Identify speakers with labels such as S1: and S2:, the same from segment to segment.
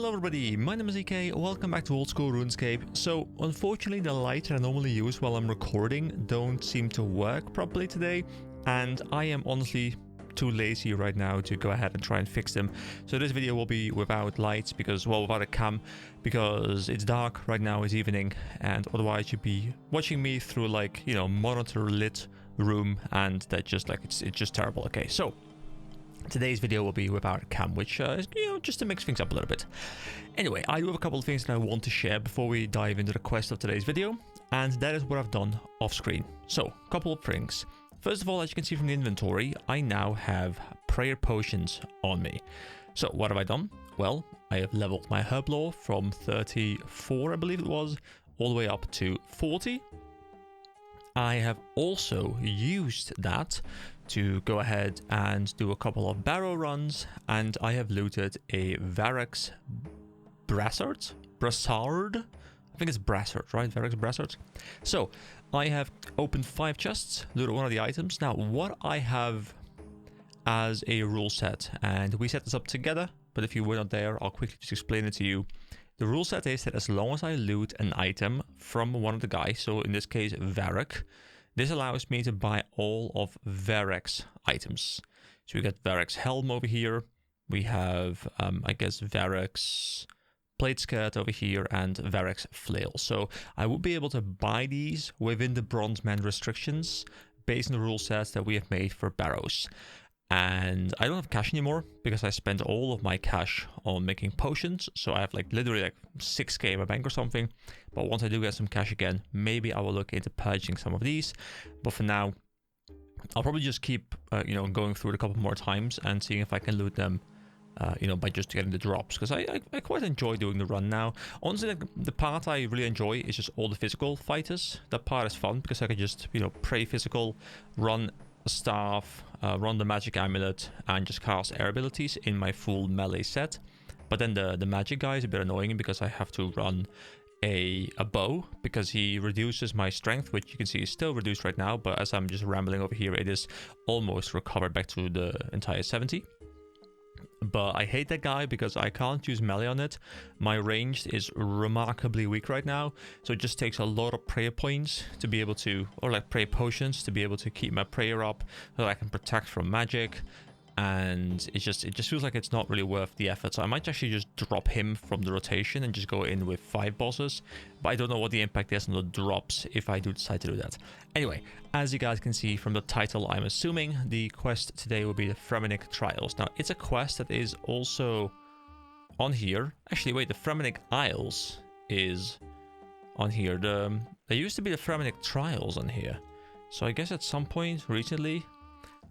S1: Hello everybody, my name is EK, welcome back to Old School RuneScape. So unfortunately the lights I normally use while I'm recording don't seem to work properly today, and I am honestly too lazy right now to go ahead and try and fix them. So this video will be without lights because, well, without a cam, because it's dark right now, it's evening, and otherwise you'd be watching me through like, you know, monitor lit room, and that just like it's just terrible. Okay, so today's video will be without a cam, which is, you know, just to mix things up a little bit. Anyway, I do have a couple of things that I want to share before we dive into the quest of today's video, and that is what I've done off screen. So, a couple of things. First of all, as you can see from the inventory, I now have prayer potions on me. So, what have I done? Well, I have leveled my herb lore from 34, I believe it was, all the way up to 40. I have also used that to go ahead and do a couple of barrow runs, and I have looted a Varix Brassard? I think it's Brassard, right? Varix Brassard. So, I have opened 5 chests, looted one of the items. Now, what I have as a rule set, and we set this up together, but if you were not there, I'll quickly just explain it to you. The rule set is that as long as I loot an item from one of the guys, so in this case Varric, this allows me to buy all of Varric's items. So we got Varric's helm over here, we have, I guess, Varric's plate skirt over here, and Varric's flail. So I will be able to buy these within the bronze man restrictions based on the rule sets that we have made for barrows. And I don't have cash anymore because I spent all of my cash on making potions. So I have like literally like 6k in my bank or something. But once I do get some cash again, maybe I will look into purchasing some of these. But for now, I'll probably just keep, you know, going through it a couple more times and seeing if I can loot them, you know, by just getting the drops. Because I quite enjoy doing the run now. Honestly, like, the part I really enjoy is just all the physical fighters. That part is fun because I can just, you know, pray physical, run staff, run the magic amulet, and just cast air abilities in my full melee set. But then the magic guy is a bit annoying because I have to run a bow because he reduces my strength, which you can see is still reduced right now, but as I'm just rambling over here, it is almost recovered back to the entire 70. But I hate that guy because I can't use melee on it. My range is remarkably weak right now, so it just takes a lot of prayer points to be able to, or like prayer potions to be able to keep my prayer up so that I can protect from magic. And it just feels like it's not really worth the effort. So I might actually just drop him from the rotation and just go in with 5 bosses. But I don't know what the impact is on the drops if I do decide to do that. Anyway, as you guys can see from the title, I'm assuming the quest today will be the Fremennik Trials. Now, it's a quest that is also on here. Actually, wait, the Fremennik Isles is on here. There used to be the Fremennik Trials on here. So I guess at some point recently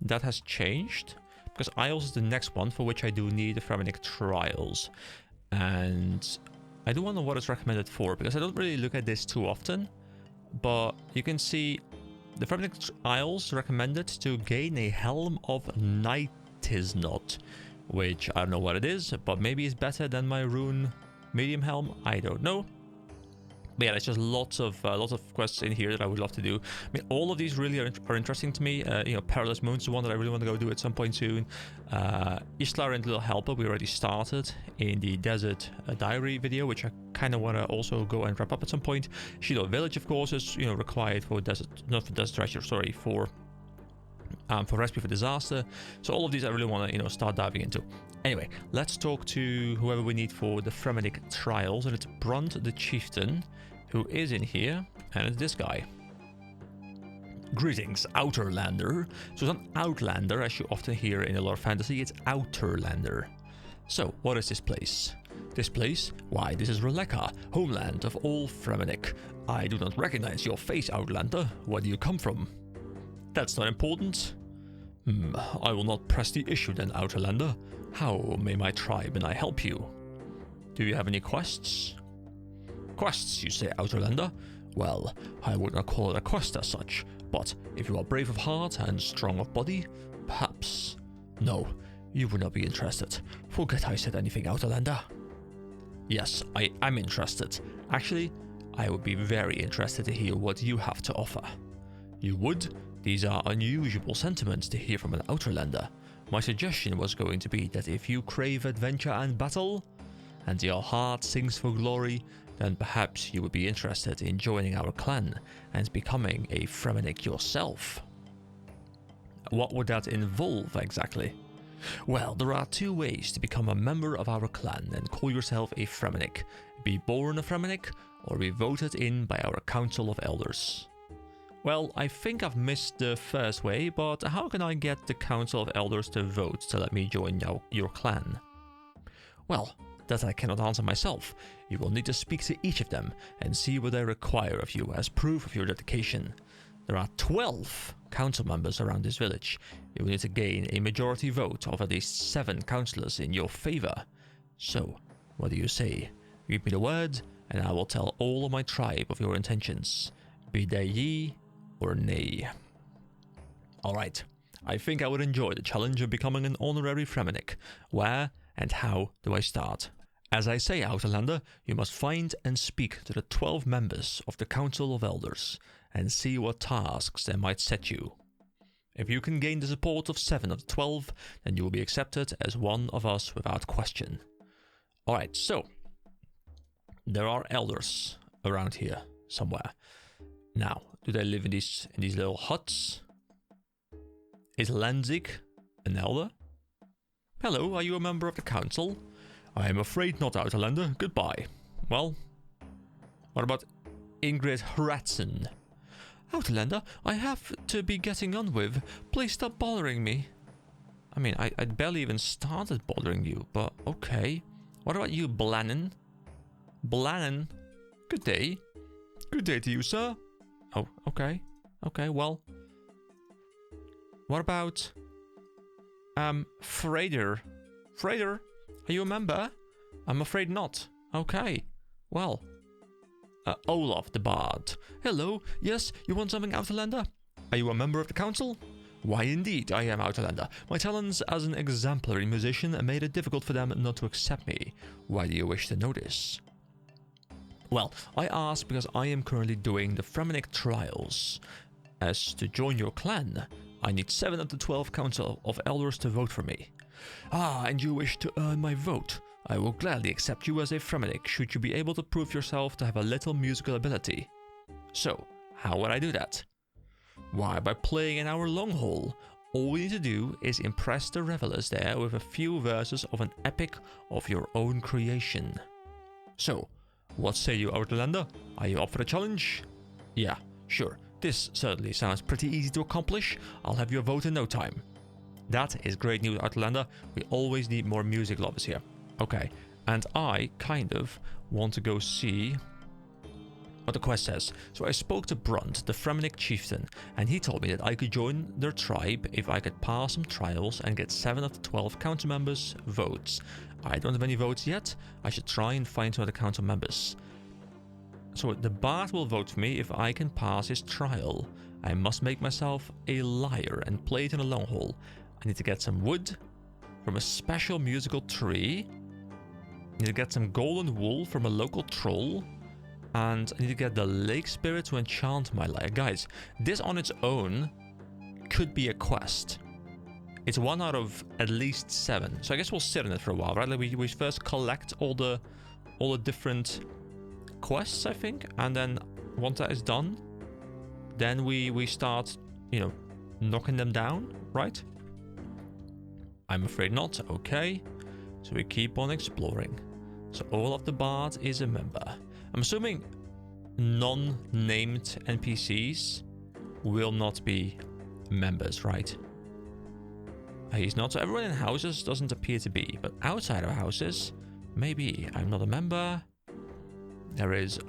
S1: that has changed. Because Isles is the next one for which I do need the Fremennik Trials. And I do wonder what it's recommended for, because I don't really look at this too often. But you can see the Fremennik Isles recommended to gain a Helm of Nightisnot, which I don't know what it is, but maybe it's better than my Rune Medium Helm, I don't know. But yeah, there's just lots of quests in here that I would love to do. I mean, all of these really are interesting to me. You know, Perilous Moon's the one that I really want to go do at some point soon. Isla and Little Helper, we already started in the Desert Diary video, which I kind of want to also go and wrap up at some point. Shiloh Village, of course, is, you know, required for Desert, not for Desert Treasure, sorry, for Recipe for Disaster. So all of these I really want to, you know, start diving into. Anyway, let's talk to whoever we need for the Fremennik Trials, and it's Brunt the Chieftain, who is in here, and it's this guy. Greetings, Outerlander. So it's not Outlander, as you often hear in a lot of fantasy, it's Outerlander. So, what is this place? This place? Why, this is Releka, homeland of all Fremennik. I do not recognize your face, Outlander. Where do you come from? That's not important. I will not press the issue then, Outerlander. How may my tribe and I help you? Do you have any quests? Quests, you say, Outerlander? Well, I would not call it a quest as such, but if you are brave of heart and strong of body, perhaps. No, you would not be interested. Forget I said anything, Outerlander. Yes, I am interested. Actually, I would be very interested to hear what you have to offer. You would? These are unusual sentiments to hear from an Outerlander. My suggestion was going to be that if you crave adventure and battle, and your heart sings for glory, then perhaps you would be interested in joining our clan and becoming a Fremennik yourself. What would that involve exactly? Well, there are two ways to become a member of our clan and call yourself a Fremennik. Be born a Fremennik or be voted in by our Council of Elders. Well, I think I've missed the first way, but how can I get the Council of Elders to vote to let me join your clan? Well, that I cannot answer myself. You will need to speak to each of them and see what they require of you as proof of your dedication. There are 12 council members around this village. You will need to gain a majority vote of at least 7 councillors in your favour. So, what do you say? Give me the word, and I will tell all of my tribe of your intentions. Be they ye or nay. Alright, I think I would enjoy the challenge of becoming an honorary Fremennik. Where and how do I start? As I say, Outlander, you must find and speak to the 12 members of the Council of Elders and see what tasks they might set you. If you can gain the support of 7 of the 12, then you will be accepted as one of us without question. Alright, so there are elders around here somewhere. Now, do they live in these little huts? Is Lenzig an elder? Hello, are you a member of the council? I am afraid not, Outlander. Goodbye. Well, what about Ingrid Hratson? Outlander, I have to be getting on with. Please stop bothering me. I mean, I barely even started bothering you, but okay. What about you, Blannon? Blannon? Good day. Good day to you, sir. Oh, okay. Okay, well. What about... Frader? Frader? Are you a member? I'm afraid not. Okay. Well. Olaf the Bard. Hello. Yes, you want something, Outlander? Are you a member of the council? Why indeed, I am, Outlander. My talents as an exemplary musician made it difficult for them not to accept me. Why do you wish to know this? Well, I ask because I am currently doing the Fremennik Trials. As to join your clan, I need 7 of the 12 Council of Elders to vote for me. Ah, and you wish to earn my vote? I will gladly accept you as a Fremennik should you be able to prove yourself to have a little musical ability. So, how would I do that? Why, by playing in our long hall. All we need to do is impress the revelers there with a few verses of an epic of your own creation. So, what say you, Outlander? Are you up for the challenge? Yeah, sure. This certainly sounds pretty easy to accomplish. I'll have your vote in no time. That is great news, Outlander. We always need more music lovers here. Okay, and I kind of want to go see what the quest says. So I spoke to Brunt, the Fremennik chieftain, and he told me that I could join their tribe if I could pass some trials and get 7 of the 12 council members' votes. I don't have any votes yet. I should try and find some of the council members. So the Bard will vote for me if I can pass his trial. I must make myself a lyre and play it in a long haul. I need to get some wood from a special musical tree. I need to get some golden wool from a local troll. And I need to get the lake spirit to enchant my lyre. Guys, this on its own could be a quest. It's 1 out of at least 7. So I guess we'll sit on it for a while, right? Like we first collect all the different quests, I think, and then once that is done, then we start, you know, knocking them down, right? I'm afraid not. Okay, so we keep on exploring. So Olaf the Bard is a member. I'm assuming non-named NPCs will not be members, right? He's not. So everyone in houses doesn't appear to be, but outside of houses, maybe. I'm not a member. There is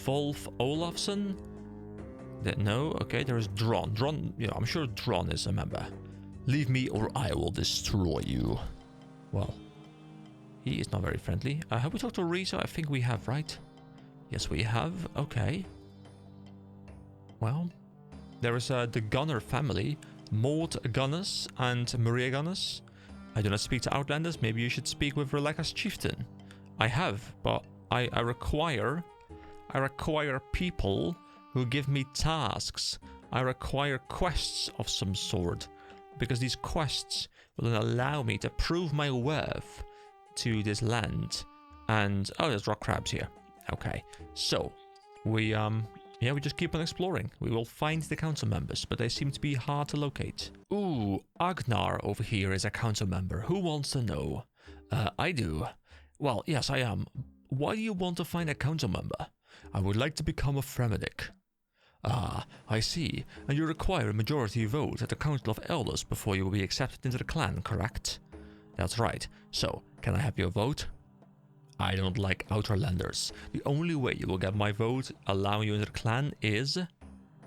S1: Wolf Olafsson. No, okay, there is Dron. Dron, you know, I'm sure Dron is a member. Leave me or I will destroy you. Well, he is not very friendly. Have we talked to Risa? I think we have, right? Yes, we have. Okay. Well, there is the Gunner family. Maud Gunners and Maria Gunners. I do not speak to Outlanders. Maybe you should speak with Releka's chieftain. I have, but I require people who give me tasks. I require quests of some sort, because these quests will then allow me to prove my worth to this land And oh, there's rock crabs here. Okay, so we we just keep on exploring. We will find the council members, but they seem to be hard to locate. Ooh, Agnar over here is a council member. Who wants to know? I do. Well, yes, I am. Why do you want to find a council member? I would like to become a Fremennik. Ah, I see. And you require a majority vote at the Council of Elders before you will be accepted into the clan, correct? That's right. So, can I have your vote? I don't like Outlanders. The only way you will get my vote allowing you into the clan is...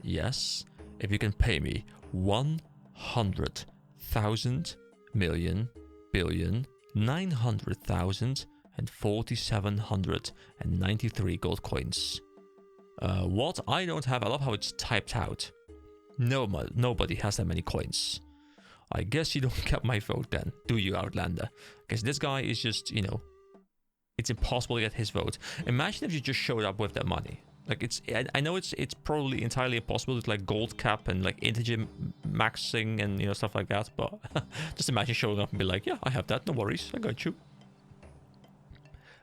S1: Yes, if you can pay me 100,000 million billion 900,000 and 4,793 gold coins. What? I don't have... I love how it's typed out. No, nobody has that many coins. I guess you don't get my vote then, do you, Outlander? Because this guy is just, you know... It's impossible to get his vote. Imagine if you just showed up with that money. Like, it's... I know it's probably entirely impossible with, like, gold cap and, like, integer maxing and, you know, stuff like that. But just imagine showing up and be like, yeah, I have that. No worries. I got you.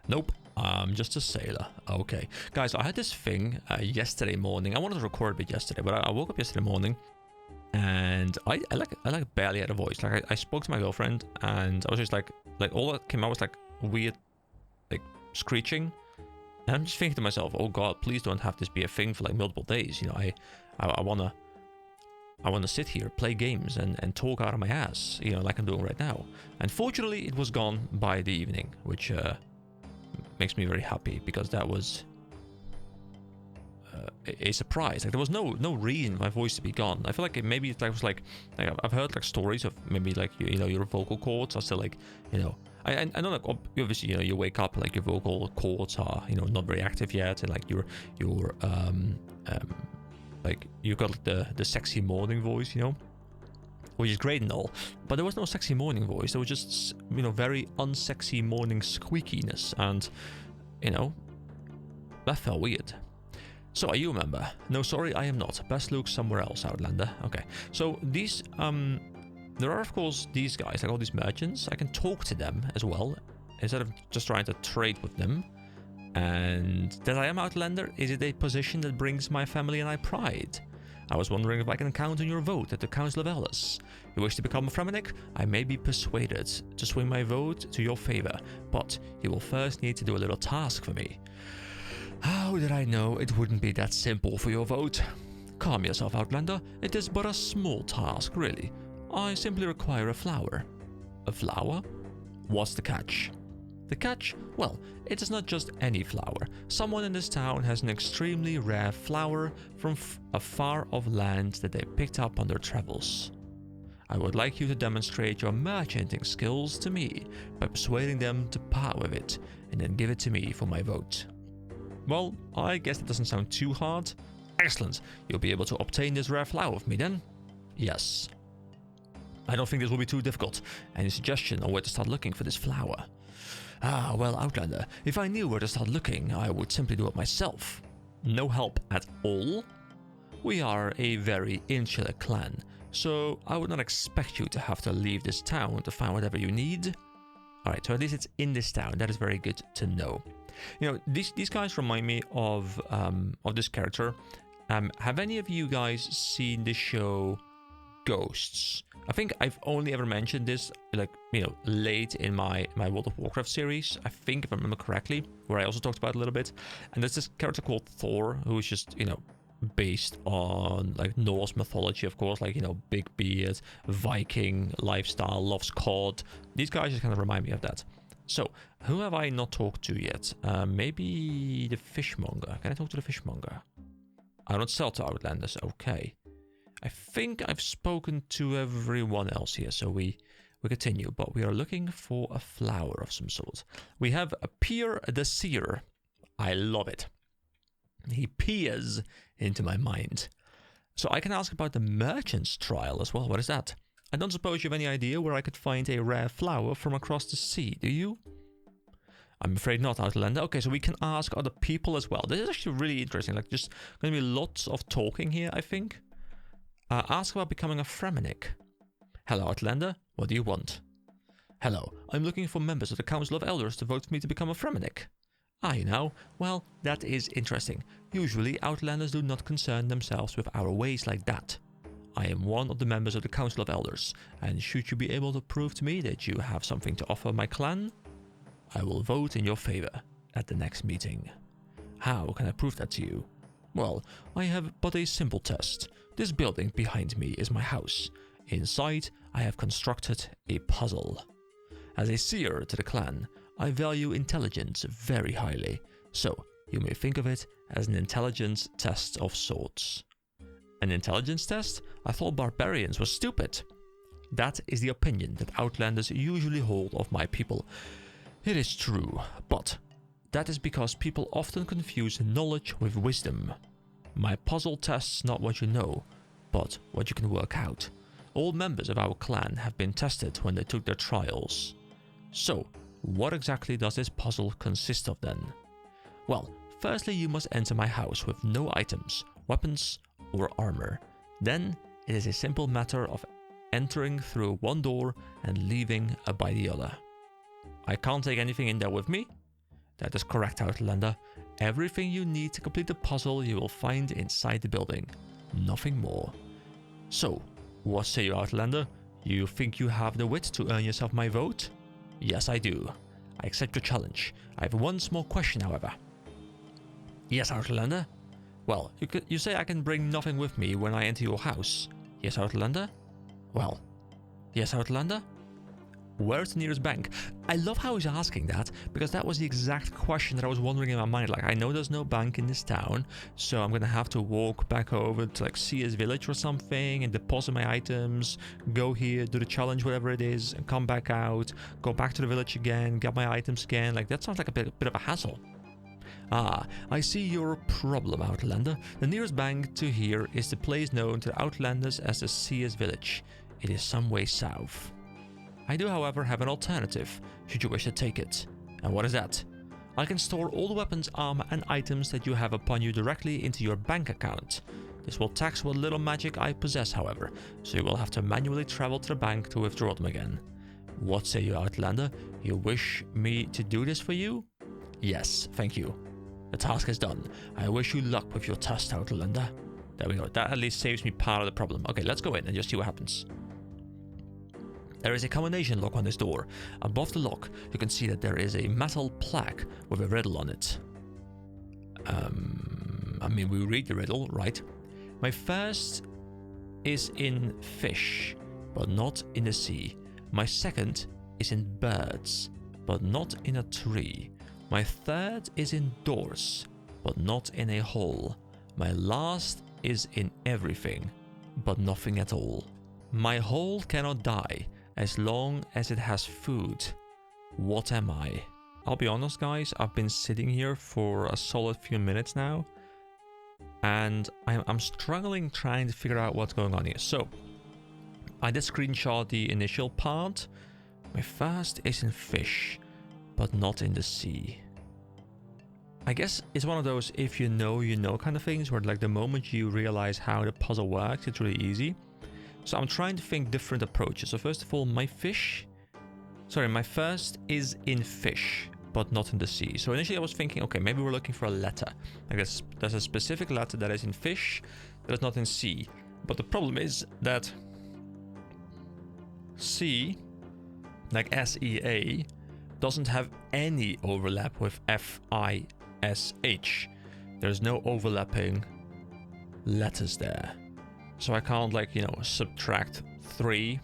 S1: Nope. I'm just a sailor. Okay. Guys, I had this thing yesterday morning. I wanted to record a bit yesterday, but I woke up yesterday morning and I barely had a voice. Like, I spoke to my girlfriend and I was just like all that came out was like weird, like screeching. And I'm just thinking to myself, oh God, please don't have this be a thing for like multiple days. You know, I wanna sit here, play games and talk out of my ass, you know, like I'm doing right now. And fortunately, it was gone by the evening, which makes me very happy because that was a surprise. Like there was no reason for my voice to be gone. I feel like maybe it was like I've heard like stories of maybe like you know your vocal cords are still like, you know, I know like obviously, you know, you wake up like your vocal cords are, you know, not very active yet, and like your like you got like, the sexy morning voice, you know, which is great and all, but there was no sexy morning voice. There was just, you know, very unsexy morning squeakiness, and you know, that felt weird. So are you a member? No, sorry, I am not. Best look somewhere else, Outlander. Okay, so these there are of course these guys, like all these merchants. I can talk to them as well instead of just trying to trade with them. And that I am Outlander, is it a position that brings my family and I pride? I was wondering if I can count on your vote at the Council of Elders. You wish to become a Fremennik? I may be persuaded to swing my vote to your favor, but you will first need to do a little task for me. How did I know it wouldn't be that simple for your vote? Calm yourself, Outlander. It is but a small task, really. I simply require a flower. A flower? What's the catch? The catch? Well, it is not just any flower. Someone in this town has an extremely rare flower from a far-off land that they picked up on their travels. I would like you to demonstrate your merchanting skills to me by persuading them to part with it and then give it to me for my vote. Well, I guess that doesn't sound too hard. Excellent. You'll be able to obtain this rare flower with me then? Yes. I don't think this will be too difficult. Any suggestion on where to start looking for this flower? Ah, well, Outlander, if I knew where to start looking, I would simply do it myself. No help at all? We are a very insular clan, so I would not expect you to have to leave this town to find whatever you need. Alright, so at least it's in this town. That is very good to know. You know, these guys remind me of this character. Have any of you guys seen the show Ghosts? I think I've only ever mentioned this, like, you know, late in my World of Warcraft series, I think, if I remember correctly, where I also talked about it a little bit. And there's this character called Thor, who is just, you know, based on, like, Norse mythology, of course, like, you know, big beard, Viking lifestyle, loves COD. These guys just kind of remind me of that. So, who have I not talked to yet? Maybe the fishmonger. Can I talk to the fishmonger? I don't sell to Outlanders, okay. I think I've spoken to everyone else here, so we continue, but we are looking for a flower of some sort. We have a Peer the Seer. I love it. He peers into my mind. So I can ask about the Merchant's Trial as well. What is that? I don't suppose you have any idea where I could find a rare flower from across the sea, do you? I'm afraid not, Outlander. Okay, so we can ask other people as well. This is actually really interesting. Like, just going to be lots of talking here, I think. Ask about becoming a Fremennik. Hello, Outlander. What do you want? Hello, I'm looking for members of the Council of Elders to vote for me to become a Fremennik. Ah, you know, well, that is interesting. Usually, Outlanders do not concern themselves with our ways like that. I am one of the members of the Council of Elders, and should you be able to prove to me that you have something to offer my clan, I will vote in your favor at the next meeting. How can I prove that to you? Well, I have but a simple test. This building behind me is my house. Inside, I have constructed a puzzle. As a seer to the clan, I value intelligence very highly, so you may think of it as an intelligence test of sorts. An intelligence test? I thought barbarians were stupid. That is the opinion that Outlanders usually hold of my people. It is true, but that is because people often confuse knowledge with wisdom. My puzzle tests not what you know, but what you can work out. All members of our clan have been tested when they took their trials. So, what exactly does this puzzle consist of then? Well, firstly you must enter my house with no items, weapons or armor. Then, it is a simple matter of entering through one door and leaving by the other. I can't take anything in there with me? That is correct, Outlander. Everything you need to complete the puzzle you will find inside the building. Nothing more. So, what say you, Outlander? You think you have the wit to earn yourself my vote? Yes, I do. I accept your challenge. I have one small question, however. Yes, Outlander? Well, you say I can bring nothing with me when I enter your house. Yes, Outlander? Well, yes, Outlander? Where's the nearest bank? I love how he's asking that, because that was the exact question that I was wondering in my mind. Like, I know there's no bank in this town, so I'm gonna have to walk back over to like see his village or something and deposit my items, go here, do the challenge, whatever it is, and come back out, go back to the village again, get my items again. Like, that sounds like a bit of a hassle. Ah, I see your problem, Outlander. The nearest bank to here is the place known to Outlanders as the Seer's Village. It is some way south. I do, however, have an alternative, should you wish to take it. And what is that? I can store all the weapons, armor and items that you have upon you directly into your bank account. This will tax what little magic I possess, however, so you will have to manually travel to the bank to withdraw them again. What say you, Outlander? You wish me to do this for you? Yes, thank you. The task is done. I wish you luck with your test, Outlander. There we go. That at least saves me part of the problem. Okay, let's go in and just see what happens. There is a combination lock on this door. Above the lock, you can see that there is a metal plaque with a riddle on it. I mean, we read the riddle, right? My first is in fish, but not in the sea. My second is in birds, but not in a tree. My third is in doors, but not in a hole. My last is in everything, but nothing at all. My hole cannot die as long as it has food. What am I? I'll be honest, guys, I've been sitting here for a solid few minutes now, and I'm struggling trying to figure out what's going on here. So, I did screenshot the initial part. My first is in fish, but not in the sea. I guess it's one of those if you know kind of things, where like the moment you realize how the puzzle works, it's really easy. So I'm trying to think different approaches. So first of all, my first is in fish, but not in the sea. So initially I was thinking, okay, maybe we're looking for a letter. I guess there's a specific letter that is in fish, that is not in sea. But the problem is that sea, like S-E-A, doesn't have any overlap with F-I-S-H. There's no overlapping letters there. So I can't, like, you know, subtract 3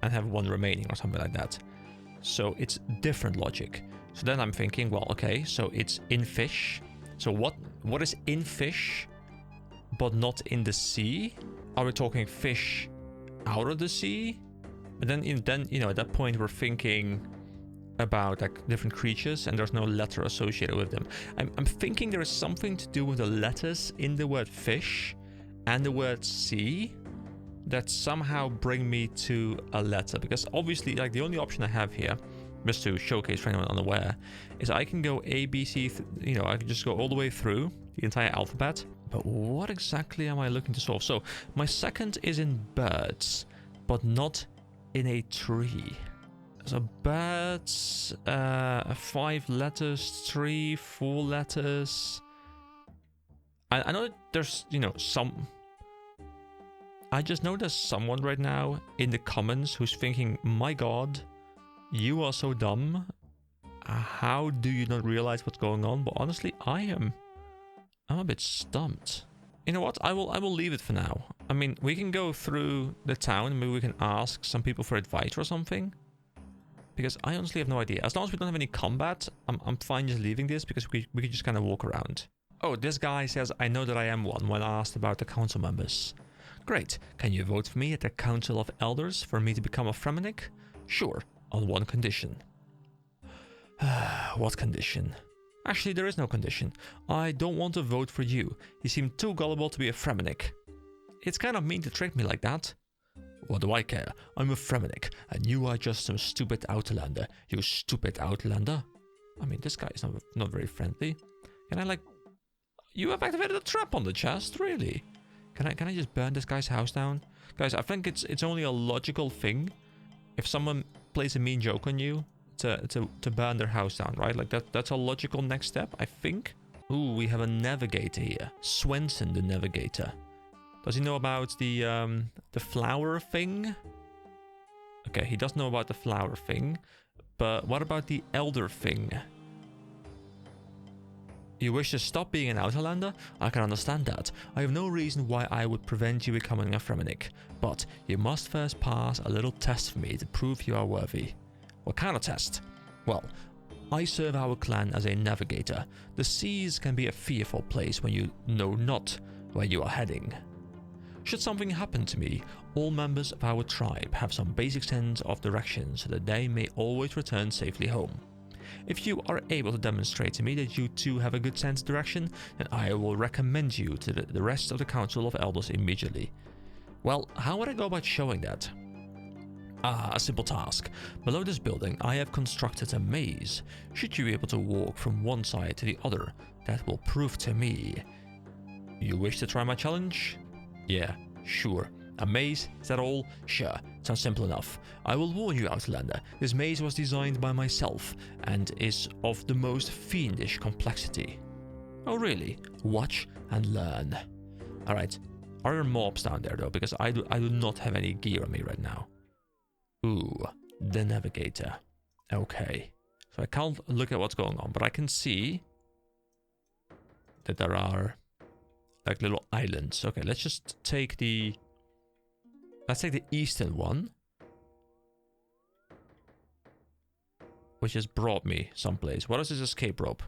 S1: and have 1 remaining or something like that. So it's different logic. So then I'm thinking, well, okay, so it's in fish. So what is in fish, but not in the sea? Are we talking fish out of the sea? But then you know, at that point we're thinking about like different creatures, and there's no letter associated with them. I'm thinking there is something to do with the letters in the word fish and the word sea that somehow bring me to a letter, because obviously, like, the only option I have here, just to showcase for anyone unaware, is I can go A, B, C, you know, I can just go all the way through the entire alphabet. But what exactly am I looking to solve? So my second is in birds, but not in a tree. So birds, 5 letters, 3, 4 letters. I know that there's, you know, some... I just know there's someone right now in the comments who's thinking, my god, you are so dumb. How do you not realize what's going on? But honestly, I'm a bit stumped. You know what? I will leave it for now. I mean, we can go through the town. Maybe we can ask some people for advice or something. Because I honestly have no idea. As long as we don't have any combat, I'm fine just leaving this because we can just kind of walk around. Oh, this guy says, I know that I am one when asked about the council members. Great. Can you vote for me at the Council of Elders for me to become a Fremennik? Sure, on one condition. What condition? Actually, there is no condition. I don't want to vote for you. You seem too gullible to be a Fremennik. It's kind of mean to trick me like that. What do I care? I'm a Fremennik, and you are just some stupid outlander. You stupid outlander. I mean, this guy is not very friendly. Can I, like... You have activated a trap on the chest? Really? Can I just burn this guy's house down? Guys, I think it's only a logical thing. If someone plays a mean joke on you, to burn their house down, right? Like that's a logical next step, I think. Ooh, we have a navigator here. Swenson the navigator. Does he know about the flower thing? Okay, he does know about the flower thing. But what about the elder thing? You wish to stop being an Outlander? I can understand that. I have no reason why I would prevent you becoming a Fremennik. But you must first pass a little test for me to prove you are worthy. What kind of test? Well, I serve our clan as a navigator. The seas can be a fearful place when you know not where you are heading. Should something happen to me, all members of our tribe have some basic sense of direction so that they may always return safely home. If you are able to demonstrate to me that you too have a good sense of direction, then I will recommend you to the rest of the Council of Elders immediately. Well, how would I go about showing that? A simple task. Below this building, I have constructed a maze. Should you be able to walk from one side to the other, that will prove to me. You wish to try my challenge? Yeah, sure. A maze, is that all? Sure, sounds simple enough. I will warn you, Outlander, this maze was designed by myself and is of the most fiendish complexity. Oh really? Watch and learn. Alright, are there mobs down there though? Because I do not have any gear on me right now. Ooh, the navigator. Okay, so I can't look at what's going on, but I can see that there are like little islands. Okay, let's just take the... Let's take the eastern one, which has brought me someplace. What is this escape rope?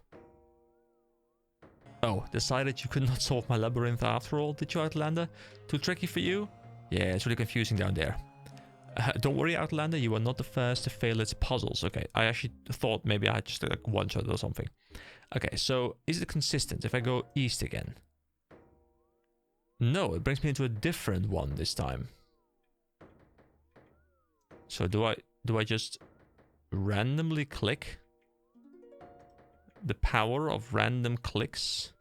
S1: Oh, decided you could not solve my labyrinth after all, did you, Outlander? Too tricky for you? Yeah, it's really confusing down there. Don't worry, Outlander, you are not the first to fail its puzzles. Okay, I actually thought maybe I just like one shot or something. Okay, so is it consistent if I go east again? No, it brings me into a different one this time. So do I just randomly click? The power of random clicks?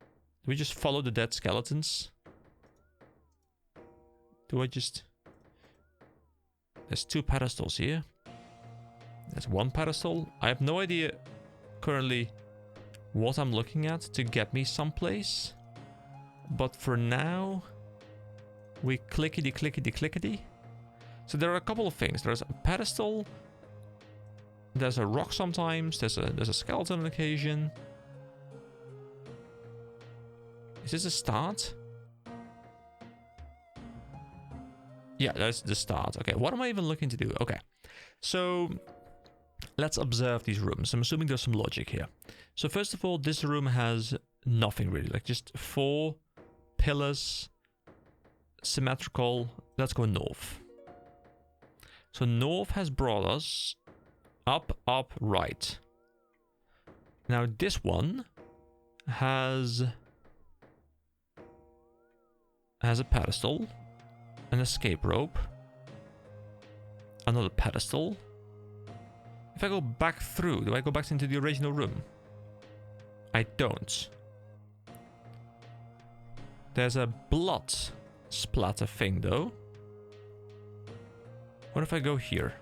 S1: Do we just follow the dead skeletons? Do I just... There's 2 pedestals here. There's 1 pedestal. I have no idea currently what I'm looking at to get me someplace. But for now, we clickety clickety clickety. So there are a couple of things. There's a pedestal. There's a rock sometimes. There's a skeleton on occasion. Is this a start? Yeah, that's the start. Okay, what am I even looking to do? Okay, so let's observe these rooms. I'm assuming there's some logic here. So first of all, this room has nothing really, like just 4 pillars, symmetrical. Let's go north. So north has brought us up, right. Now this one has a pedestal, an escape rope, another pedestal. If I go back through, do I go back into the original room? I don't. There's a blood splatter thing though. What if I go here?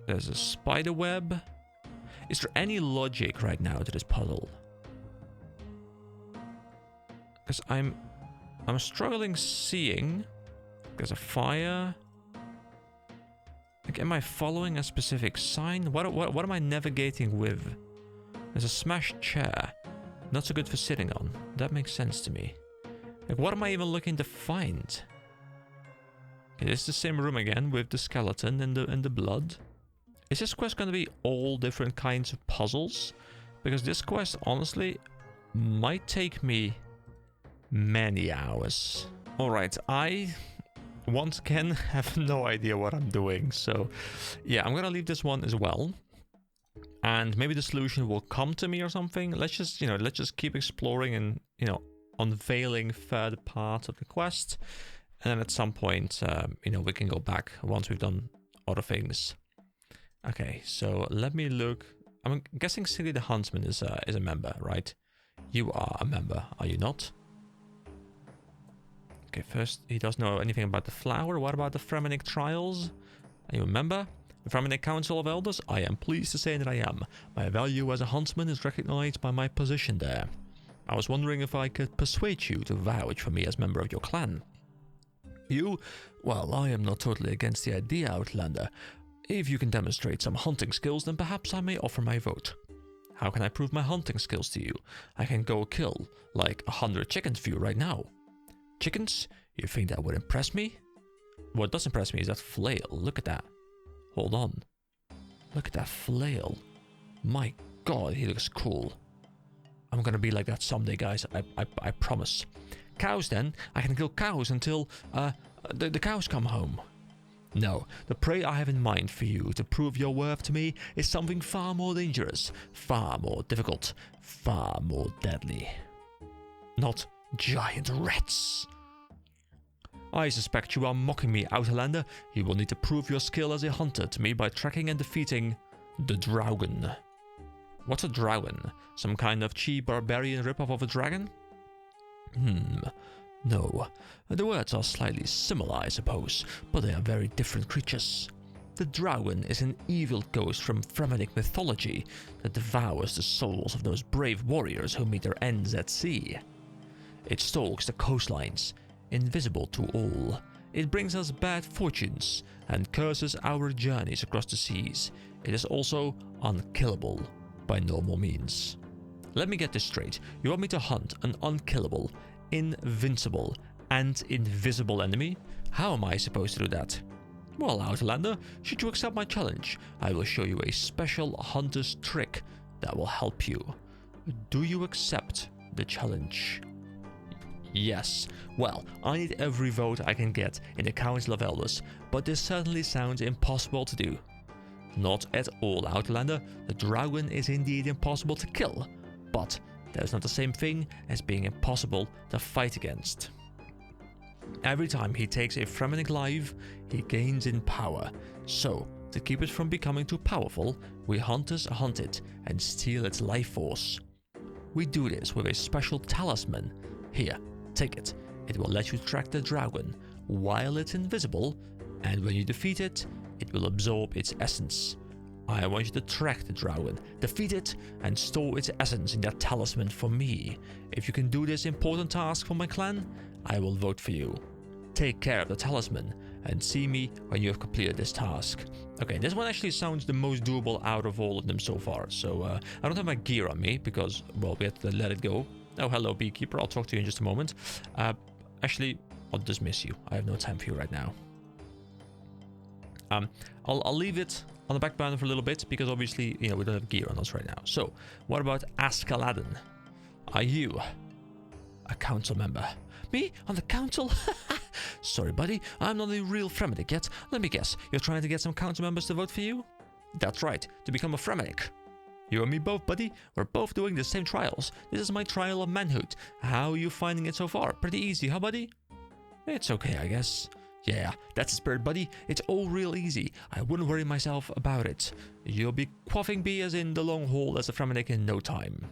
S1: There's a spider web. Is there any logic right now to this puzzle? Because I'm struggling seeing. There's a fire. Like, am I following a specific sign? What am I navigating with? There's a smashed chair. Not so good for sitting on. That makes sense to me. Like, what am I even looking to find? Okay, it's the same room again with the skeleton and the blood. Is this quest going to be all different kinds of puzzles? Because this quest, honestly, might take me many hours. Alright, I once again have no idea what I'm doing. So, yeah, I'm going to leave this one as well. And maybe the solution will come to me or something. Let's just keep exploring and, unveiling further parts of the quest. And then at some point, we can go back once we've done other things. Okay, so let me look. I'm guessing Silly the Huntsman is a member, right? You are a member, are you not? Okay, first, he doesn't know anything about the flower. What about the Fremennik Trials? Are you a member? The Fremennik Council of Elders? I am pleased to say that I am. My value as a huntsman is recognized by my position there. I was wondering if I could persuade you to vouch for me as member of your clan. You? Well, I am not totally against the idea, Outlander. If you can demonstrate some hunting skills, then perhaps I may offer my vote. How can I prove my hunting skills to you? I can go kill, like 100 chickens for you right now. Chickens? You think that would impress me? What does impress me is that flail. Look at that. Hold on. Look at that flail. My god, he looks cool. I'm gonna be like that someday, guys. I promise. Cows then? I can kill cows until the cows come home. No, the prey I have in mind for you to prove your worth to me is something far more dangerous, far more difficult, far more deadly. Not giant rats. I suspect you are mocking me, Outlander. You will need to prove your skill as a hunter to me by tracking and defeating the Draugen. What's a Draugen? Some kind of cheap barbarian ripoff of a dragon? No. The words are slightly similar, I suppose, but they are very different creatures. The Draugen is an evil ghost from Fremennik mythology that devours the souls of those brave warriors who meet their ends at sea. It stalks the coastlines, invisible to all. It brings us bad fortunes and curses our journeys across the seas. It is also unkillable by normal means. Let me get this straight. You want me to hunt an unkillable, invincible, and invisible enemy? How am I supposed to do that? Well, Outlander, should you accept my challenge, I will show you a special hunter's trick that will help you. Do you accept the challenge? Yes. Well, I need every vote I can get in the Council of Elders, but this certainly sounds impossible to do. Not at all, Outlander. The Draugen is indeed impossible to kill, but that is not the same thing as being impossible to fight against. Every time he takes a Fremennik life, he gains in power. So, to keep it from becoming too powerful, we hunters hunt it and steal its life force. We do this with a special talisman. Here, take it. It will let you track the Draugen while it's invisible, and when you defeat it, it will absorb its essence. I want you to track the Draugen, defeat it, and store its essence in that talisman for me. If you can do this important task for my clan, I will vote for you. Take care of the talisman, and see me when you have completed this task. Okay, this one actually sounds the most doable out of all of them so far, so I don't have my gear on me, because, well, we have to let it go. Oh, hello, Beekeeper, I'll talk to you in just a moment. Actually, I'll dismiss you. I have no time for you right now. I'll leave it on the back burner for a little bit, because obviously, we don't have gear on us right now. So, what about Askaladden? Are you a council member? Me? On the council? Sorry, buddy. I'm not a real Fremennik yet. Let me guess. You're trying to get some council members to vote for you? That's right. To become a Fremennik. You and me both, buddy. We're both doing the same trials. This is my trial of manhood. How are you finding it so far? Pretty easy, huh, buddy? It's okay, I guess. Yeah, that's the spirit, buddy. It's all real easy. I wouldn't worry myself about it. You'll be quaffing beers in the long haul as a Fremennik in no time.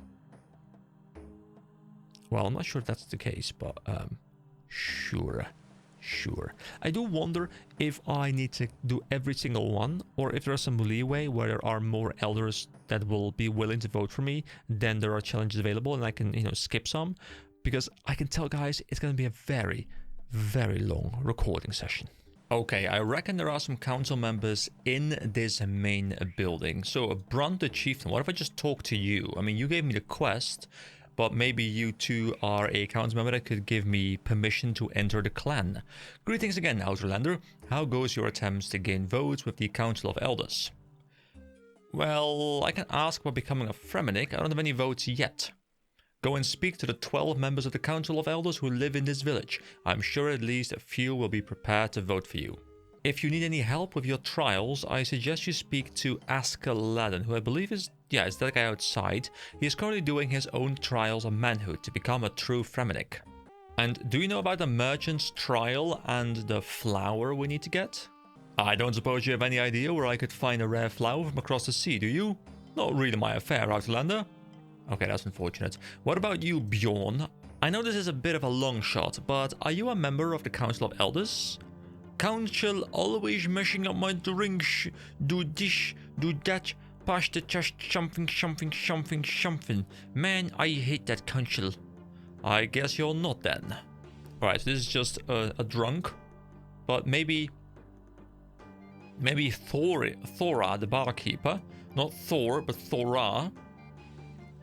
S1: Well, I'm not sure if that's the case, but, sure. Sure. I do wonder if I need to do every single one, or if there's some leeway where there are more elders that will be willing to vote for me, then there are challenges available and I can, skip some. Because I can tell, guys, it's going to be a very, very long recording session. Okay, I reckon there are some council members in this main building. So, Brunt the Chieftain, what if I just talk to you? I mean, you gave me the quest, but maybe you two are a council member that could give me permission to enter the clan. Greetings again, Outlander. How goes your attempts to gain votes with the Council of Elders? Well, I can ask about becoming a Fremennik. I don't have any votes yet. Go and speak to the 12 members of the Council of Elders who live in this village. I'm sure at least a few will be prepared to vote for you. If you need any help with your trials, I suggest you speak to Askeladdin, who I believe is that guy outside. He is currently doing his own trials of manhood to become a true Fremennik. And do you know about the merchant's trial and the flower we need to get? I don't suppose you have any idea where I could find a rare flower from across the sea, do you? Not really my affair, Outlander. Okay, that's unfortunate. What about you, Bjorn? I know this is a bit of a long shot, but are you a member of the Council of Elders? Council always messing up my drinks. Do this, do that, pass the test, something. Man, I hate that council. I guess you're not then. Alright, so this is just a drunk. But maybe Thora, the barkeeper. Not Thor, but Thora.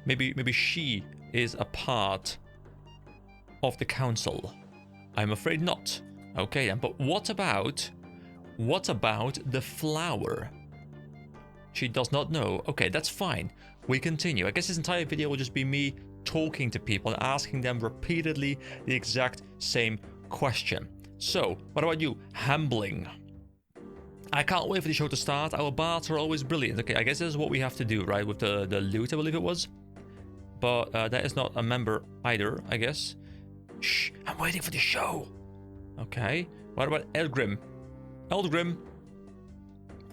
S1: Maybe she is a part of the council. I'm afraid not. Okay then, but what about the flower? She does not know. Okay, that's fine. We continue. I guess this entire video will just be me talking to people and asking them repeatedly the exact same question. So, what about you, Hambling? I can't wait for the show to start. Our bards are always brilliant. Okay, I guess this is what we have to do, right? With the loot, I believe it was. But that is not a member either, I guess. Shh, I'm waiting for the show. Okay, what about Eldgrim? Eldgrim,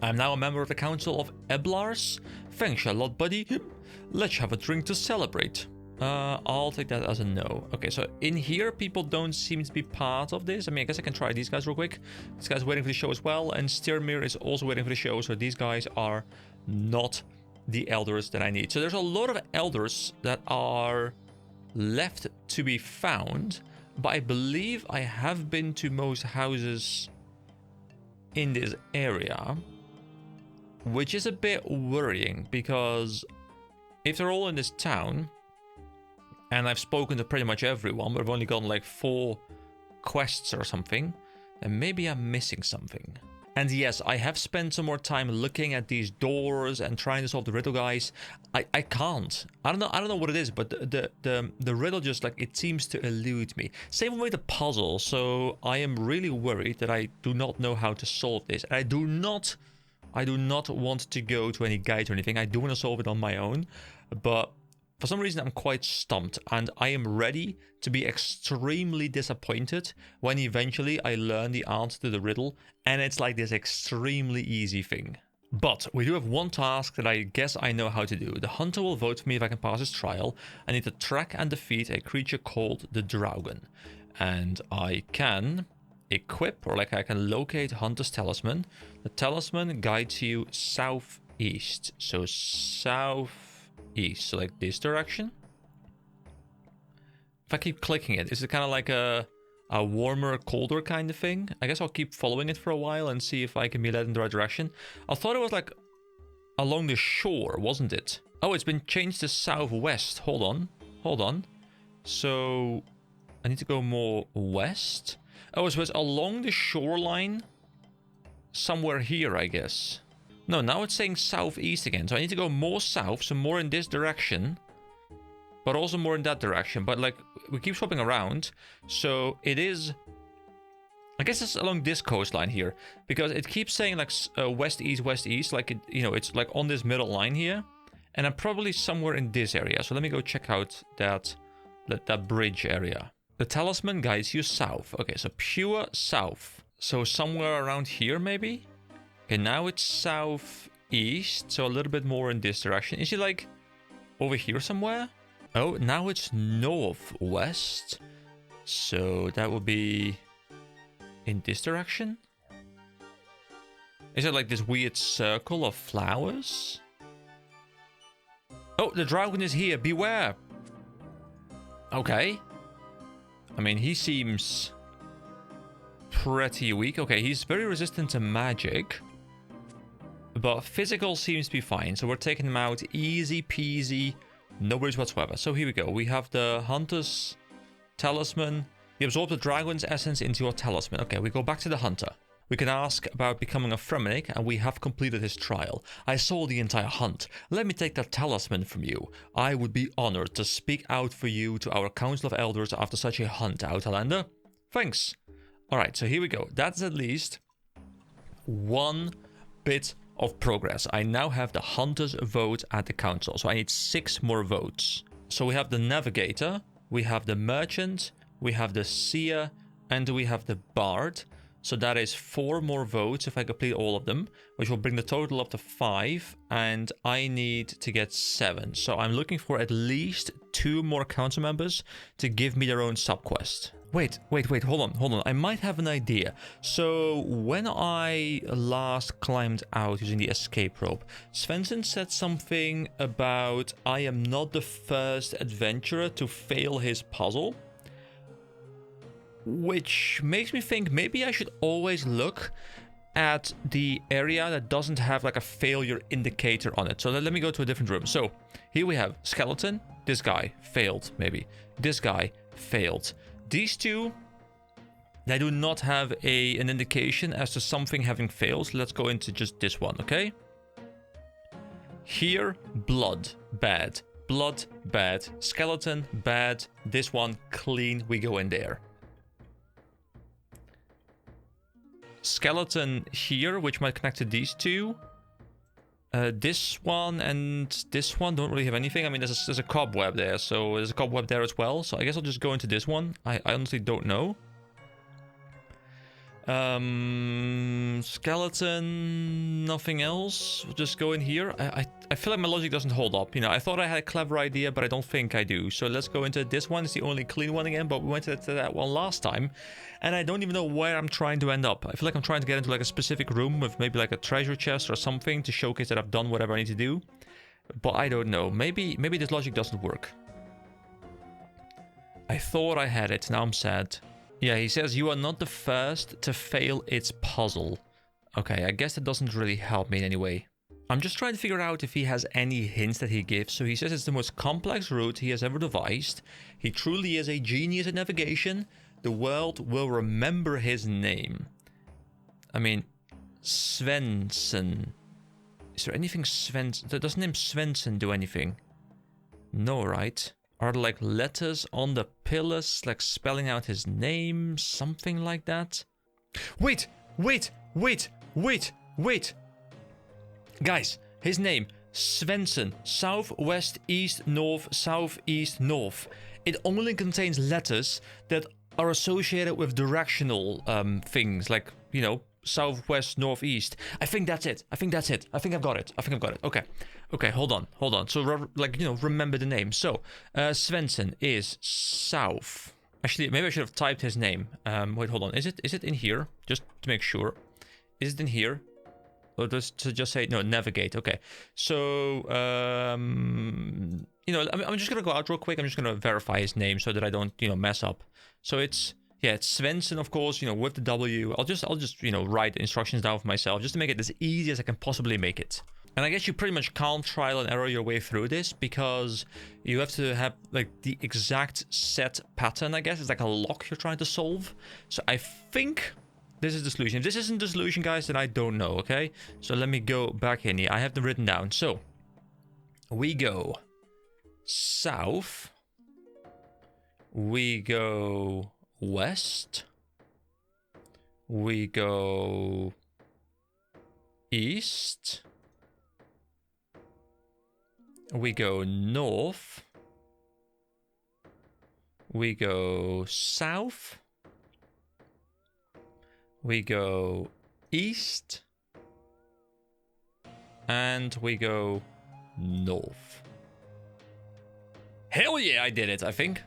S1: I'm now a member of the Council of Eblars. Thanks a lot, buddy. Let's have a drink to celebrate. I'll take that as a no. Okay, so in here, people don't seem to be part of this. I mean, I guess I can try these guys real quick. This guy's waiting for the show as well, and Styrmir is also waiting for the show, so these guys are not the elders that I need. So there's a lot of elders that are left to be found, but I believe I have been to most houses in this area, which is a bit worrying, because if they're all in this town, and I've spoken to pretty much everyone, but I've only gotten like 4 quests or something, then maybe I'm missing something. And yes, I have spent some more time looking at these doors and trying to solve the riddle, guys. I can't. I don't know what it is, but the riddle just, like, it seems to elude me. Same with the puzzle, so I am really worried that I do not know how to solve this. I do not want to go to any guide or anything. I do want to solve it on my own, but for some reason, I'm quite stumped, and I am ready to be extremely disappointed when eventually I learn the answer to the riddle, and it's like this extremely easy thing. But we do have one task that I guess I know how to do. The hunter will vote for me if I can pass his trial. I need to track and defeat a creature called the Draugen. And I can equip, or like I can locate Hunter's Talisman. The Talisman guides you southeast. So southeast, so like this direction. If I keep clicking it, is it kind of like a warmer, colder kind of thing? I guess I'll keep following it for a while and see if I can be led in the right direction. I thought it was like along the shore, wasn't it? Oh, it's been changed to southwest. Hold on. So I need to go more west. Oh, so it's along the shoreline somewhere here, I guess. No, now it's saying southeast again. So I need to go more south, so more in this direction, but also more in that direction. But like, we keep swapping around. So it is, I guess it's along this coastline here, because it keeps saying like west, east, like, it's like on this middle line here. And I'm probably somewhere in this area. So let me go check out that bridge area. The talisman guides you south. Okay, so pure south. So somewhere around here, maybe? Okay, now it's southeast, so a little bit more in this direction. Is it like over here somewhere? Oh, now it's northwest. So that would be in this direction? Is it like this weird circle of flowers? Oh, the dragon is here. Beware. Okay. I mean, he seems pretty weak. Okay, he's very resistant to magic. But physical seems to be fine. So we're taking him out easy peasy. No worries whatsoever. So here we go. We have the Hunter's Talisman. You absorb the dragon's essence into your talisman. Okay, we go back to the Hunter. We can ask about becoming a Fremennik, and we have completed his trial. I saw the entire hunt. Let me take that talisman from you. I would be honored to speak out for you to our Council of Elders after such a hunt, Outlander. Thanks. Alright, so here we go. That's at least one bit of progress. I now have the Hunter's vote at the Council, so I need 6 more votes. So we have the Navigator, we have the Merchant, we have the Seer, and we have the Bard. So that is 4 more votes if I complete all of them, which will bring the total up to 5, and I need to get 7. So I'm looking for at least 2 more council members to give me their own subquest. Wait, hold on. I might have an idea. So when I last climbed out using the escape rope, Svensson said something about I am not the first adventurer to fail his puzzle. Which makes me think maybe I should always look at the area that doesn't have like a failure indicator on it. So let me go to a different room. So here we have skeleton. This guy failed, maybe. This guy failed. These two, they do not have an indication as to something having failed. So let's go into just this one, okay? Here, blood, bad. Blood, bad. Skeleton, bad. This one, clean. We go in there. Skeleton here, which might connect to these two. This one and this one don't really have anything. I mean, there's a cobweb there, so there's a cobweb there as well. So I guess I'll just go into this one. I honestly don't know. Skeleton, nothing else. We'll just go in here. I feel like my logic doesn't hold up. You know, I thought I had a clever idea, but I don't think I do. So let's go into this one. It's the only clean one again, but we went to that one last time. And I don't even know where I'm trying to end up. I feel like I'm trying to get into like a specific room with maybe like a treasure chest or something to showcase that I've done whatever I need to do. But I don't know. Maybe this logic doesn't work. I thought I had it. Now I'm sad. Yeah, he says you are not the first to fail its puzzle. Okay, I guess that doesn't really help me in any way. I'm just trying to figure out if he has any hints that he gives. So he says it's the most complex route he has ever devised. He truly is a genius at navigation. The world will remember his name. I mean, Svensson. Is there anything Svensson? Does the name Svensson do anything? No, right? Are there like letters on the pillars, like spelling out his name? Something like that? Wait! Guys, his name, Svensson, southwest, east, north, southeast, north. It only contains letters that are associated with directional things, like, you know, southwest, northeast. I think that's it. I think I've got it. Okay, hold on. So, like, you know, remember the name. So, Svensson is south. Actually, maybe I should have typed his name. Wait, hold on. Is it in here? Just to make sure. Is it in here? Or just say, no, navigate. Okay. So, you know, I'm just going to go out real quick. I'm just going to verify his name so that I don't, you know, mess up. So it's Svensson, of course, you know, with the W. I'll just, you know, write the instructions down for myself just to make it as easy as I can possibly make it. And I guess you pretty much can't trial and error your way through this because you have to have like the exact set pattern, I guess. It's like a lock you're trying to solve. So I think this is the solution. If this isn't the solution, guys, then I don't know, okay? So let me go back in here. I have them written down. So we go south. We go west. We go east. We go north. We go south. We go east. And we go north. Hell yeah, I did it, I think.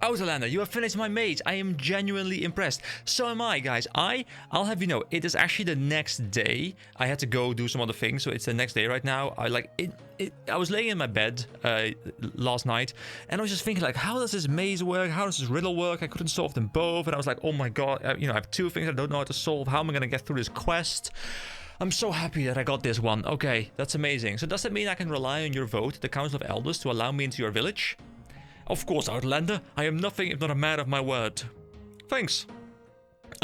S1: Outlander, you have finished my maze. I am genuinely impressed. So am I, guys. I'll have you know, it is actually the next day. I had to go do some other things, so it's the next day right now. I was laying in my bed last night, and I was just thinking, like, how does this maze work? How does this riddle work? I couldn't solve them both, and I was like, oh my god, you know, I have two things I don't know how to solve. How am I gonna get through this quest? I'm so happy that I got this one. Okay, that's amazing. So does that mean I can rely on your vote, the Council of Elders, to allow me into your village? Of course, Outlander. I am nothing if not a man of my word. Thanks.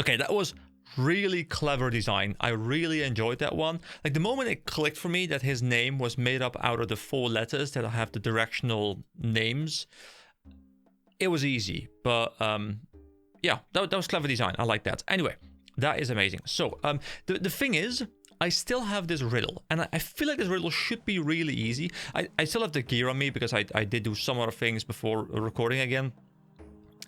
S1: Okay, that was really clever design. I really enjoyed that one. Like, the moment it clicked for me that his name was made up out of the 4 letters that have the directional names, it was easy. But, yeah, that was clever design. I like that. Anyway, that is amazing. So, the thing is, I still have this riddle, and I feel like this riddle should be really easy. I still have the gear on me because I did do some other things before recording again,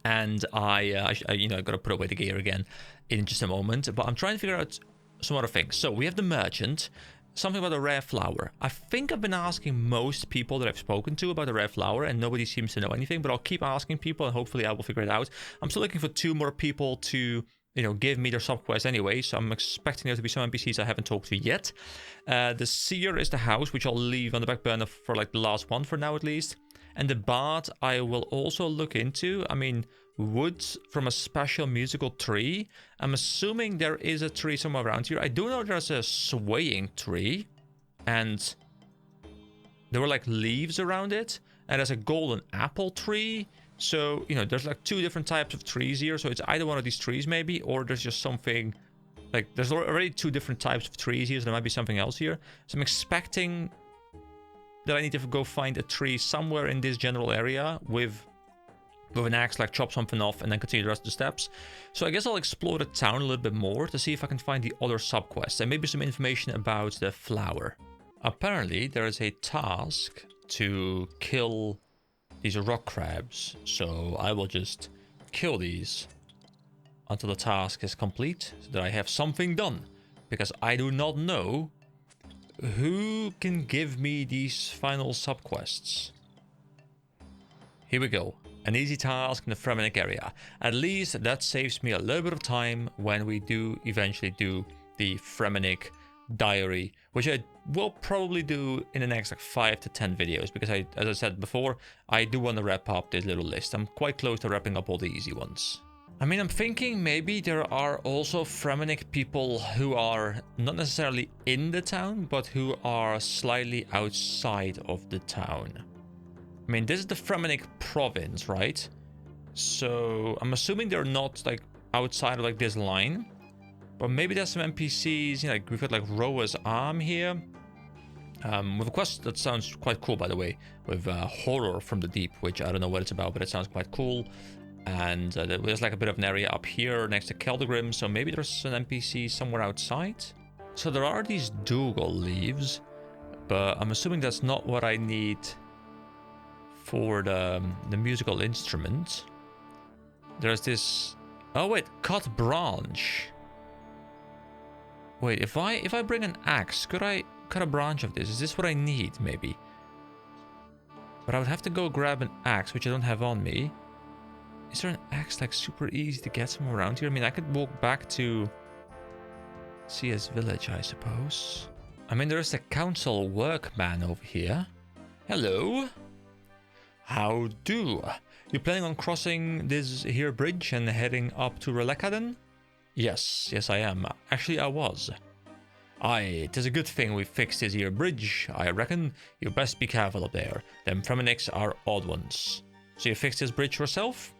S1: and I you know, I gotta put away the gear again in just a moment. But I'm trying to figure out some other things. So we have the merchant, something about a rare flower. I think I've been asking most people that I've spoken to about the rare flower, and nobody seems to know anything. But I'll keep asking people, and hopefully I will figure it out. I'm still looking for 2 more people to, you know, give me their subquest anyway, so I'm expecting there to be some NPCs I haven't talked to yet. The seer is the house, which I'll leave on the back burner for like the last one for now at least. And the bard I will also look into. I mean, wood from a special musical tree. I'm assuming there is a tree somewhere around here. I do know there's a swaying tree, and there were like leaves around it, and there's a golden apple tree. So, you know, there's like 2 different types of trees here. So it's either one of these trees maybe, or there's just something like, there's already 2 different types of trees here. So there might be something else here. So I'm expecting that I need to go find a tree somewhere in this general area with an axe, like chop something off and then continue the rest of the steps. So I guess I'll explore the town a little bit more to see if I can find the other subquests and maybe some information about the flower. Apparently there is a task to kill these rock crabs, so I will just kill these until the task is complete, so that I have something done, because I do not know who can give me these final subquests. Here we go. An easy task in the Fremennik area. At least that saves me a little bit of time when we do eventually do the Fremennik diary, which I will probably do in the next like 5 to 10 videos, because as I said before, I do want to wrap up this little list. I'm quite close to wrapping up all the easy ones. I mean, I'm thinking maybe there are also Fremennik people who are not necessarily in the town, but who are slightly outside of the town. I mean, this is the Fremennik province, right? So I'm assuming they're not like outside of like this line. But maybe there's some NPCs, you know, like we've got like Roa's Arm here. With a quest that sounds quite cool, by the way, with Horror from the Deep, which I don't know what it's about, but it sounds quite cool. And there's like a bit of an area up here next to Keldegrim, so maybe there's an NPC somewhere outside. So there are these Dougal leaves, but I'm assuming that's not what I need for the musical instrument. There's this... Oh wait, cut branch. Wait, if I bring an axe, could I cut a branch of this? Is this what I need, maybe? But I would have to go grab an axe, which I don't have on me. Is there an axe like super easy to get somewhere around here? I mean, I could walk back to CS Village, I suppose. I mean, there's a council workman over here. Hello. How do? You planning on crossing this here bridge and heading up to Relekaden? Yes, I am. Actually, I was. Aye, 'tis a good thing we fixed this here bridge, I reckon. You best be careful up there. Them Fremenniks are odd ones. So you fixed this bridge yourself?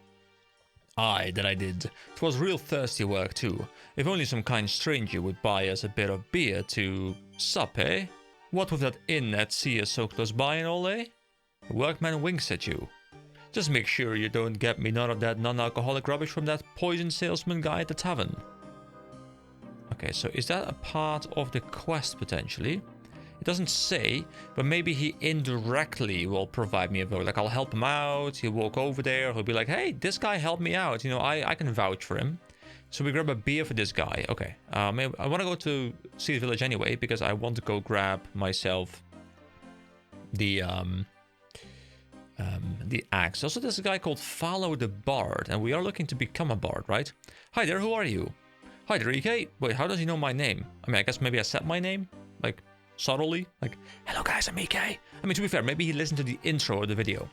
S1: Aye, that I did. 'Twas real thirsty work too. If only some kind stranger would buy us a bit of beer to sup, eh? What with that inn at sea is so close by and all, eh? The workman winks at you. Just make sure you don't get me none of that non-alcoholic rubbish from that poison salesman guy at the tavern. Okay, so is that a part of the quest potentially? It doesn't say, but maybe he indirectly will provide me a vote. Like, I'll help him out, he'll walk over there, he'll be like, hey, this guy helped me out, you know, I can vouch for him. So we grab a beer for this guy. Okay, I want to go to Sea Village anyway, because I want to go grab myself the the axe. Also, there's a guy called Follow the Bard, and we are looking to become a bard, right? Hi there, who are you? Hi there, EK. Wait, how does he know my name? I mean, I guess maybe I said my name, like, subtly. Like, hello guys, I'm EK. I mean, to be fair, maybe he listened to the intro of the video.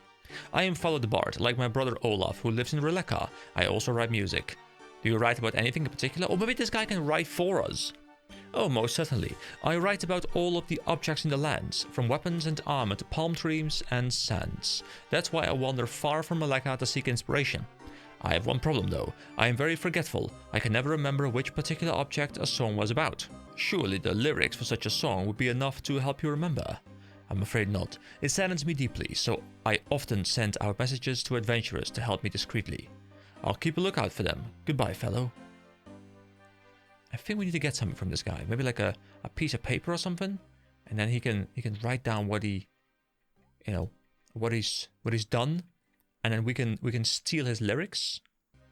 S1: I am Follow the Bard, like my brother Olaf, who lives in Rileka. I also write music. Do you write about anything in particular? Or maybe this guy can write for us. Oh, most certainly. I write about all of the objects in the lands, from weapons and armor to palm trees and sands. That's why I wander far from Malacca to seek inspiration. I have one problem though. I am very forgetful. I can never remember which particular object a song was about. Surely the lyrics for such a song would be enough to help you remember. I'm afraid not. It saddens me deeply, so I often send out messages to adventurers to help me discreetly. I'll keep a lookout for them. Goodbye, fellow. I think we need to get something from this guy. Maybe like a piece of paper or something, and then he can write down what he, you know, what he's done, and then we can steal his lyrics.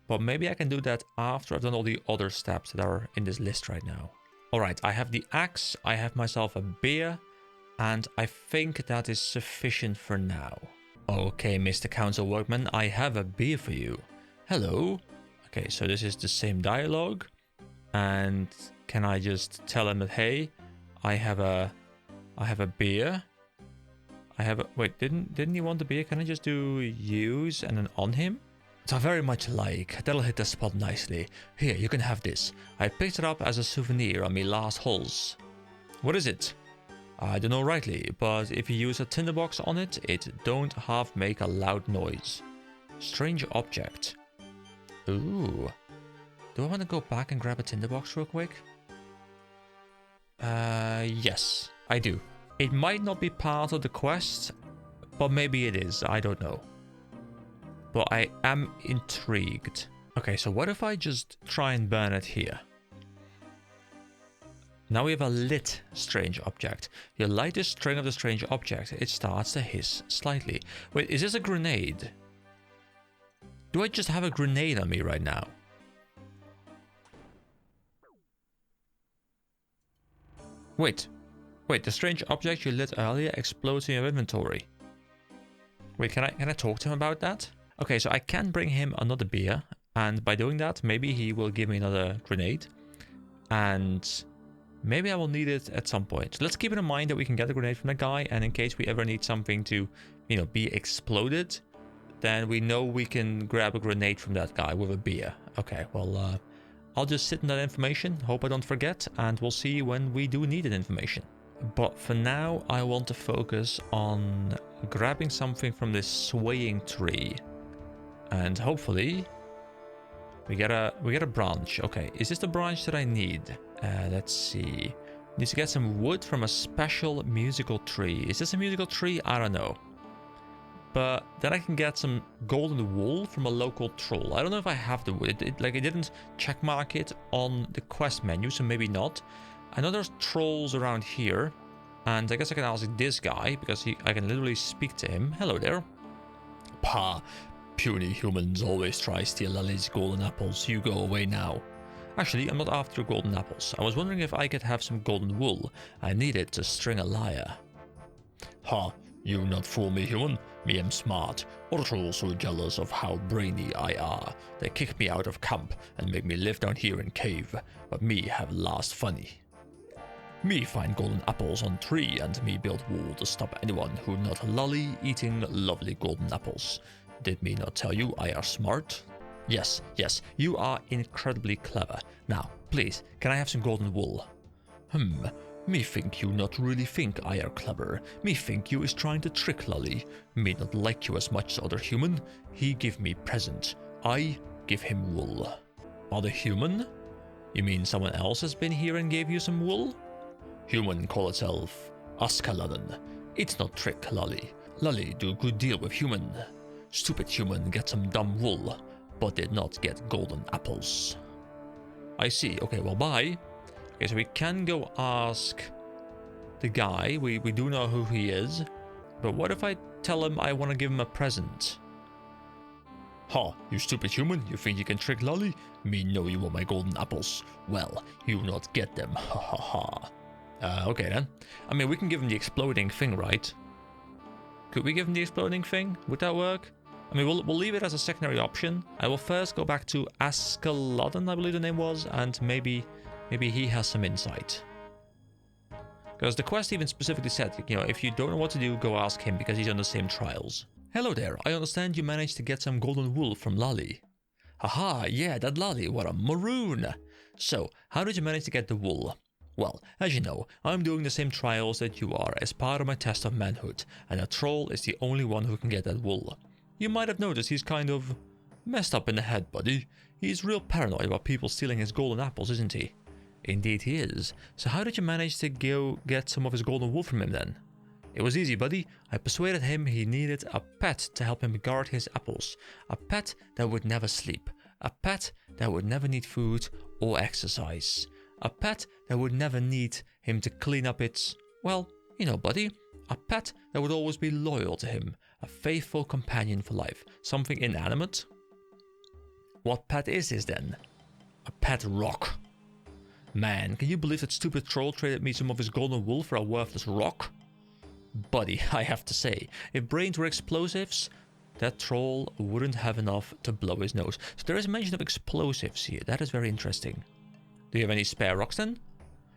S1: But maybe I can do that after I've done all the other steps that are in this list right now. All right, I have the axe. I have myself a beer, and I think that is sufficient for now. Okay, Mr. Council Workman, I have a beer for you. Hello. Okay, so this is the same dialogue. And can I just tell him that, hey, I have a beer. Wait, didn't he want the beer? Can I just do use and then on him? So I very much like. That'll hit the spot nicely. Here, you can have this. I picked it up as a souvenir on me last holes. What is it? I don't know rightly, but if you use a tinderbox on it, it don't half make a loud noise. Strange object. Ooh. Do I want to go back and grab a tinderbox real quick? Yes, I do. It might not be part of the quest, but maybe it is. I don't know. But I am intrigued. Okay, so what if I just try and burn it here? Now we have a lit strange object. You light the string of the strange object, it starts to hiss slightly. Wait, is this a grenade? Do I just have a grenade on me right now? Wait, the strange object you lit earlier explodes in your inventory. Wait, can I talk to him about that? Okay, so I can bring him another beer, and by doing that, maybe he will give me another grenade, and maybe I will need it at some point. So let's keep it in mind that we can get a grenade from the guy, and in case we ever need something to, you know, be exploded, then we know we can grab a grenade from that guy with a beer. Okay, well, I'll just sit in that information, hope I don't forget, and we'll see when we do need that information. But for now, I want to focus on grabbing something from this swaying tree. And hopefully, we get a branch. Okay, is this the branch that I need? Let's see. Need to get some wood from a special musical tree. Is this a musical tree? I don't know. But then I can get some golden wool from a local troll. I don't know if I have the wood. It didn't checkmark it on the quest menu, so maybe not. I know there's trolls around here, and I guess I can ask this guy because I can literally speak to him. Hello there. Pah, puny humans always try steal Lali's golden apples. You go away now. Actually, I'm not after golden apples. I was wondering if I could have some golden wool. I need it to string a lyre. Ha, you not fool me, human. Me am smart. Other trolls so jealous of how brainy I are. They kick me out of camp and make me live down here in cave. But me have last funny. Me find golden apples on tree and me build wall to stop anyone who not lolly eating lovely golden apples. Did me not tell you I are smart? Yes, you are incredibly clever. Now, please, can I have some golden wool? Me think you not really think I are clever. Me think you is trying to trick Lolly. Me not like you as much as other human. He give me present. I give him wool. Other human? You mean someone else has been here and gave you some wool? Human call itself Askaladen. It's not trick Lolly. Lolly do good deal with human. Stupid human get some dumb wool, but did not get golden apples. I see. Okay, well, bye. Okay, so we can go ask the guy. We do know who he is. But what if I tell him I want to give him a present? Ha, you stupid human. You think you can trick Lolly? Me know you want my golden apples. Well, you not get them. Ha ha ha. Okay then. I mean, we can give him the exploding thing, right? Could we give him the exploding thing? Would that work? I mean, we'll leave it as a secondary option. I will first go back to Ascalon, I believe the name was, and maybe he has some insight. Because the quest even specifically said, you know, if you don't know what to do, go ask him because he's on the same trials. Hello there, I understand you managed to get some golden wool from Lali. Haha, yeah, that Lali, what a maroon! So, how did you manage to get the wool? Well, as you know, I'm doing the same trials that you are as part of my test of manhood, and a troll is the only one who can get that wool. You might have noticed he's kind of messed up in the head, buddy. He's real paranoid about people stealing his golden apples, isn't he? Indeed he is. So how did you manage to go get some of his golden wool from him then? It was easy, buddy. I persuaded him he needed a pet to help him guard his apples. A pet that would never sleep. A pet that would never need food or exercise. A pet that would never need him to clean up its... well, you know, buddy. A pet that would always be loyal to him. A faithful companion for life. Something inanimate? What pet is this then? A pet rock. Man, can you believe that stupid troll traded me some of his golden wool for a worthless rock? Buddy, I have to say, if brains were explosives, that troll wouldn't have enough to blow his nose. So there is a mention of explosives here. That is very interesting. Do you have any spare rocks then?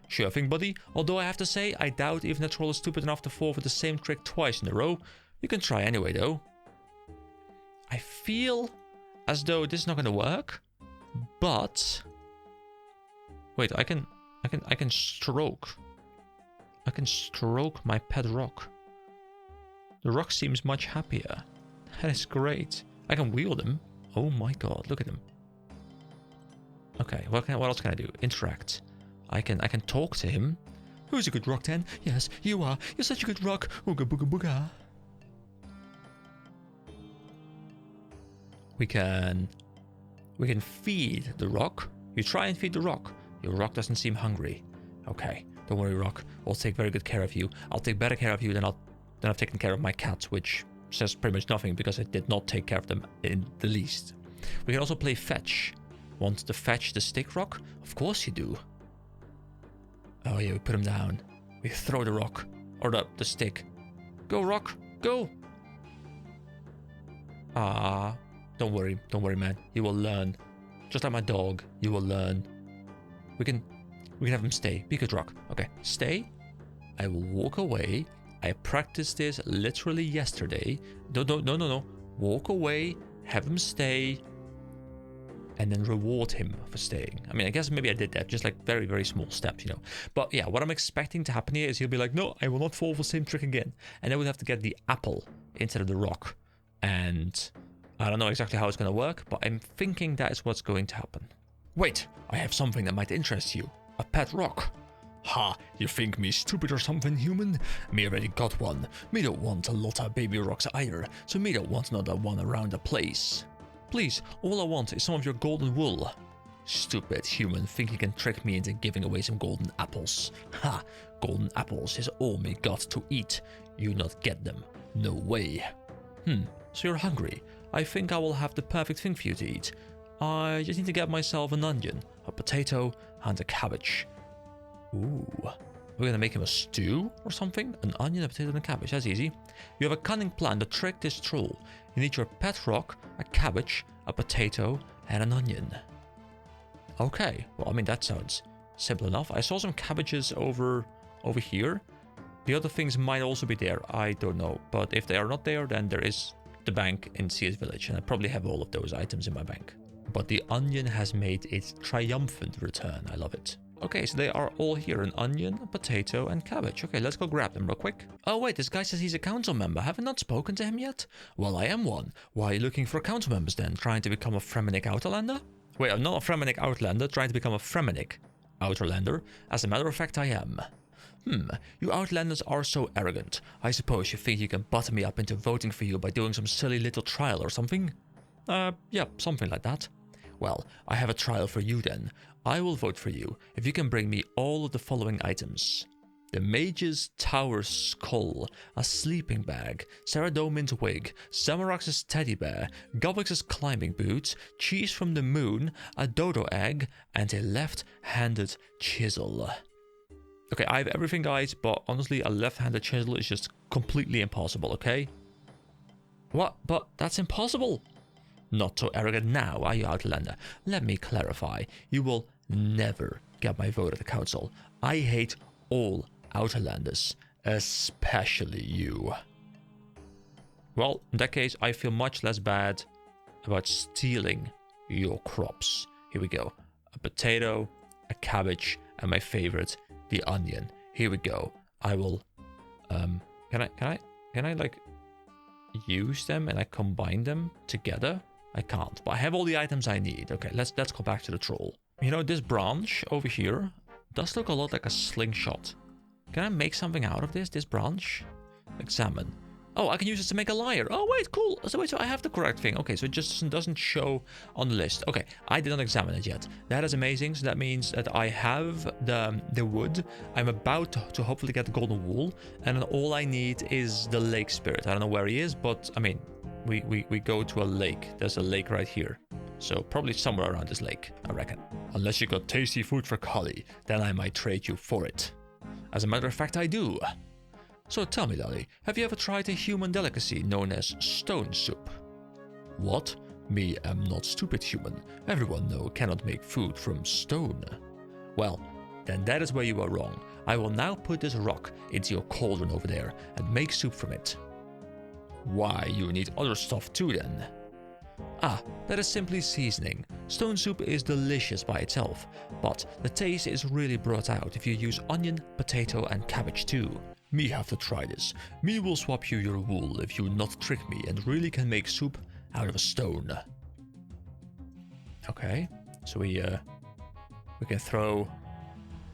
S1: Sure thing, buddy. Although I have to say, I doubt even the troll is stupid enough to fall for the same trick twice in a row. You can try anyway, though. I feel as though this is not going to work, but wait, I can stroke. I can stroke my pet rock. The rock seems much happier. That is great. I can wield him. Oh my god, look at him. Okay, what else can I do? Interact. I can talk to him. Who's a good rock then? Yes, you are. You're such a good rock. Ooga booga booga. We can feed the rock. You try and feed the rock. Your rock doesn't seem hungry. Okay, don't worry, rock. We'll take very good care of you. I'll take better care of you than I've taken care of my cats, which says pretty much nothing because I did not take care of them in the least. We can also play fetch. Want to fetch the stick rock? Of course you do. Oh yeah, we put him down. We throw the rock. Or the stick. Go, rock. Go! Ah, don't worry, man. You will learn. Just like my dog, you will learn. We can have him stay. Be good, rock. Okay, stay. I will walk away. I practiced this literally yesterday. No. Walk away, have him stay, and then reward him for staying. I mean, I guess maybe I did that, just like very, very small steps, you know. But yeah, what I'm expecting to happen here is he'll be like, no, I will not fall for the same trick again. And then we'll have to get the apple instead of the rock. And I don't know exactly how it's going to work, but I'm thinking that is what's going to happen. Wait, I have something that might interest you. A pet rock. Ha, you think me stupid or something, human? Me already got one. Me don't want a lot of baby rocks either, so me don't want another one around the place. Please, all I want is some of your golden wool. Stupid human, think you can trick me into giving away some golden apples. Ha, golden apples is all me got to eat. You not get them. No way. So you're hungry. I think I will have the perfect thing for you to eat. I just need to get myself an onion, a potato, and a cabbage. Ooh, we're gonna make him a stew or something? An onion, a potato, and a cabbage. That's easy. You have a cunning plan to trick this troll. You need your pet rock, a cabbage, a potato, and an onion. Okay, well, I mean, that sounds simple enough. I saw some cabbages over here. The other things might also be there. I don't know. But if they are not there, then there is the bank in CS Village. And I probably have all of those items in my bank. But the onion has made its triumphant return. I love it. Okay, so they are all here. An onion, a potato, and cabbage. Okay, let's go grab them real quick. Oh wait, this guy says he's a council member. Have I not spoken to him yet? Well, I am one. Why are you looking for council members then? Trying to become a Fremennik Outlander? Wait, I'm not a Fremennik Outlander, trying to become a Fremennik Outlander. As a matter of fact, I am. You Outlanders are so arrogant. I suppose you think you can butter me up into voting for you by doing some silly little trial or something? Yeah, something like that. Well, I have a trial for you then. I will vote for you if you can bring me all of the following items. The Mage's Tower Skull, a sleeping bag, Saradomin's wig, Samarax's teddy bear, Gobbix's climbing boots, cheese from the moon, a dodo egg, and a left-handed chisel. Okay, I have everything, guys, but honestly, a left-handed chisel is just completely impossible, okay? What? But that's impossible. Not so arrogant now, are you, Outlander? Let me clarify. You will never get my vote at the council. I hate all Outlanders, especially you. Well, in that case, I feel much less bad about stealing your crops. Here we go. A potato, a cabbage, and my favorite, the onion. Here we go. I will, can I like use them and I combine them together? I can't, but I have all the items I need. Okay, let's go back to the troll. You know, this branch over here does look a lot like a slingshot. Can I make something out of this branch? Examine. Oh, I can use it to make a lyre. Oh, wait, cool. So I have the correct thing. Okay, so it just doesn't show on the list. Okay, I did not examine it yet. That is amazing. So that means that I have the wood. I'm about to hopefully get the golden wool. And then all I need is the lake spirit. I don't know where he is, but I mean, we go to a lake. There's a lake right here. So probably somewhere around this lake, I reckon. Unless you got tasty food for Kali, then I might trade you for it. As a matter of fact, I do. So tell me, Lolly, have you ever tried a human delicacy known as stone soup? What? Me am not stupid human. Everyone know cannot make food from stone. Well, then that is where you are wrong. I will now put this rock into your cauldron over there and make soup from it. Why, you need other stuff too then. Ah, that is simply seasoning. Stone soup is delicious by itself, but the taste is really brought out if you use onion, potato and cabbage too. Me have to try this. Me will swap you your wool if you not trick me and really can make soup out of a stone. Okay, so we can throw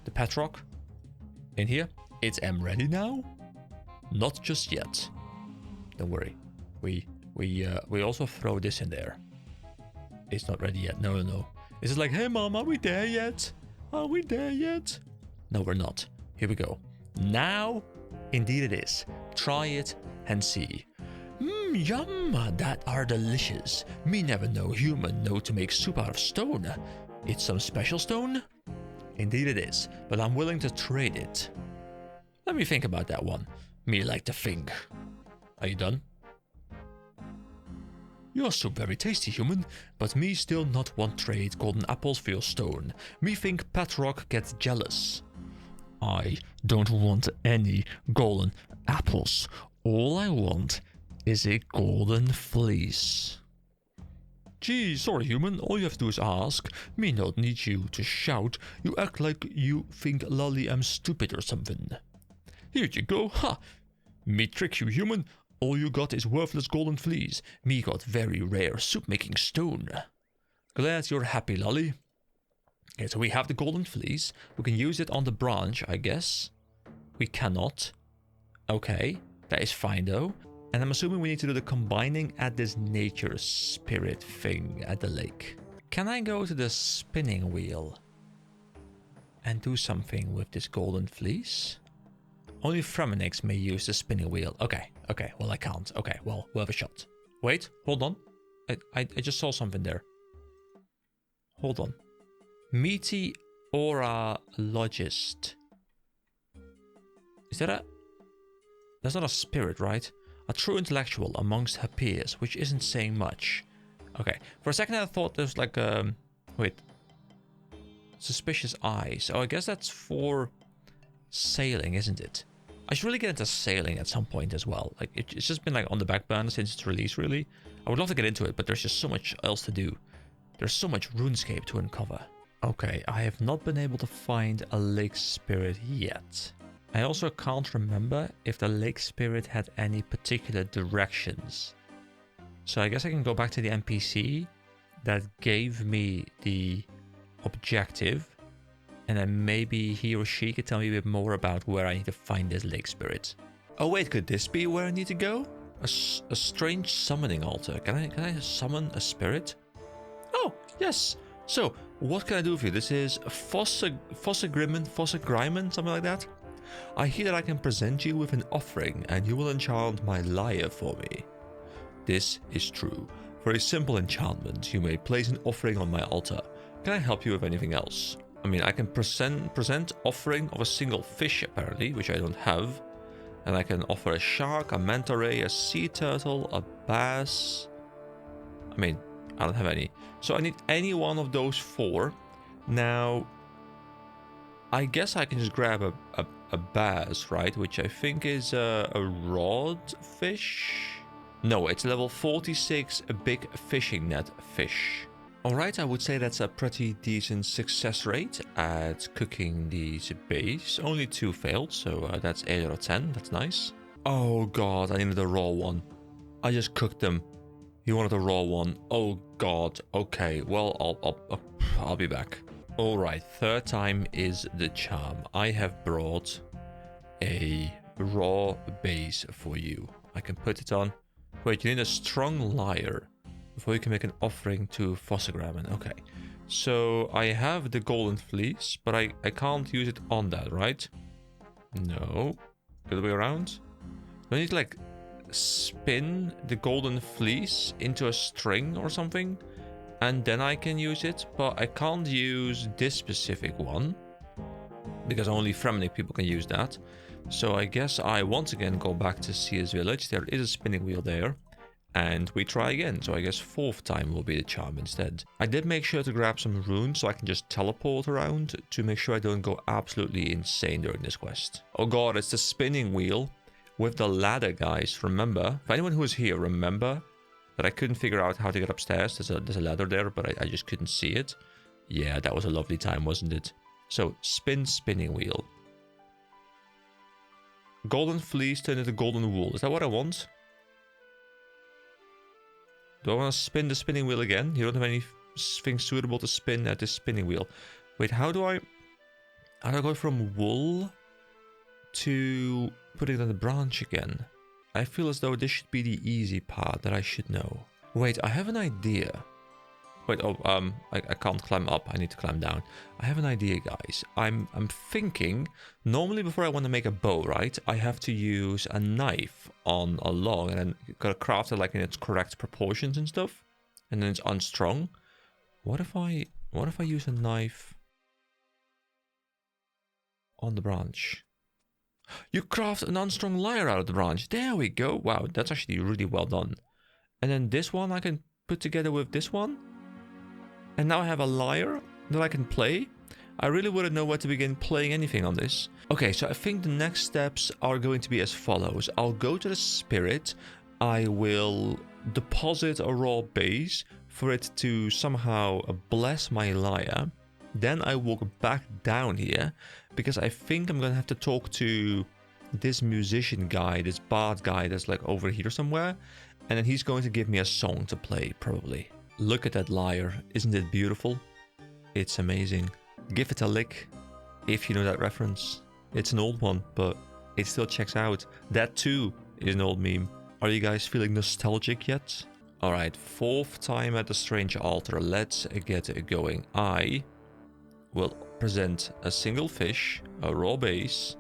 S1: the pet rock in here. It's ready now? Not just yet. Don't worry. We also throw this in there. It's not ready yet. No. Is it like, hey mom, are we there yet? Are we there yet? No, we're not. Here we go. Now, indeed it is. Try it and see. Yum, that are delicious. Me never know human know to make soup out of stone. It's some special stone? Indeed it is, but I'm willing to trade it. Let me think about that one. Me like to think. Are you done? Your soup very tasty, human, but me still not want trade golden apples for your stone. Me think Patrock gets jealous. I don't want any golden apples. All I want is a golden fleece. Gee, sorry human, all you have to do is ask. Me not need you to shout. You act like you think Lolly am stupid or something. Here you go, ha! Me trick you human. All you got is worthless golden fleece. Me got very rare soup-making stone. Glad you're happy, Lolly. Okay, so we have the golden fleece. We can use it on the branch, I guess. We cannot. Okay, that is fine though. And I'm assuming we need to do the combining at this nature spirit thing at the lake. Can I go to the spinning wheel and do something with this golden fleece? Only Fremenniks may use the spinning wheel. Okay, well I can't. Okay, well, we'll have a shot. Wait, hold on. I just saw something there. Hold on. Meteorologist. Is that a... That's not a spirit, right? A true intellectual amongst her peers, which isn't saying much. Okay, for a second I thought there's like a... Wait. Suspicious eyes. Oh, I guess that's for... sailing, isn't it? I should really get into sailing at some point as well. Like it's just been like on the back burner since its release, really. I would love to get into it, but there's just so much else to do. There's so much RuneScape to uncover. Okay, I have not been able to find a lake spirit yet. I also can't remember if the lake spirit had any particular directions. So I guess I can go back to the NPC that gave me the objective. And then maybe he or she could tell me a bit more about where I need to find this lake spirit. Oh wait, could this be where I need to go? A strange summoning altar. Can I summon a spirit? Oh, yes. So, what can I do for you? This is Fossagrimen, something like that. I hear that I can present you with an offering and you will enchant my lyre for me. This is true. For a simple enchantment, you may place an offering on my altar. Can I help you with anything else? I mean, I can present offering of a single fish, apparently, which I don't have. And I can offer a shark, a manta ray, a sea turtle, a bass. I mean, I don't have any. So I need any one of those 4. Now, I guess I can just grab a bass, right? Which I think is a rod fish. No, it's level 46, a big fishing net fish. Alright, I would say that's a pretty decent success rate at cooking these bays. Only 2 failed, so that's 8 out of 10. That's nice. Oh god, I needed a raw one. I just cooked them. You wanted a raw one. Oh god. Okay, well, I'll be back. Alright, 3rd time is the charm. I have brought a raw base for you. I can put it on. Wait, you need a strong lyre before you can make an offering to Fossagrammen. Okay, so I have the golden fleece, but I can't use it on that, right? No. The other way around? Do I need to like spin the golden fleece into a string or something? And then I can use it, but I can't use this specific one because only Fremennik people can use that. So I guess I once again go back to Sea's village. There is a spinning wheel there, and we try again. So I guess 4th time will be the charm instead. I did make sure to grab some runes so I can just teleport around to make sure I don't go absolutely insane during this quest. Oh god, it's the spinning wheel with the ladder, guys. Remember, for anyone who is here, remember that I couldn't figure out how to get upstairs. There's a ladder there, but I just couldn't see it. Yeah, that was a lovely time, wasn't it? So, spinning wheel. Golden fleece turned into golden wool. Is that what I want? Do I want to spin the spinning wheel again? You don't have anything suitable to spin at this spinning wheel. Wait, how do I go from wool to putting it on the branch again? I feel as though this should be the easy part that I should know. Wait, I have an idea. Wait, I can't climb up. I need to climb down. I have an idea, guys. I'm thinking, normally before I want to make a bow, right, I have to use a knife on a log and then gotta craft it like in its correct proportions and stuff. And then it's unstrung. What if I use a knife on the branch? You craft an unstrung lyre out of the branch. There we go. Wow, that's actually really well done. And then this one I can put together with this one. And now I have a lyre that I can play. I really wouldn't know where to begin playing anything on this. Okay, so I think the next steps are going to be as follows. I'll go to the spirit. I will deposit a raw base for it to somehow bless my lyre. Then I walk back down here because I think I'm gonna have to talk to this musician guy, this bard guy that's like over here somewhere, and then he's going to give me a song to play, probably. Look at that lyre, isn't it beautiful? It's amazing. Give it a lick if you know that reference. It's an old one, but it still checks out. That too is an old meme. Are you guys feeling nostalgic yet? Alright, 4th time at the strange altar. Let's get it going. I will present a single fish, a raw base.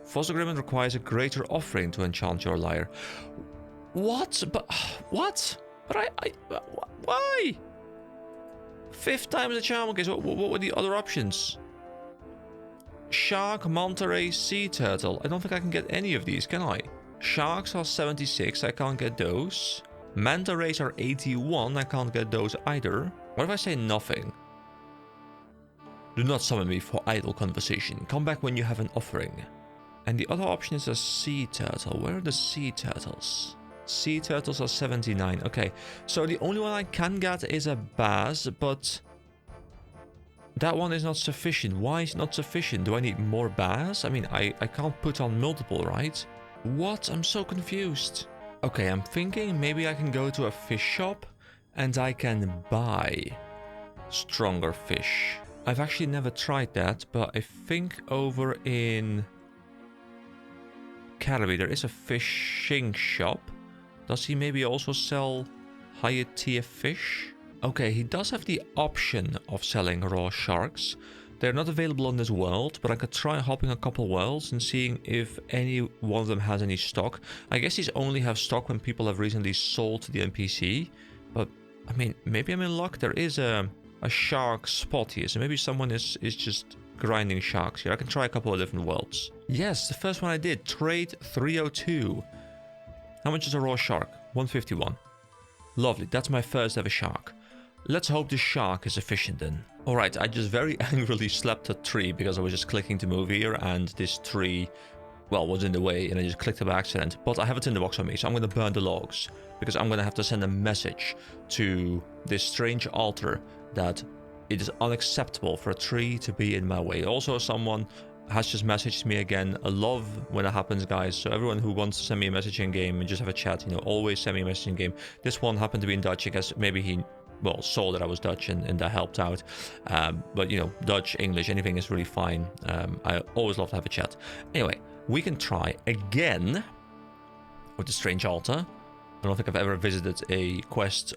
S1: Fossagrammen requires a greater offering to enchant your lyre. What? But what? But why? 5th time is the charm. Okay, so what were the other options? Shark, manta ray, sea turtle. I don't think I can get any of these, can I? Sharks are 76. I can't get those. Manta rays are 81. I can't get those either. What if I say nothing? Do not summon me for idle conversation. Come back when you have an offering. And the other option is a sea turtle. Where are the sea turtles? Sea turtles are 79. Okay, so the only one I can get is a bass, but that one is not sufficient. Why is it not sufficient? Do I need more bass? I mean, I can't put on multiple, right? What? I'm so confused. Okay, I'm thinking maybe I can go to a fish shop and I can buy stronger fish. I've actually never tried that, but I think over in Caribbean there is a fishing shop. Does he maybe also sell higher tier fish? Okay, he does have the option of selling raw sharks. They're not available on this world, but I could try hopping a couple worlds and seeing if any one of them has any stock. I guess these only have stock when people have recently sold to the NPC. But, I mean, maybe I'm in luck. There is a shark spot here, so maybe someone is just grinding sharks here. I can try a couple of different worlds. Yes, the first one I did. Trade 302. How much is a raw shark? 151. Lovely, that's my first ever shark. Let's hope this shark is efficient then. Alright, I just very angrily slapped a tree because I was just clicking to move here and this tree, well, was in the way and I just clicked it by accident. But I have a tinderbox on me, so I'm going to burn the logs because I'm going to have to send a message to this strange altar that it is unacceptable for a tree to be in my way. Also, someone has just messaged me again. I love when that happens, guys. So everyone who wants to send me a message in game and just have a chat, you know, always send me a message in game. This one happened to be in Dutch. I guess maybe he, well, saw that I was Dutch and that helped out. But, you know, Dutch, English, anything is really fine. I always love to have a chat. Anyway, we can try again with the strange altar. I don't think I've ever visited a quest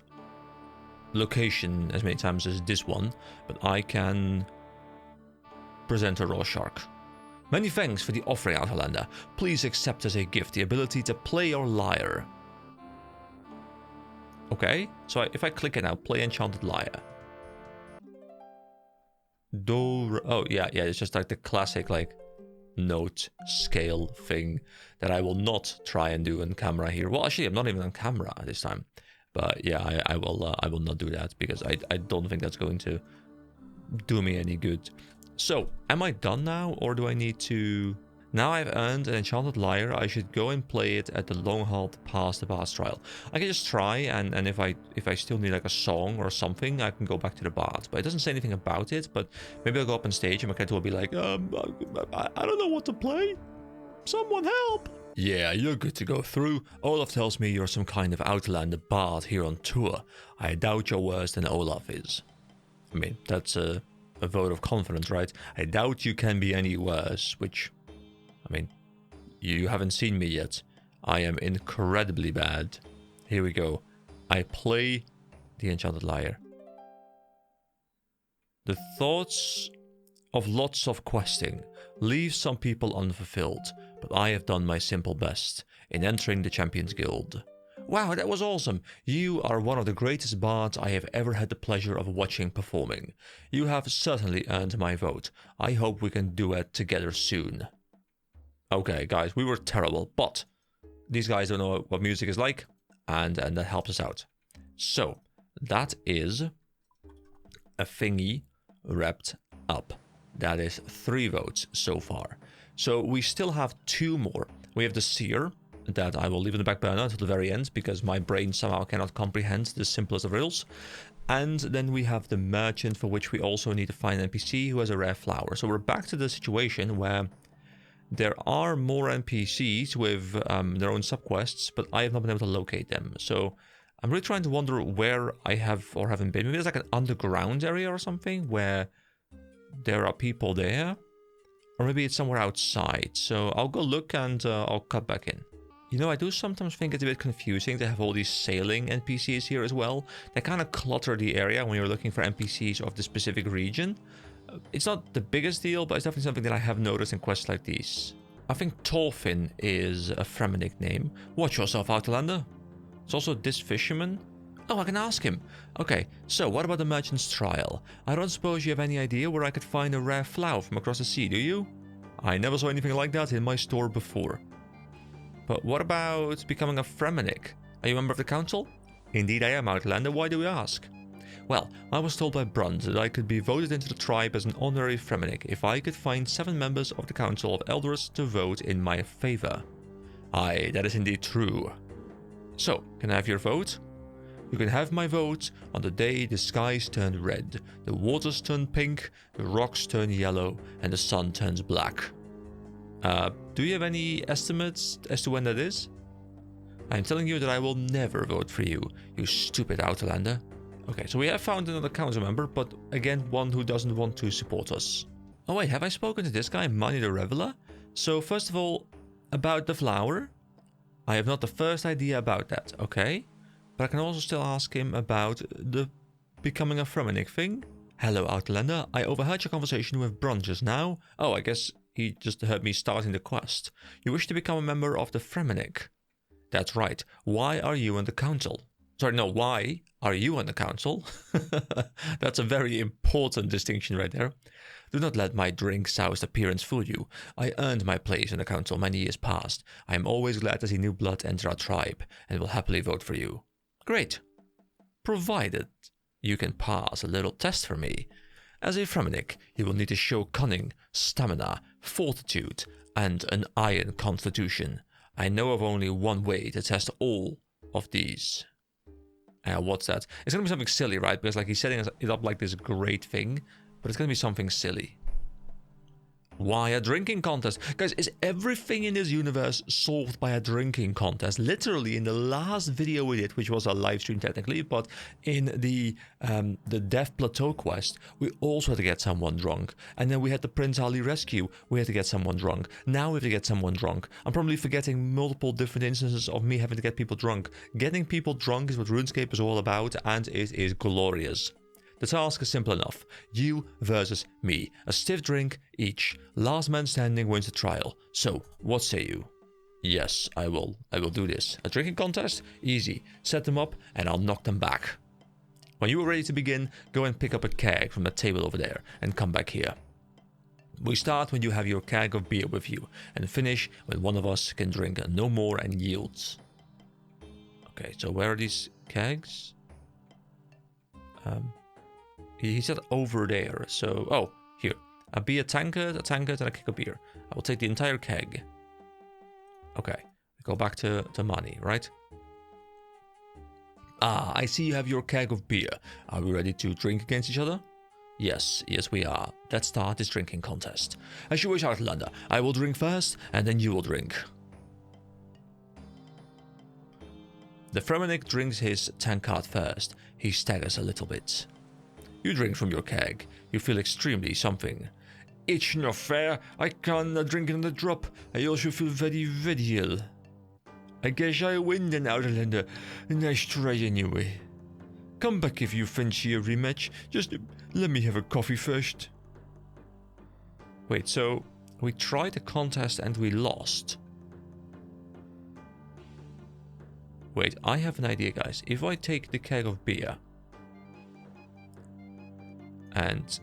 S1: location as many times as this one, but I can present a raw shark. Many thanks for the offering, Outlander. Please accept as a gift the ability to play your lyre. Okay, so if I click it now, play Enchanted Lyre. Do, oh yeah, it's just like the classic like note scale thing that I will not try and do on camera here. Well, actually, I'm not even on camera this time. But yeah, I will not do that because I don't think that's going to do me any good. So, am I done now, or do I need to... Now I've earned an Enchanted Lyre, I should go and play it at the Long Halt past the Bard's Trial. I can just try, and if I still need like a song or something, I can go back to the Bard. But it doesn't say anything about it, but maybe I'll go up on stage and my character will be like, I don't know what to play. Someone help! Yeah, you're good to go through. Olaf tells me you're some kind of Outlander bard here on tour. I doubt you're worse than Olaf is. I mean, that's a vote of confidence, right? I doubt you can be any worse, which, I mean, you haven't seen me yet. I am incredibly bad. Here we go. I play the Enchanted Lyre. The thoughts of lots of questing leave some people unfulfilled, but I have done my simple best in entering the Champions Guild. Wow, that was awesome. You are one of the greatest bards I have ever had the pleasure of watching performing. You have certainly earned my vote. I hope we can duet together soon. Okay, guys, we were terrible, but these guys don't know what music is like, and that helps us out. So, that is a thingy wrapped up. That is 3 votes so far. So we still have 2 more. We have the Seer, that I will leave in the back burner until the very end, because my brain somehow cannot comprehend the simplest of riddles. And then we have the Merchant, for which we also need to find an NPC who has a rare flower. So we're back to the situation where there are more NPCs with their own subquests, but I have not been able to locate them. So I'm really trying to wonder where I have or haven't been. Maybe there's like an underground area or something where there are people there. Or maybe it's somewhere outside. So I'll go look and I'll cut back in. You know, I do sometimes think it's a bit confusing to have all these sailing NPCs here as well. They kind of clutter the area when you're looking for NPCs of the specific region. It's not the biggest deal, but it's definitely something that I have noticed in quests like these. I think Thorfinn is a Fremennik name. Watch yourself, Outlander. It's also this fisherman. Oh, I can ask him. Okay, so what about the Merchant's Trial? I don't suppose you have any idea where I could find a rare flower from across the sea, do you? I never saw anything like that in my store before. But what about becoming a Fremennik? Are you a member of the council? Indeed I am, Outlander. Why do we ask? Well, I was told by Brunt that I could be voted into the tribe as an honorary Fremennik if I could find 7 members of the Council of Elders to vote in my favor. Aye, that is indeed true. So, can I have your vote? You can have my vote on the day the skies turn red, the waters turn pink, the rocks turn yellow, and the sun turns black. Do you have any estimates as to when that is? I'm telling you that I will never vote for you, you stupid Outlander. Okay, so we have found another council member, but again, one who doesn't want to support us. Oh wait, have I spoken to this guy, Manny the Reveler? So first of all, about the flower. I have not the first idea about that, okay? But I can also still ask him about the becoming a Fremennik thing. Hello, Outlander. I overheard your conversation with Brunt just now. Oh, I guess he just heard me starting the quest. You wish to become a member of the Fremennik? That's right. Why are you in the council? Sorry, no, why are you on the council? That's a very important distinction right there. Do not let my drink-soused appearance fool you. I earned my place in the council many years past. I am always glad to see new blood enter our tribe, and will happily vote for you. Great. Provided you can pass a little test for me. As a Fremennik, you will need to show cunning, stamina, fortitude, and an iron constitution. I know of only one way to test all of these. What's that? It's gonna be something silly, right? Because like he's setting it up like this great thing, but it's gonna be something silly. Why a drinking contest? Guys, is everything in this universe solved by a drinking contest? Literally, in the last video we did, which was a live stream technically, but in the Death Plateau quest, we also had to get someone drunk. And then we had the Prince Ali rescue, we had to get someone drunk. Now we have to get someone drunk. I'm probably forgetting multiple different instances of me having to get people drunk. Getting people drunk is what RuneScape is all about, and it is glorious. The task is simple enough. You versus me. A stiff drink each. Last man standing wins the trial. So, what say you? Yes, I will do this. A drinking contest? Easy. Set them up and I'll knock them back. When you are ready to begin, go and pick up a keg from the table over there and come back here. We start when you have your keg of beer with you and finish when one of us can drink no more and yields. Okay, so where are these kegs? He said over there, so... Oh, here. A beer tankard, and a keg of beer. I will take the entire keg. Okay. We go back to money, right? Ah, I see you have your keg of beer. Are we ready to drink against each other? Yes, we are. Let's start this drinking contest. As you wish, Outlander. I will drink first, and then you will drink. The Fremennik drinks his tankard first. He staggers a little bit. You drink from your keg. You feel extremely something. It's not fair. I can't drink another drop. I also feel very, very ill. I guess I win then, Outlander. Nice try anyway. Come back if you fancy a rematch. Just let me have a coffee first. Wait, so we tried the contest and we lost. Wait, I have an idea, guys. If I take the keg of beer... And...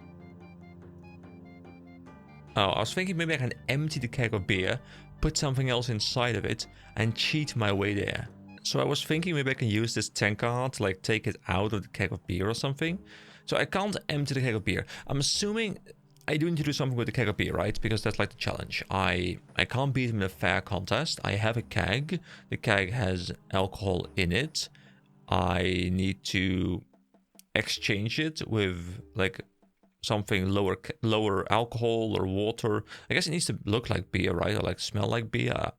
S1: Oh, I was thinking maybe I can empty the keg of beer, put something else inside of it, and cheat my way there. So I was thinking maybe I can use this tankard to like take it out of the keg of beer or something. So I can't empty the keg of beer. I'm assuming I do need to do something with the keg of beer, right? Because that's like the challenge. I can't beat him in a fair contest. I have a keg. The keg has alcohol in it. I need to... exchange it with like something lower alcohol or water. I guess it needs to look like beer, right? Or like smell like beer.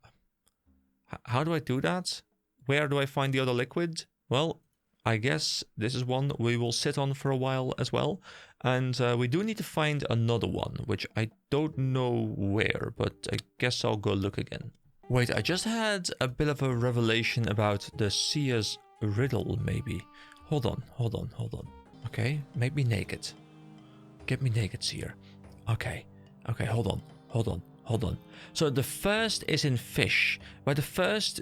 S1: How do I do that? Where do I find the other liquid? Well, I guess this is one we will sit on for a while as well. And we do need to find another one, which I don't know where, but I guess I'll go look again. Wait, I just had a bit of a revelation about the Seer's riddle, maybe. Hold on. Okay, make me naked. Get me naked, Seer. Okay, hold on. So the first is in fish. By the first...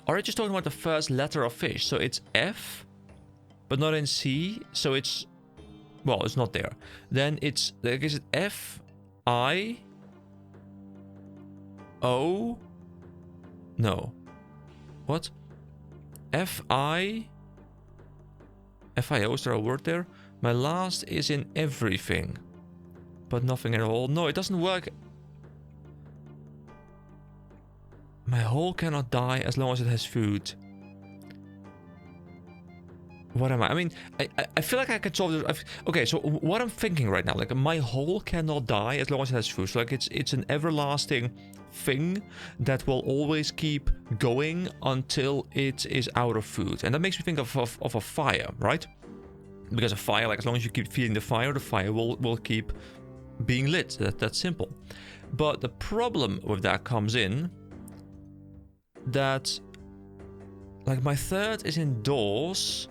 S1: Are you just talking about the first letter of fish? So it's F, but not in C. So it's... Well, it's not there. Then it's... Is it F, I, O... No. What? F-I... F-I-O, is there a word there? My last is in everything. But nothing at all. No, it doesn't work. My whole cannot die as long as it has food. What am I? I mean, I feel like I can solve this. Okay, so what I'm thinking right now, like my whole cannot die as long as it has food. So like it's an everlasting thing that will always keep going until it is out of food. And that makes me think of a fire, right? Because a fire, like as long as you keep feeding the fire will keep being lit. That's simple. But the problem with that comes in that like my third is indoors,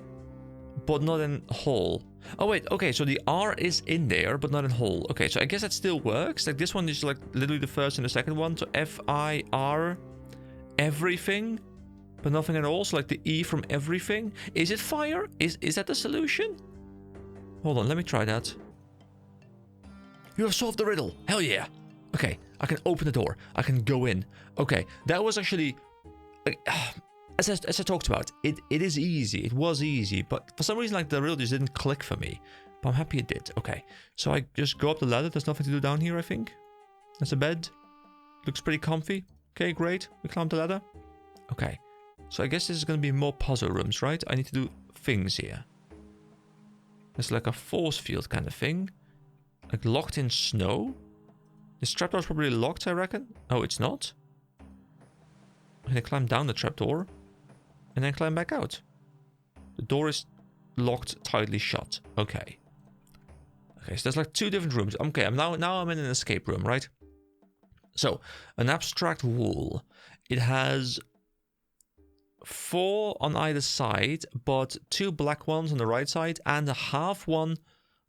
S1: but not in whole. Oh wait, okay, so the R is in there, but not in whole. Okay, so I guess that still works. Like this one is like literally the first and the second one. So F-I-R, everything. But nothing at all. So like the E from everything. Is it fire? Is that the solution? Hold on, let me try that. You have solved the riddle. Hell yeah. Okay, I can open the door. I can go in. Okay, that was actually... As I talked about, it is easy. It was easy, but for some reason, like, the riddle just didn't click for me. But I'm happy it did. Okay, so I just go up the ladder. There's nothing to do down here, I think. There's a bed. Looks pretty comfy. Okay, great. We climbed the ladder. Okay, so I guess this is going to be more puzzle rooms, right? I need to do things here. There's like a force field kind of thing. Like locked in snow. This trapdoor is probably locked, I reckon. Oh, it's not. I'm gonna climb down the trapdoor and then climb back out. The door is locked tightly shut. Okay. Okay, so there's like 2 different rooms. Okay, now I'm in an escape room, right? So, an abstract wall. It has 4 on either side, but 2 black ones on the right side and a half one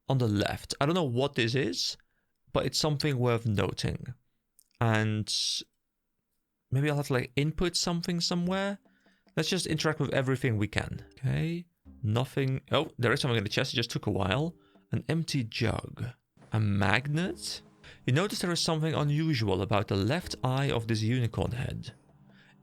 S1: on the left. I don't know what this is, but it's something worth noting. And maybe I'll have to like input something somewhere. Let's just interact with everything we can. Okay, nothing. Oh, there is something in the chest. It just took a while. An empty jug. A magnet? You notice there is something unusual about the left eye of this unicorn head.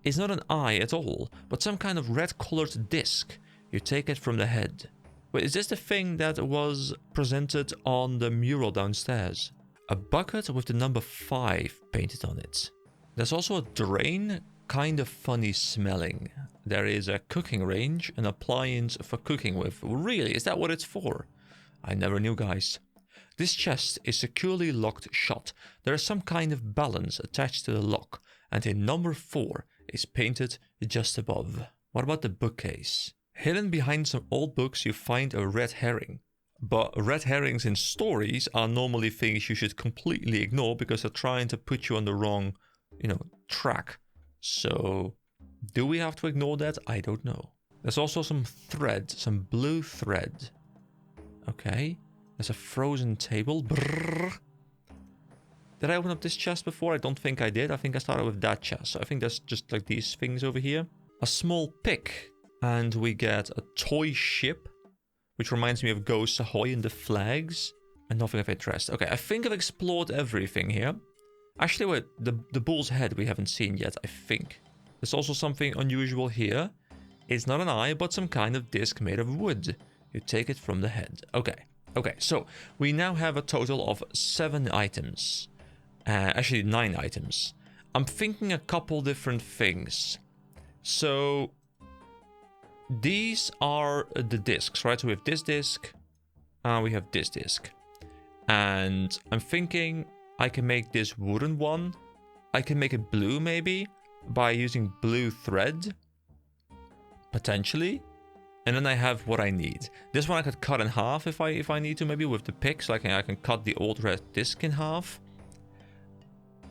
S1: It's not an eye at all, but some kind of red-colored disc. You take it from the head. Wait, is this the thing that was presented on the mural downstairs? A bucket with the number 5 painted on it. There's also a drain, kind of funny smelling. There is a cooking range, an appliance for cooking with. Really, is that what it's for? I never knew, guys. This chest is securely locked shut. There is some kind of balance attached to the lock, and a number 4 is painted just above. What about the bookcase? Hidden behind some old books you find a red herring. But red herrings in stories are normally things you should completely ignore because they're trying to put you on the wrong, track. So, do we have to ignore that? I don't know. There's also some thread, some blue thread. Okay. There's a frozen table. Brrr. Did I open up this chest before? I don't think I did. I think I started with that chest. So I think there's just like these things over here. A small pick. And we get a toy ship, which reminds me of Ghost Ahoy and the flags. And nothing of interest. Okay, I think I've explored everything here. Actually, wait, the bull's head we haven't seen yet, I think. There's also something unusual here. It's not an eye, but some kind of disc made of wood. You take it from the head. Okay, so we now have a total of 7 items. Actually, 9 items. I'm thinking a couple different things. So, these are the discs, right? So we have this disc, we have this disc. And I'm thinking I can make this wooden one. I can make it blue, maybe, by using blue thread. Potentially. And then I have what I need. This one I could cut in half if I need to, maybe with the pick, so I can cut the old red disc in half.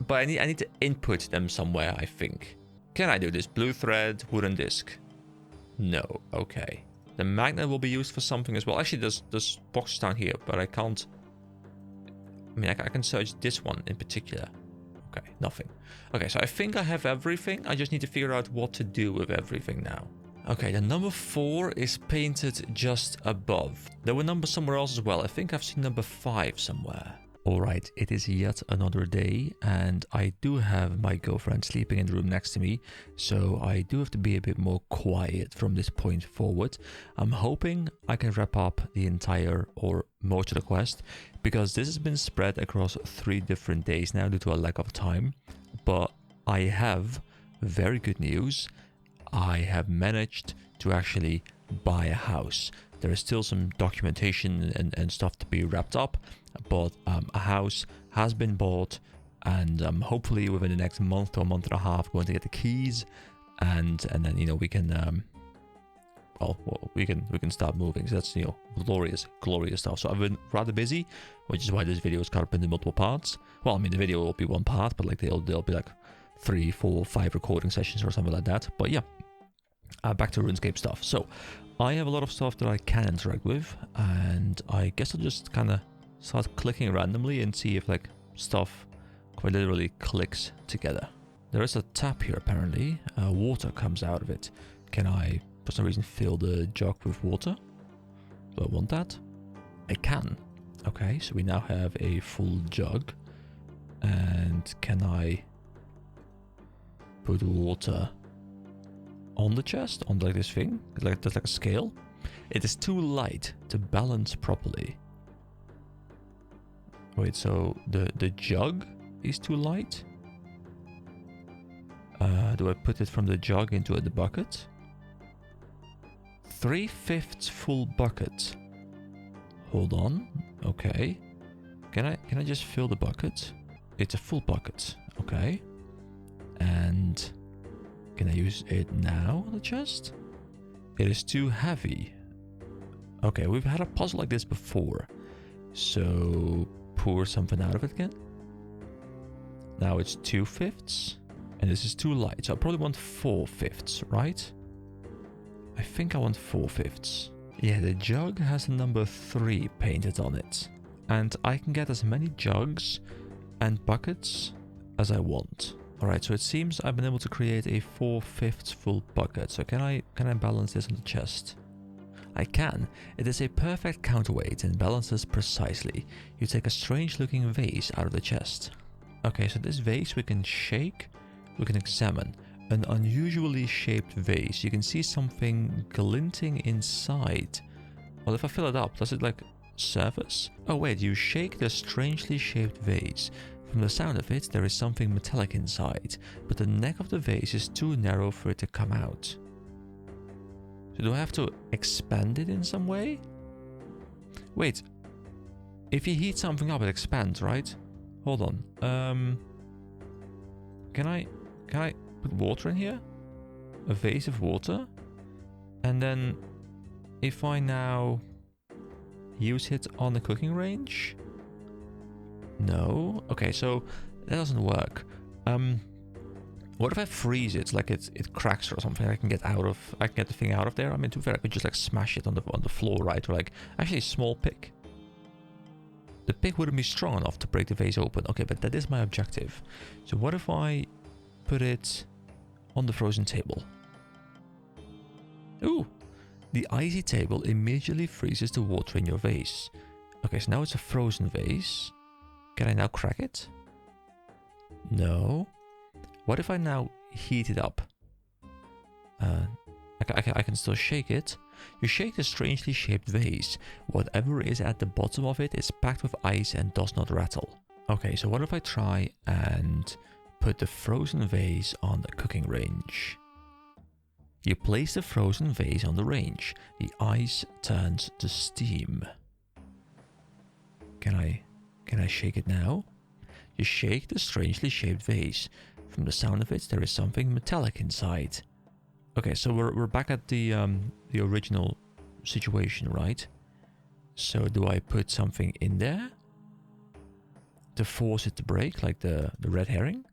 S1: But I need to input them somewhere, I think. Can I do this? Blue thread, wooden disc. No. Okay. The magnet will be used for something as well. Actually, there's boxes down here, but I can't. I mean, I can search this one in particular. Okay, nothing. Okay, so I think I have everything. I just need to figure out what to do with everything now. Okay, the number 4 is painted just above. There were numbers somewhere else as well. I think I've seen number 5 somewhere. Alright, it is yet another day, and I do have my girlfriend sleeping in the room next to me, so I do have to be a bit more quiet from this point forward. I'm hoping I can wrap up the entire, or most of the quest, because this has been spread across 3 different days now due to a lack of time. But I have very good news. I have managed to actually buy a house. There is still some documentation and stuff to be wrapped up, but a house has been bought, and hopefully within the next month or a month and a half, going to get the keys, and then we can we can start moving. So that's glorious stuff. So I've been rather busy, which is why this video is cut up into multiple parts. Well, I mean the video will be one part, but like they'll be like 3, 4, 5 recording sessions or something like that. But yeah, back to RuneScape stuff. So I have a lot of stuff that I can interact with, and I guess I'll just kind of start clicking randomly and see if like stuff quite literally clicks together. There is a tap here apparently. Water comes out of it. Can I, for some reason, fill the jug with water? Do I want that? I can. Okay, so we now have a full jug. And can I put water on the chest? On like this thing? Like there's like a scale? It is too light to balance properly. Wait, so the jug is too light? Do I put it from the jug into the bucket? 3/5 full bucket. Hold on. Okay. Can I just fill the bucket? It's a full bucket. Okay. And can I use it now on the chest? It is too heavy. Okay, we've had a puzzle like this before. So pour something out of it again. Now it's 2/5. And this is too light. So I probably want 4/5, right? I think I want 4/5. Yeah, the jug has the number 3 painted on it. And I can get as many jugs and buckets as I want. Alright, so it seems I've been able to create a 4/5 full bucket. So can I balance this on the chest? I can. It is a perfect counterweight and balances precisely. You take a strange looking vase out of the chest. Okay, so this vase we can shake, we can examine. An unusually shaped vase. You can see something glinting inside. Well, if I fill it up, does it like surface? Oh wait, you shake the strangely shaped vase. From the sound of it, there is something metallic inside, but the neck of the vase is too narrow for it to come out. So do I have to expand it in some way? Wait, if you heat something up, it expands, right? Hold on. Can I put water in here? A vase of water? And then if I now use it on the cooking range? No. Okay, so that doesn't work. What if I freeze it, like it cracks or something? I can get the thing out of there. I mean, to be fair, I could just like smash it on the floor, right? Or like actually a small pick. The pick wouldn't be strong enough to break the vase open. Okay, but that is my objective. So what if I put it on the frozen table? Ooh, the icy table immediately freezes the water in your vase. Okay, so now it's a frozen vase. Can I now crack it? No. What if I now heat it up? I can still shake it. You shake the strangely shaped vase. Whatever is at the bottom of it is packed with ice and does not rattle. Okay, so what if I try and put the frozen vase on the cooking range? You place the frozen vase on the range. The ice turns to steam. Can I shake it now? You shake the strangely shaped vase. From the sound of it, there is something metallic inside. Okay, so we're back at the original situation, right? So do I put something in there to force it to break, like the red herring?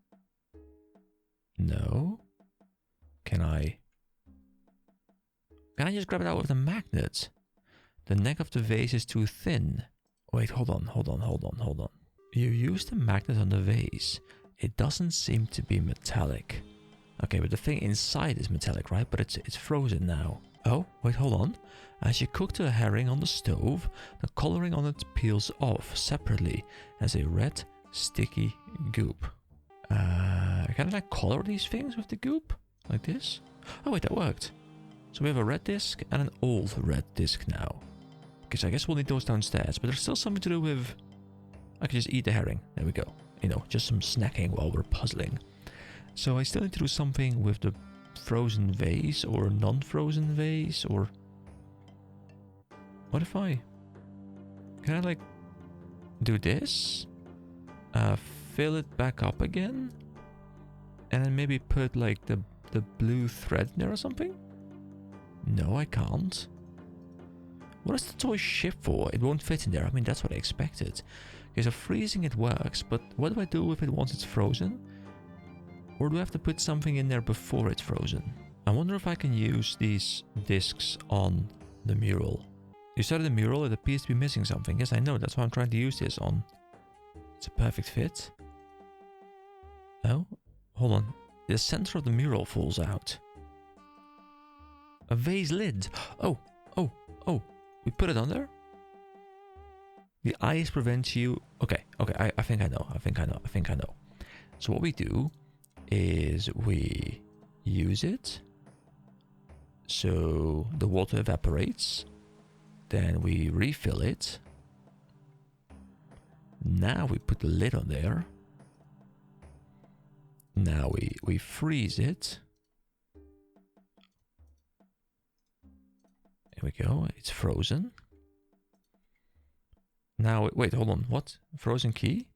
S1: No. Can I just grab it out with a magnet? The neck of the vase is too thin. Wait, hold on. You use the magnet on the vase. It doesn't seem to be metallic. Okay, but the thing inside is metallic, right? But it's frozen now. Oh, wait, hold on. As you cook the herring on the stove, the coloring on it peels off separately as a red, sticky goop. Can I like color these things with the goop? Like this? Oh wait, that worked. So we have a red disc and an old red disc now. Okay, so I guess we'll need those downstairs, but there's still something to do with... I can just eat the herring. There we go. You know, just some snacking while we're puzzling. So I still need to do something with the frozen vase or non-frozen vase, or... What if I... Can I like do this? Fill it back up again? And then maybe put like the blue thread in there or something? No, I can't. What is the toy ship for? It won't fit in there. I mean, that's what I expected. Okay, so freezing it works, but what do I do with it once it's frozen? Or do I have to put something in there before it's frozen? I wonder if I can use these discs on the mural. You started the mural, it appears to be missing something. Yes, I know, that's why I'm trying to use this on. It's a perfect fit. Oh, hold on. the center of the mural falls out. A vase lid. Oh. We put it on there? The ice prevents you... Okay, I think I know. So what we do is we use it. So the water evaporates. Then we refill it. Now we put the lid on there. Now we freeze it. Here we go. It's frozen. Now, wait, hold on. What? Frozen key?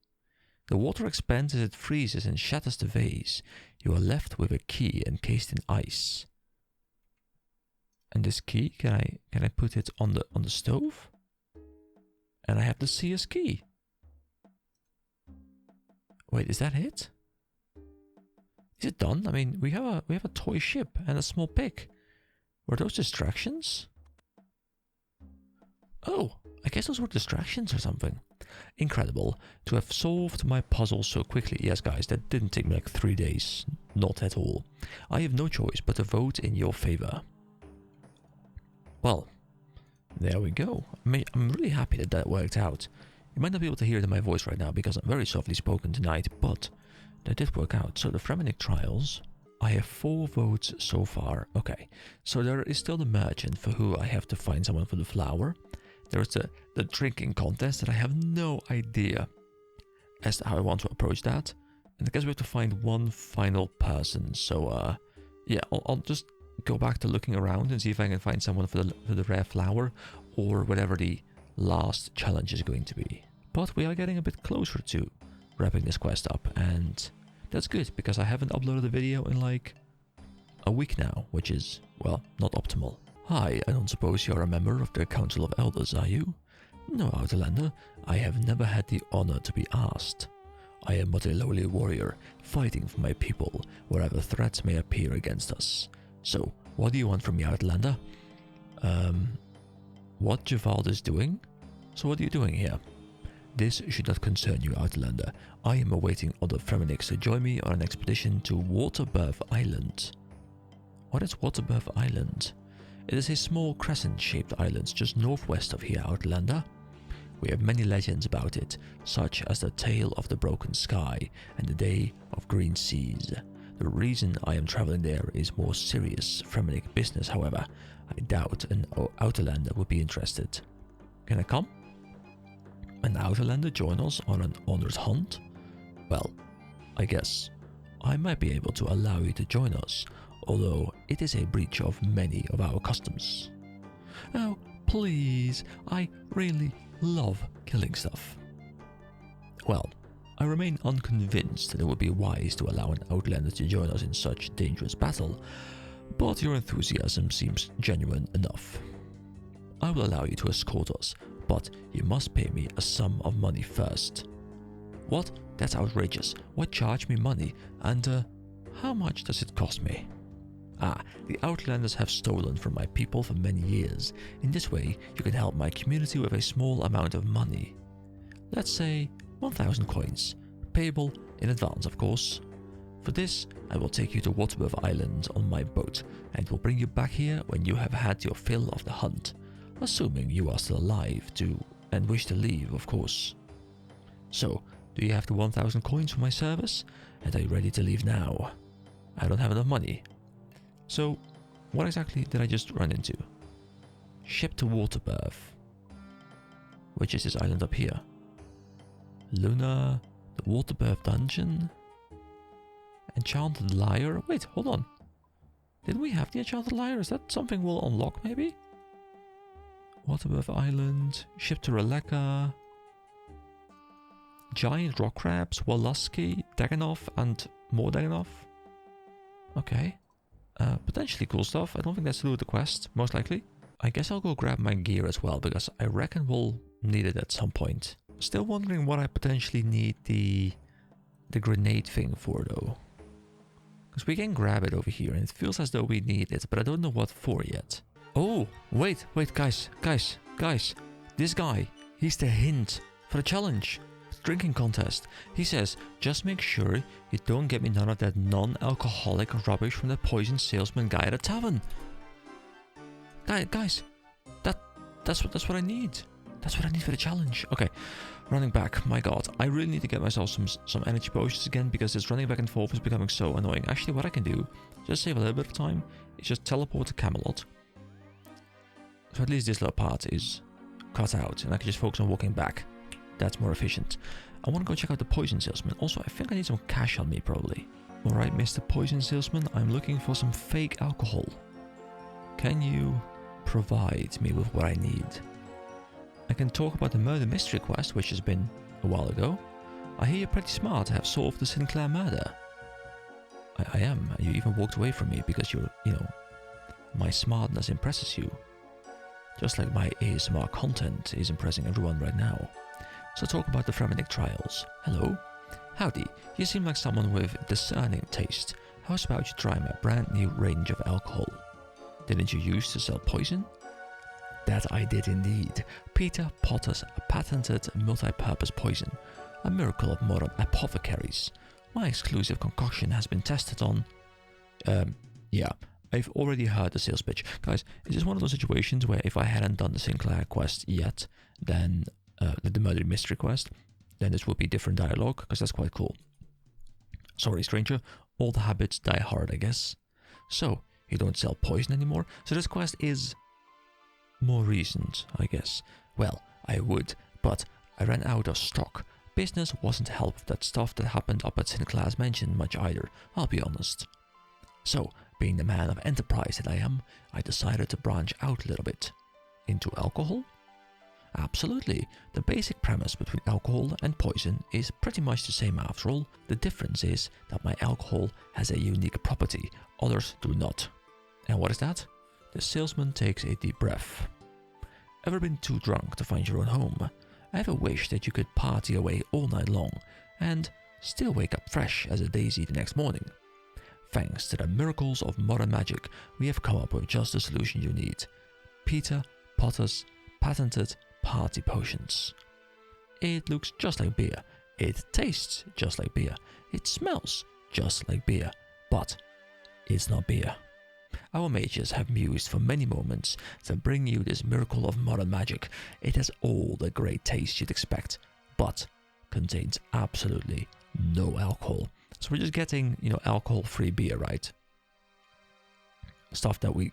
S1: The water expands as it freezes and shatters the vase. You are left with a key encased in ice. And this key, can I put it on the stove? And I have the CS key. Wait, is that it? Is it done? I mean, we have a toy ship and a small pig. Were those distractions? Oh, I guess those were distractions or something. Incredible to have solved my puzzle so quickly. Yes, guys, that didn't take me like 3 days. Not at all. I have no choice but to vote in your favor. Well, there we go. I'm really happy that that worked out. You might not be able to hear it in my voice right now because I'm very softly spoken tonight, but that did work out. So the Fremennik Trials, I have 4 votes so far. Okay, so there is still the merchant for who I have to find someone for the flower. There's the drinking contest that I have no idea as to how I want to approach that. And I guess we have to find one final person. So, yeah, I'll just go back to looking around and see if I can find someone for the rare flower or whatever the last challenge is going to be. But we are getting a bit closer to wrapping this quest up. And that's good because I haven't uploaded a video in like a week now, which is, well, not optimal. Hi, I don't suppose you're a member of the Council of Elders, are you? No, Outlander, I have never had the honor to be asked. I am but a lowly warrior, fighting for my people, wherever threats may appear against us. So, what do you want from me, Outlander? What Javald is doing? So what are you doing here? This should not concern you, Outlander. I am awaiting other Fremenniks to join me on an expedition to Waterbirth Island. What is Waterbirth Island? It is a small crescent-shaped island just northwest of here, Outlander. We have many legends about it, such as the Tale of the Broken Sky and the Day of Green Seas. The reason I am traveling there is more serious Fremennik business, however. I doubt an Outlander would be interested. Can I come? An Outlander join us on an honored hunt? Well, I guess I might be able to allow you to join us, although it is a breach of many of our customs. Oh, please, I really love killing stuff. Well, I remain unconvinced that it would be wise to allow an Outlander to join us in such dangerous battle, but your enthusiasm seems genuine enough. I will allow you to escort us, but you must pay me a sum of money first. What? That's outrageous. Why charge me money? And, how much does it cost me? Ah, the Outlanders have stolen from my people for many years. In this way, you can help my community with a small amount of money. Let's say 1,000 coins, payable in advance, of course. For this, I will take you to Waterbirth Island on my boat, and will bring you back here when you have had your fill of the hunt, assuming you are still alive and wish to leave, of course. So, do you have the 1,000 coins for my service? And are you ready to leave now? I don't have enough money. So, what exactly did I just run into? Ship to Waterbirth. Which is this island up here? Luna, the Waterbirth Dungeon? Enchanted Lyre? Wait, hold on. Didn't we have the Enchanted Lyre? Is that something we'll unlock, maybe? Waterbirth Island, ship to Releka, giant rock crabs, Waluski, Daganov, and more Daganov. Okay. Potentially cool stuff. I don't think that's to do with the quest, most likely. I guess I'll go grab my gear as well, because I reckon we'll need it at some point. Still wondering what I potentially need the grenade thing for, though. Because we can grab it over here, and it feels as though we need it, but I don't know what for yet. Oh, wait, guys. This guy, he's the hint for the challenge. drinking contest. He says, just make sure you don't get me none of that non-alcoholic rubbish from the poison salesman guy at a tavern. Guys, that's what I need. That's what I need for the challenge. Okay, running back. My god, I really need to get myself some energy potions again, because this running back and forth is becoming so annoying. Actually, what I can do, just save a little bit of time, is just teleport to Camelot. So at least this little part is cut out, and I can just focus on walking back. That's more efficient. I want to go check out the poison salesman. Also, I think I need some cash on me, probably. Alright, Mr. Poison Salesman, I'm looking for some fake alcohol. Can you provide me with what I need? I can talk about the murder mystery quest, which has been a while ago. I hear you're pretty smart to have solved the Sinclair murder. I am. You even walked away from me because my smartness impresses you. Just like my ASMR content is impressing everyone right now. So talk about the Fremennik Trials. Hello? Howdy, you seem like someone with discerning taste. How about you try my brand new range of alcohol? Didn't you used to sell poison? That I did indeed. Peter Potter's patented multi-purpose poison. A miracle of modern apothecaries. My exclusive concoction has been tested on... yeah. I've already heard the sales pitch. Guys, is this one of those situations where if I hadn't done the Sinclair quest yet, then the murder mystery quest, then this would be different dialogue, because that's quite cool. Sorry, stranger. Old habits die hard, I guess. So, you don't sell poison anymore? So this quest is more recent, I guess. Well, I would, but I ran out of stock. Business wasn't help with that stuff that happened up at Sinclair's mansion much either, I'll be honest. So, being the man of enterprise that I am, I decided to branch out a little bit. Into alcohol? Absolutely. The basic premise between alcohol and poison is pretty much the same after all. The difference is that my alcohol has a unique property, others do not. And what is that? The salesman takes a deep breath. Ever been too drunk to find your own home? Ever wish that you could party away all night long and still wake up fresh as a daisy the next morning? Thanks to the miracles of modern magic, we have come up with just the solution you need. Peter Potter's patented party potions. It looks just like beer, it tastes just like beer, it smells just like beer, but it's not beer. Our mages have mused for many moments to bring you this miracle of modern magic. It has all the great taste you'd expect, but contains absolutely no alcohol. So we're just getting, alcohol-free beer, right? Stuff that we,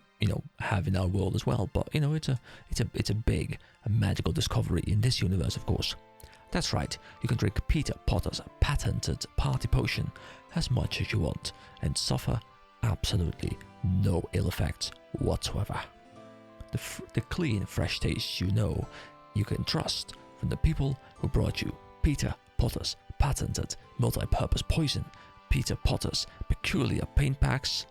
S1: have in our world as well. But it's a big magical discovery in this universe, of course. That's right. You can drink Peter Potter's patented party potion as much as you want and suffer absolutely no ill effects whatsoever. The clean, fresh taste you can trust from the people who brought you Peter Potter's patented multi-purpose poison, Peter Potter's peculiar paint packs,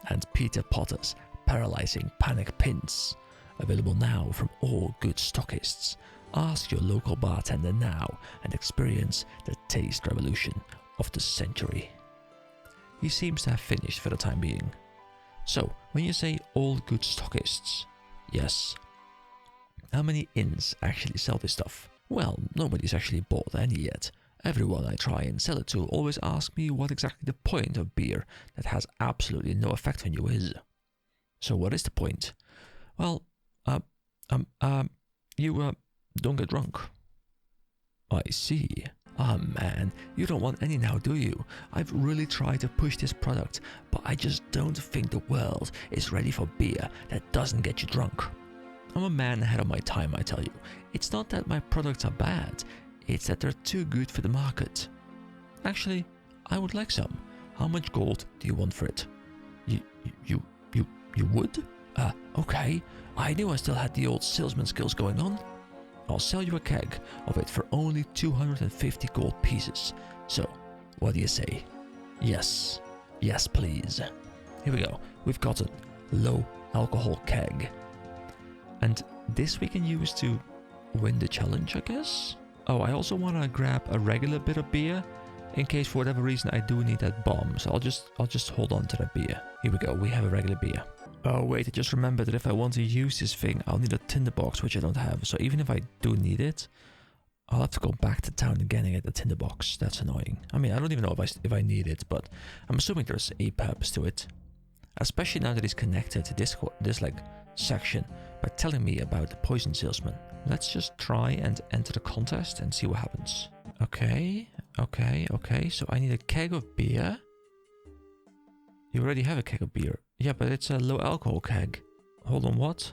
S1: and Peter Potter's paralyzing panic pins. Available now from all good stockists. Ask your local bartender now and experience the taste revolution of the century. He seems to have finished for the time being. So, when you say all good stockists, yes. How many inns actually sell this stuff? Well, nobody's actually bought any yet. Everyone I try and sell it to always asks me what exactly the point of beer that has absolutely no effect on you is. So what is the point? Well, you don't get drunk. I see. Ah man, you don't want any now, do you? I've really tried to push this product, but I just don't think the world is ready for beer that doesn't get you drunk. I'm a man ahead of my time, I tell you. It's not that my products are bad, it's that they're too good for the market. Actually, I would like some. How much gold do you want for it? You would? Okay. I knew I still had the old salesman skills going on. I'll sell you a keg of it for only 250 gold pieces. So, what do you say? Yes. Yes, please. Here we go. We've got a low alcohol keg. And this we can use to win the challenge, I guess? Oh, I also want to grab a regular bit of beer in case for whatever reason I do need that bomb. So I'll just hold on to that beer. Here we go. We have a regular beer. Oh wait, I just remembered that if I want to use this thing, I'll need a tinderbox, which I don't have. So even if I do need it, I'll have to go back to town again and get the tinderbox. That's annoying. I mean, I don't even know if I need it, but I'm assuming there's a purpose to it. Especially now that he's connected to this like section by telling me about the poison salesman. Let's just try and enter the contest and see what happens. Okay. So I need a keg of beer. You already have a keg of beer. Yeah, but it's a low alcohol keg. Hold on, what?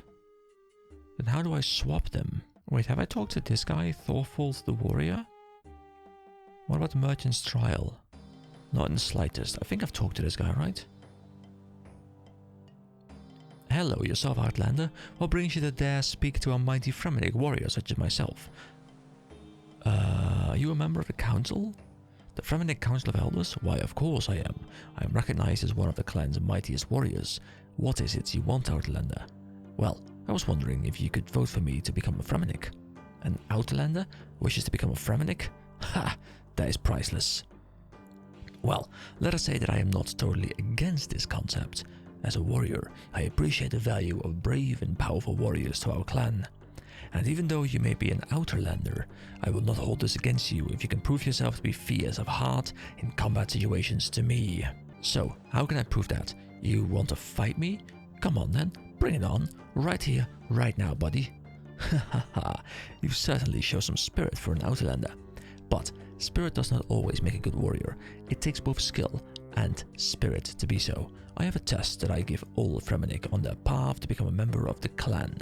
S1: Then how do I swap them? Wait, have I talked to this guy, Thorfald the Warrior? What about the Merchant's Trial? Not in the slightest. I think I've talked to this guy, right? Hello, yourself, Outlander. What brings you to dare speak to a mighty Fremennik warrior such as myself? Are you a member of the council? The Fremennik Council of Elders? Why, of course I am. I am recognized as one of the clan's mightiest warriors. What is it you want, Outlander? Well, I was wondering if you could vote for me to become a Fremennik. An Outlander wishes to become a Fremennik? Ha! That is priceless. Well, let us say that I am not totally against this concept. As a warrior, I appreciate the value of brave and powerful warriors to our clan. And even though you may be an Outlander, I will not hold this against you if you can prove yourself to be fierce of heart in combat situations to me. So, how can I prove that? You want to fight me? Come on then, bring it on. Right here, right now, buddy. Hahaha, you certainly show some spirit for an Outlander. But spirit does not always make a good warrior. It takes both skill and spirit to be so. I have a test that I give all Fremennik on their path to become a member of the clan.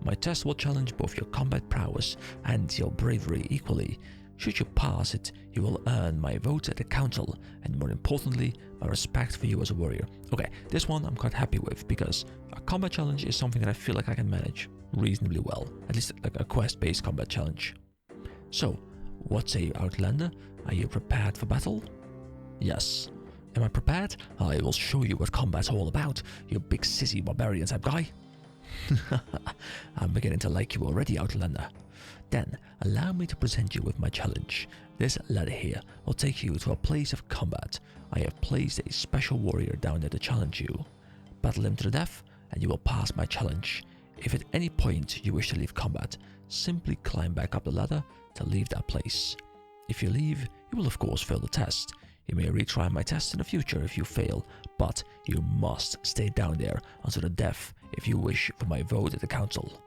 S1: My test will challenge both your combat prowess and your bravery equally. Should you pass it, you will earn my vote at the council, and more importantly, my respect for you as a warrior. Okay, this one I'm quite happy with, because a combat challenge is something that I feel like I can manage reasonably well. At least like a quest-based combat challenge. So, what say you, Outlander? Are you prepared for battle? Yes. Am I prepared? I will show you what combat's all about, you big sissy barbarian type guy. I'm beginning to like you already, Outlander. Then, allow me to present you with my challenge. This ladder here will take you to a place of combat. I have placed a special warrior down there to challenge you. Battle him to the death, and you will pass my challenge. If at any point you wish to leave combat, simply climb back up the ladder to leave that place. If you leave, you will of course fail the test. You may retry my test in the future if you fail, but you must stay down there until the death if you wish for my vote at the council.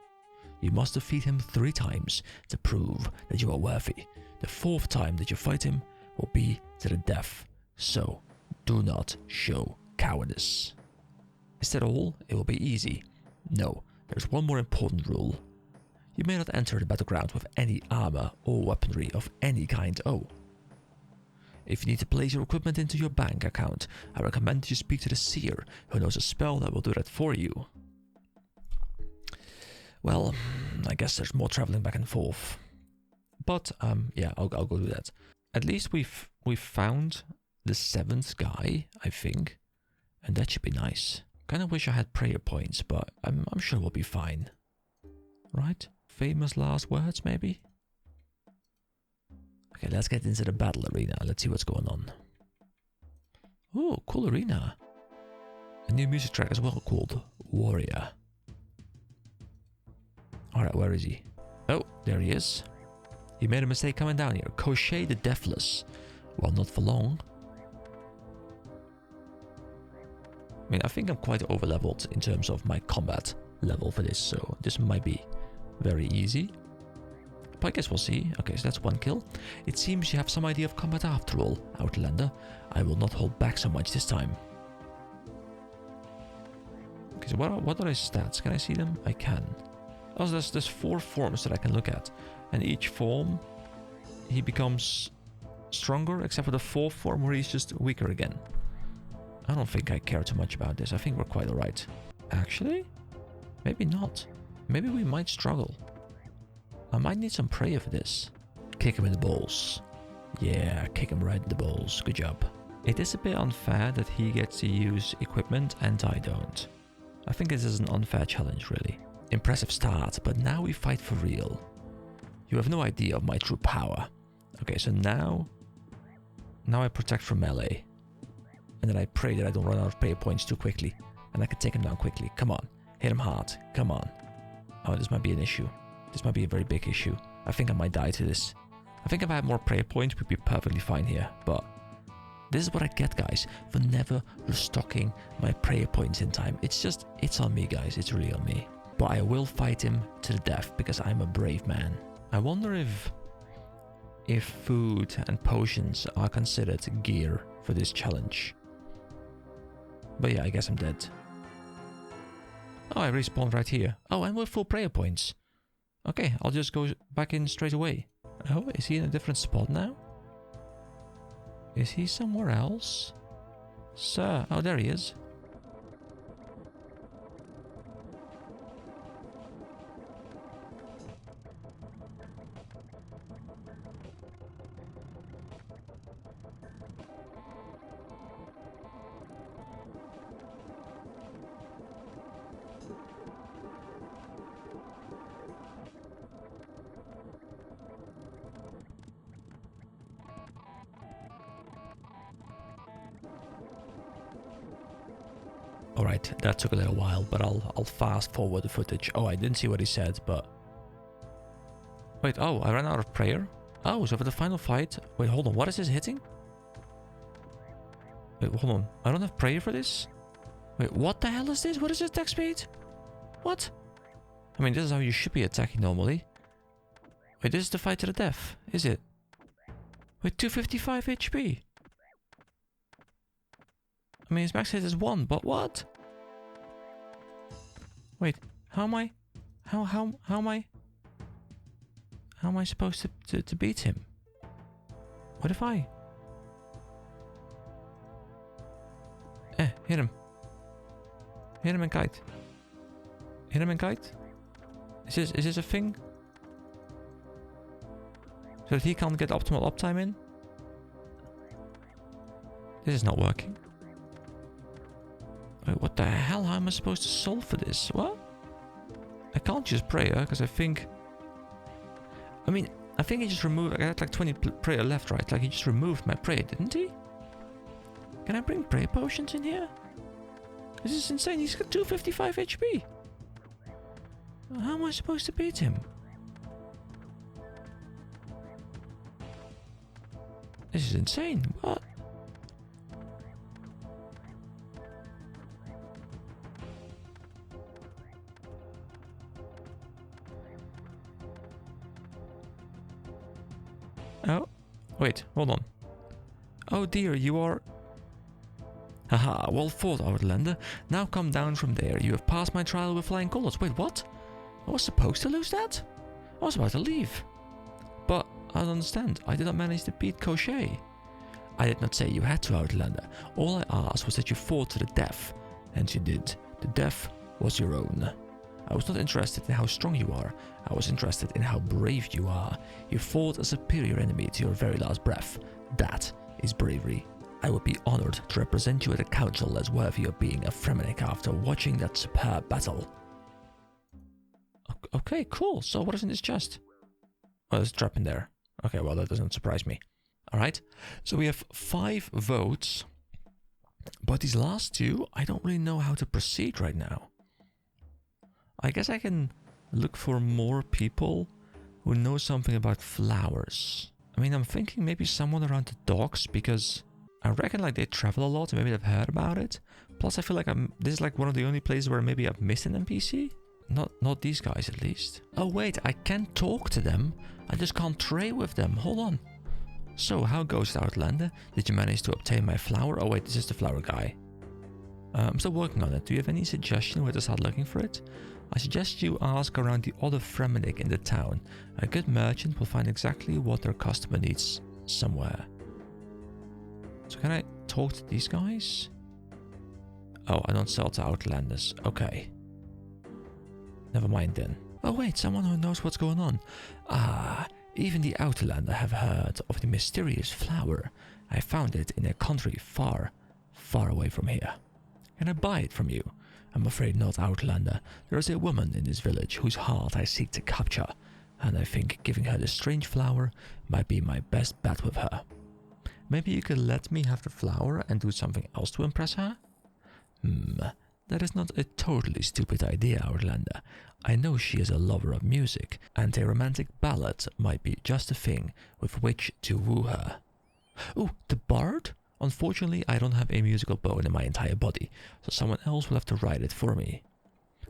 S1: You must defeat him 3 times to prove that you are worthy. The 4th time that you fight him will be to the death, so do not show cowardice. Is that all? It will be easy. No, there's one more important rule. You may not enter the battleground with any armor or weaponry of any kind. Oh. If you need to place your equipment into your bank account, I recommend you speak to the seer, who knows a spell that will do that for you. Well, I guess there's more traveling back and forth. But, yeah, I'll go do that. At least we've found the 7th guy, I think. And that should be nice. Kinda wish I had prayer points, but I'm sure we'll be fine. Right? Famous last words, maybe? Okay, let's get into the battle arena. Let's see what's going on. Oh, cool arena. A new music track as well called Warrior. Alright, where is he? Oh, there he is. He made a mistake coming down here. Koshé the Deathless. Well, not for long. I mean, I think I'm quite over-leveled in terms of my combat level for this, so this might be very easy. But I guess we'll see. Okay, so that's 1 kill. It seems you have some idea of combat after all, Outlander. I will not hold back so much this time. Okay, so what are his stats? Can I see them? I can. Oh, so there's 4 forms that I can look at. And each form, he becomes stronger, except for the 4th form where he's just weaker again. I don't think I care too much about this. I think we're quite alright. Actually? Maybe not. Maybe we might struggle. I might need some prayer for this. Kick him in the balls. Yeah, kick him right in the balls. Good job. It is a bit unfair that he gets to use equipment and I don't. I think this is an unfair challenge, really. Impressive start, but now we fight for real. You have no idea of my true power. Okay, so now I protect from melee. And then I pray that I don't run out of prayer points too quickly. And I can take him down quickly. Come on. Hit him hard. Come on. Oh, this might be an issue. This might be a very big issue. I think I might die to this. I think if I had more prayer points, we'd be perfectly fine here. But this is what I get, guys, for never restocking my prayer points in time. It's on me, guys. It's really on me. But I will fight him to the death because I'm a brave man. I wonder if food and potions are considered gear for this challenge. But yeah, I guess I'm dead. Oh, I respawned right here. Oh, and with full prayer points. Okay, I'll just go back in straight away. Oh, is he in a different spot now? Is he somewhere else? Sir, oh, there he is. Alright, that took a little while, but I'll fast forward the footage. Oh, I didn't see what he said, but... Wait, oh, I ran out of prayer? Oh, so for the final fight... Wait, hold on, what is this hitting? Wait, hold on, I don't have prayer for this? Wait, what the hell is this? What is this attack speed? What? I mean, this is how you should be attacking normally. Wait, this is the fight to the death, is it? Wait, 255 HP? I mean, his max hit is 1, but what? Wait, how am I? How am I supposed to beat him? What if I? Hit him. Hit him and kite. Hit him and kite? Is this a thing? So that he can't get optimal uptime in? This is not working. Wait, what the hell? How am I supposed to solve for this? What? I can't use prayer because I think... I mean, I think he just removed... I had like 20 prayer left, right? Like he just removed my prayer, didn't he? Can I bring prayer potions in here? This is insane. He's got 255 HP. How am I supposed to beat him? This is insane. What? Oh, wait, hold on. Oh dear, you are... Haha, well fought, Outlander. Now come down from there. You have passed my trial with flying colours. Wait, what? I was supposed to lose that? I was about to leave. But I don't understand. I did not manage to beat Cochet. I did not say you had to, Outlander. All I asked was that you fought to the death. And you did. The death was your own. I was not interested in how strong you are. I was interested in how brave you are. You fought a superior enemy to your very last breath. That is bravery. I would be honored to represent you at a council as worthy of being a Fremennik after watching that superb battle. Okay, cool. So what is in this chest? Oh, there's a trap in there. Okay, well, that doesn't surprise me. Alright, so we have 5 votes. But these last 2, I don't really know how to proceed right now. I guess I can look for more people who know something about flowers. I mean, I'm thinking maybe someone around the docks, because I reckon like they travel a lot and maybe they've heard about it. Plus I feel like this is like one of the only places where maybe I've missed an NPC. Not these guys at least. Oh wait, I can talk to them. I just can't trade with them. Hold on. So how goes it, Outlander? Did you manage to obtain my flower? Oh wait, this is the flower guy. I'm still working on it. Do you have any suggestion where to start looking for it? I suggest you ask around the other Fremennik in the town. A good merchant will find exactly what their customer needs somewhere. So can I talk to these guys? Oh, I don't sell to Outlanders. Okay. Never mind then. Oh wait, someone who knows what's going on. Ah, even the Outlander have heard of the mysterious flower. I found it in a country far, far away from here. Can I buy it from you? I'm afraid not, Outlander. There is a woman in this village whose heart I seek to capture, and I think giving her the strange flower might be my best bet with her. Maybe you could let me have the flower and do something else to impress her? That is not a totally stupid idea, Outlander. I know she is a lover of music, and a romantic ballad might be just the thing with which to woo her. Ooh, the bard? Unfortunately, I don't have a musical bone in my entire body, so someone else will have to write it for me.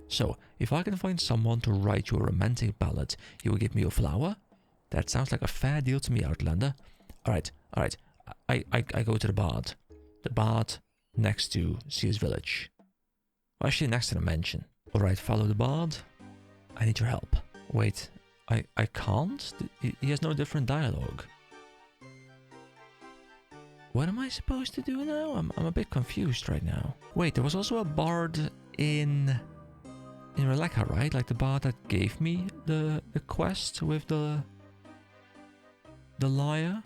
S1: So, if I can find someone to write you a romantic ballad, you will give me a flower? That sounds like a fair deal to me, Outlander. Alright. I go to the bard. The bard next to Sears Village. Well, actually next to the mansion. Alright, follow the bard. I need your help. Wait, I can't? He has no different dialogue. What am I supposed to do now? I'm a bit confused right now. Wait, there was also a bard in Releka, right? Like the bard that gave me the quest with the lyre?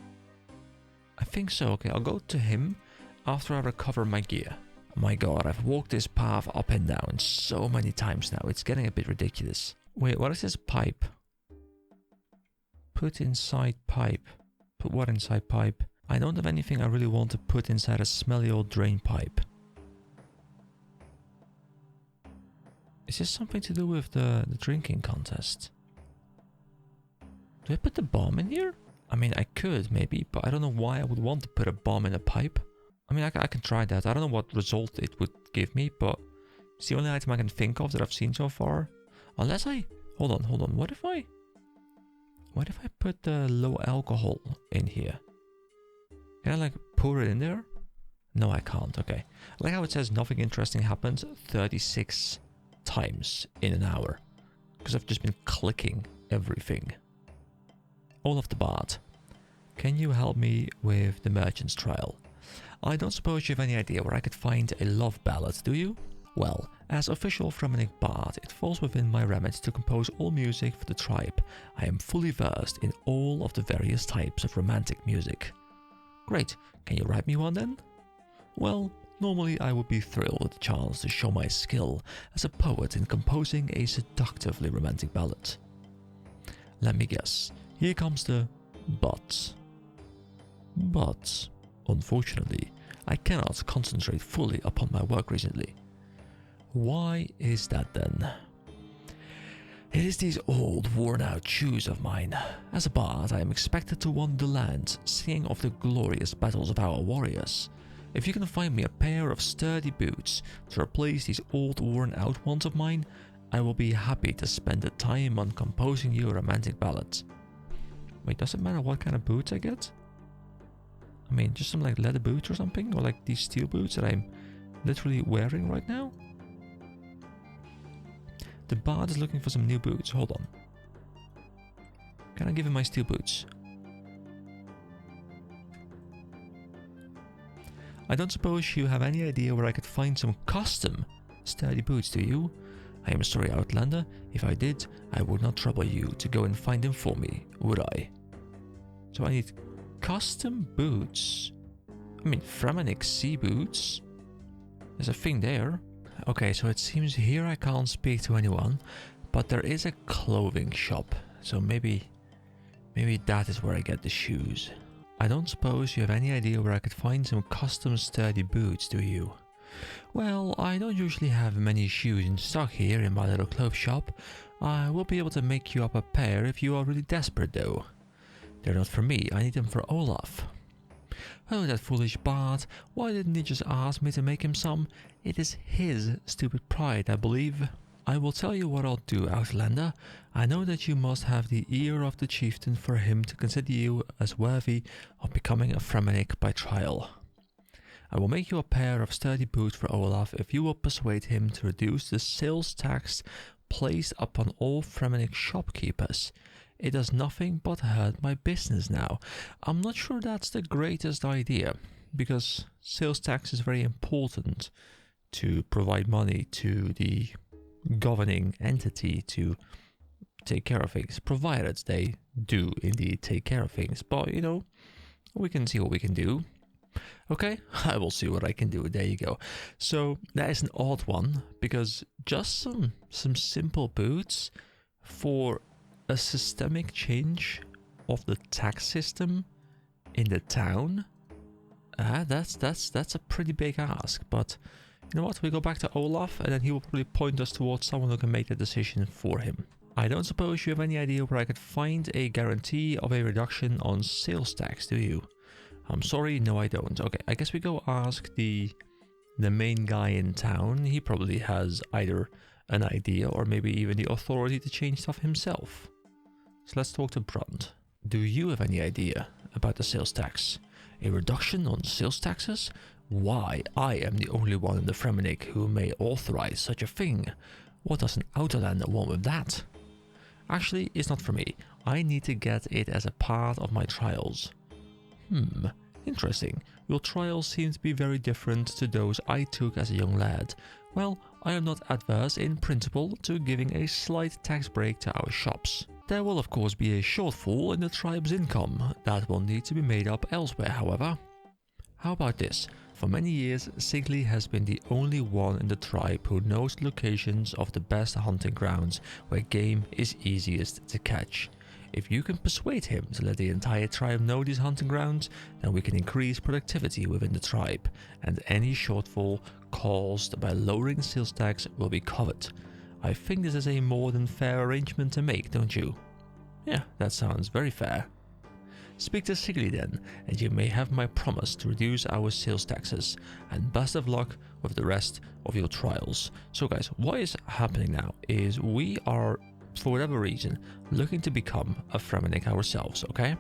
S1: I think so. Okay, I'll go to him after I recover my gear. My god, I've walked this path up and down so many times now. It's getting a bit ridiculous. Wait, what is this pipe? Put inside pipe. Put what inside pipe? I don't have anything I really want to put inside a smelly old drain pipe. Is this something to do with the drinking contest? Do I put the bomb in here? I mean, I could maybe, but I don't know why I would want to put a bomb in a pipe. I mean, I can try that. I don't know what result it would give me, but it's the only item I can think of that I've seen so far. Unless I... Hold on. What if I put the low alcohol in here? Can I, like, pour it in there? No, I can't. Okay. I like how it says nothing interesting happens 36 times in an hour. Because I've just been clicking everything. Olaf the Bard. Can you help me with the Merchant's Trial? I don't suppose you have any idea where I could find a love ballad, do you? Well, as official Fremennik Bard, it falls within my remit to compose all music for the tribe. I am fully versed in all of the various types of romantic music. Great, can you write me one then? Well, normally I would be thrilled with the chance to show my skill as a poet in composing a seductively romantic ballad. Let me guess, here comes the but. But, unfortunately, I cannot concentrate fully upon my work recently. Why is that then? It is these old, worn-out shoes of mine. As a bard, I am expected to wander the land, singing of the glorious battles of our warriors. If you can find me a pair of sturdy boots to replace these old, worn-out ones of mine, I will be happy to spend the time on composing you a romantic ballad. Wait, does it matter what kind of boots I get? I mean, just some like leather boots or something? Or like these steel boots that I'm literally wearing right now? The bard is looking for some new boots. Hold on. Can I give him my steel boots? I don't suppose you have any idea where I could find some custom sturdy boots, do you? I am sorry, Outlander. If I did, I would not trouble you to go and find them for me, would I? So I need custom boots. I mean, Fremennik sea boots. There's a thing there. Okay, so it seems here I can't speak to anyone, but there is a clothing shop. So maybe that is where I get the shoes. I don't suppose you have any idea where I could find some custom sturdy boots, do you? Well, I don't usually have many shoes in stock here in my little clothes shop. I will be able to make you up a pair if you are really desperate though. They're not for me, I need them for Olaf. Oh, that foolish bard, why didn't he just ask me to make him some? It is his stupid pride, I believe. I will tell you what I'll do, Outlander. I know that you must have the ear of the chieftain for him to consider you as worthy of becoming a Fremennik by trial. I will make you a pair of sturdy boots for Olaf if you will persuade him to reduce the sales tax placed upon all Fremennik shopkeepers. It does nothing but hurt my business now. I'm not sure that's the greatest idea, because sales tax is very important to provide money to the governing entity to take care of things, provided they do indeed take care of things. But, you know, we can see what we can do. Okay, I will see what I can do. There you go. So that is an odd one, because just some simple boots for a systemic change of the tax system in the town. That's a pretty big ask, but You know what, we go back to Olaf and then he will probably point us towards someone who can make the decision for him. I don't suppose you have any idea where I could find a guarantee of a reduction on sales tax, do you? I'm sorry, no I don't. Okay, I guess we go ask the main guy in town. He probably has either an idea or maybe even the authority to change stuff himself. So let's talk to Brunt. Do you have any idea about the sales tax? A reduction on sales taxes? Why, I am the only one in the Fremennik who may authorize such a thing. What does an Outlander want with that? Actually, it's not for me. I need to get it as a part of my trials. Interesting. Your trials seem to be very different to those I took as a young lad. Well, I am not adverse in principle to giving a slight tax break to our shops. There will of course be a shortfall in the tribe's income. That will need to be made up elsewhere, however. How about this? For many years, Sigli has been the only one in the tribe who knows the locations of the best hunting grounds where game is easiest to catch. If you can persuade him to let the entire tribe know these hunting grounds, then we can increase productivity within the tribe, and any shortfall caused by lowering sales tax will be covered. I think this is a more than fair arrangement to make, don't you? Yeah, that sounds very fair. Speak to Sigli then, and you may have my promise to reduce our sales taxes, and best of luck with the rest of your trials. So guys, what is happening now is we are, for whatever reason, looking to become a Fremennik ourselves, okay?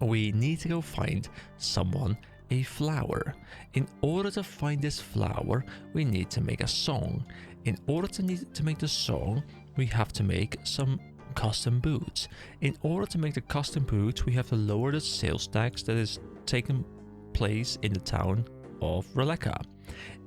S1: We need to go find someone a flower. In order to find this flower, we need to make a song. In order to make the song, we have to make some custom boots. In order to make the custom boots, we have to lower the sales tax that is taking place in the town of Releka.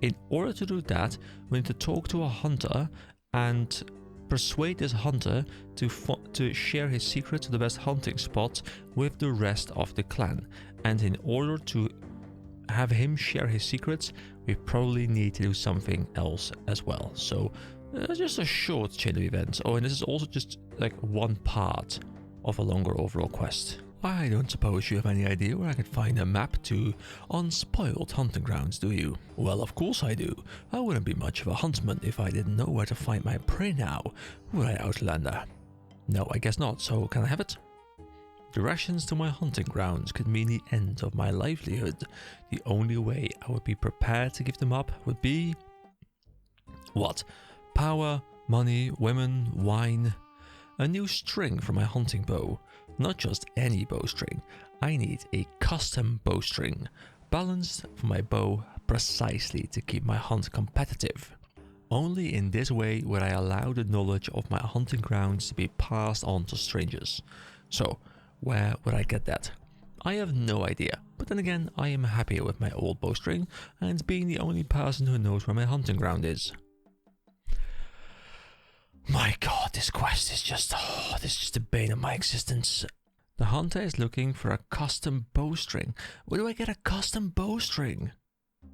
S1: In order to do that, we need to talk to a hunter and persuade this hunter to share his secret to the best hunting spot with the rest of the clan. And in order to have him share his secrets, we probably need to do something else as well. So just a short chain of events. Oh, and this is also just like one part of a longer overall quest. I don't suppose you have any idea where I could find a map to unspoiled hunting grounds, do you? Well, of course I do. I wouldn't be much of a huntsman if I didn't know where to find my prey now, would I, Outlander? No, I guess not, so can I have it? Directions to my hunting grounds could mean the end of my livelihood. The only way I would be prepared to give them up would be... what? Power, money, women, wine. A new string for my hunting bow. Not just any bowstring. I need a custom bowstring, balanced for my bow precisely to keep my hunt competitive. Only in this way would I allow the knowledge of my hunting grounds to be passed on to strangers. So, where would I get that? I have no idea, but then again, I am happy with my old bowstring and being the only person who knows where my hunting ground is. My god, this quest is just, this is just the bane of my existence. The hunter is looking for a custom bowstring. Where do I get a custom bowstring? I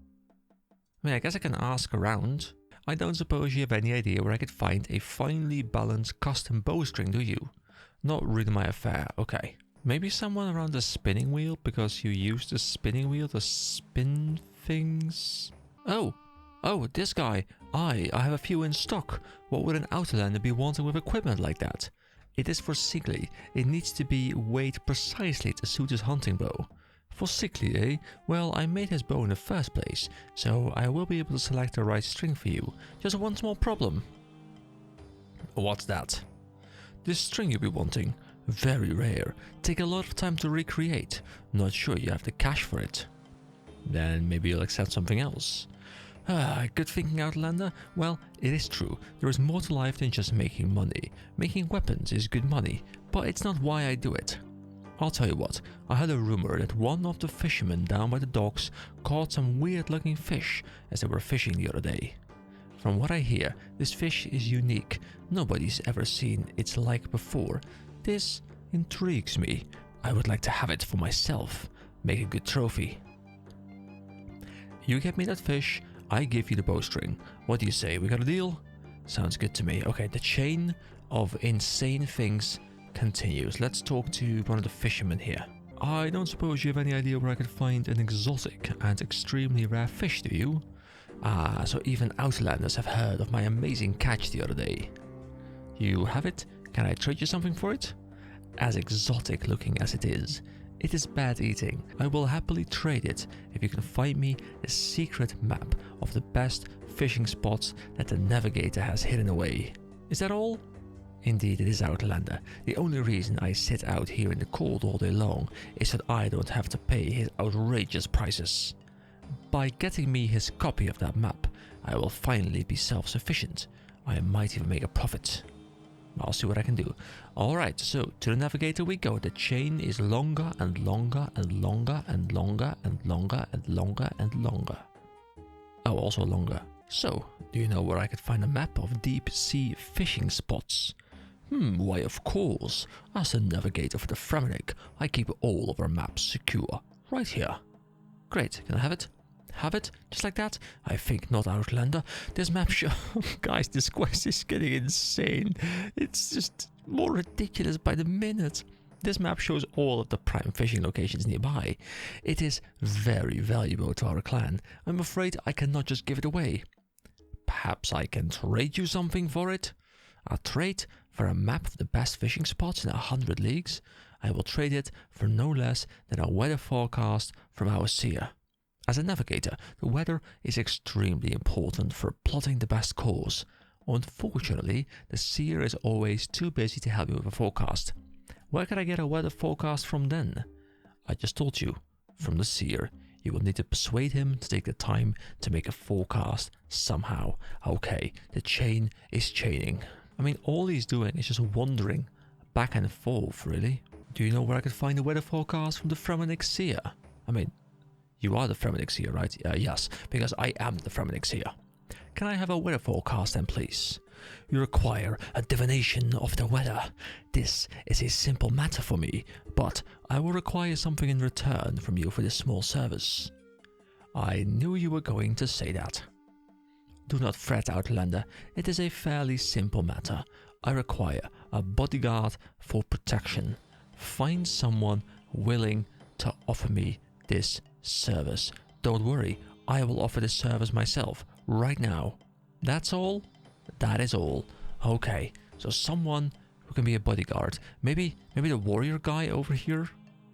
S1: mean, I guess I can ask around. I don't suppose you have any idea where I could find a finely balanced custom bowstring, do you? Not really my affair, okay. Maybe someone around the spinning wheel, because you use the spinning wheel to spin things? Oh, this guy. I have a few in stock. What would an Outlander be wanting with equipment like that? It is for Sigli. It needs to be weighed precisely to suit his hunting bow. For Sigli, eh? Well, I made his bow in the first place, so I will be able to select the right string for you. Just one small problem. What's that? This string you'll be wanting. Very rare. Take a lot of time to recreate. Not sure you have the cash for it. Then maybe you'll accept something else. Good thinking, Outlander. Well, it is true. There is more to life than just making money. Making weapons is good money, but it's not why I do it. I'll tell you what, I heard a rumor that one of the fishermen down by the docks caught some weird looking fish as they were fishing the other day. From what I hear, this fish is unique. Nobody's ever seen its like before. This intrigues me. I would like to have it for myself. Make a good trophy. You get me that fish, I give you the bowstring. What do you say? We got a deal? Sounds good to me. Okay, the chain of insane things continues. Let's talk to one of the fishermen here. I don't suppose you have any idea where I could find an exotic and extremely rare fish, do you? Ah, so even Outlanders have heard of my amazing catch the other day. You have it? Can I trade you something for it? As exotic looking as it is bad eating. I will happily trade it if you can find me a secret map of the best fishing spots that the navigator has hidden away. Is that all? Indeed, it is, Outlander. The only reason I sit out here in the cold all day long is that I don't have to pay his outrageous prices. By getting me his copy of that map, I will finally be self-sufficient. I might even make a profit. I'll see what I can do. Alright, so to the navigator we go. The chain is longer and longer and longer and longer and longer and longer and longer. Oh, also longer. So, do you know where I could find a map of deep sea fishing spots? Why of course. As the navigator for the Fremennik, I keep all of our maps secure. Right here. Great, can I have it? Have it? Just like that? I think not, Outlander. This map Guys, this quest is getting insane. It's just more ridiculous by the minute. This map shows all of the prime fishing locations nearby. It is very valuable to our clan. I'm afraid I cannot just give it away. Perhaps I can trade you something for it? A trade for a map of the best fishing spots in 100 leagues? I will trade it for no less than a weather forecast from our seer. As a navigator, the weather is extremely important for plotting the best course. Unfortunately, the seer is always too busy to help you with a forecast. Where can I get a weather forecast from then? I just told you, from the seer. You will need to persuade him to take the time to make a forecast somehow. Okay, the chain is chaining. I mean, all he's doing is just wandering back and forth, really. Do you know where I could find a weather forecast from the Fremennik seer? I mean, you are the Fremennik seer, right? Yes, because I am the Fremennik seer. Can I have a weather forecast then, please? You require a divination of the weather. This is a simple matter for me, but I will require something in return from you for this small service. I knew you were going to say that. Do not fret, Outlander. It is a fairly simple matter. I require a bodyguard for protection. Find someone willing to offer me this service. Don't worry, I will offer this service myself, right now. That's all? That is all. Okay, so someone who can be a bodyguard. Maybe the warrior guy over here?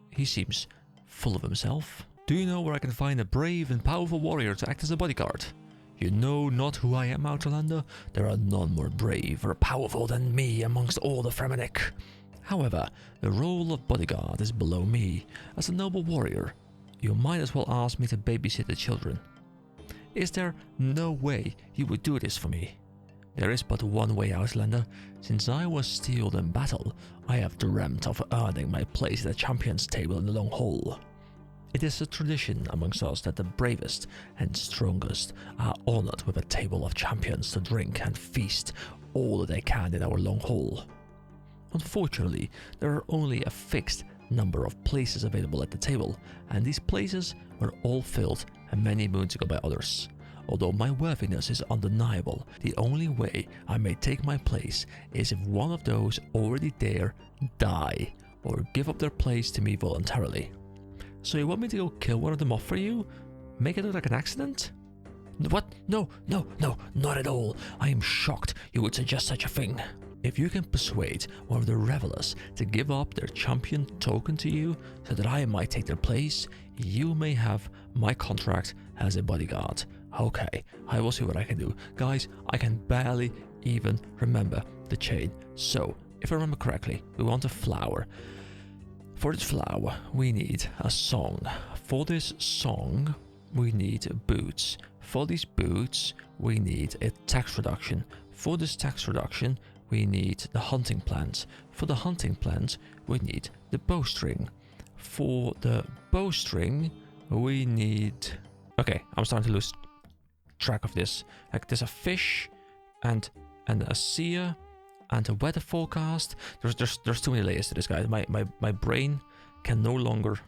S1: He seems full of himself. Do you know where I can find a brave and powerful warrior to act as a bodyguard? You know not who I am, Outlander? There are none more brave or powerful than me amongst all the Fremennik. However, the role of bodyguard is below me. As a noble warrior, you might as well ask me to babysit the children. Is there no way you would do this for me? There is but one way, Outlander. Since I was steeled in battle, I have dreamt of earning my place at the champions table in the long hall. It is a tradition amongst us that the bravest and strongest are honored with a table of champions to drink and feast all that they can in our long hall. Unfortunately, there are only a fixed number of places available at the table, and these places were all filled many moons ago by others. Although my worthiness is undeniable, the only way I may take my place is if one of those already there die or give up their place to me voluntarily. So you want me to go kill one of them off for you? Make it look like an accident? What? No, not at all. I am shocked you would suggest such a thing. If you can persuade one of the revelers to give up their champion token to you so that I might take their place, you may have my contract as a bodyguard. Okay, I will see what I can do. Guys, I can barely even remember the chain. So, if I remember correctly, we want a flower. For this flower, we need a song. For this song, we need boots. For these boots, we need a tax reduction. For this tax reduction, we need the hunting plant. For the hunting plant, we need the bowstring. For the bowstring, we need... Okay, I'm starting to lose track of this. Like, there's a fish and a seer and a weather forecast. There's too many layers to this, guys. My brain can no longer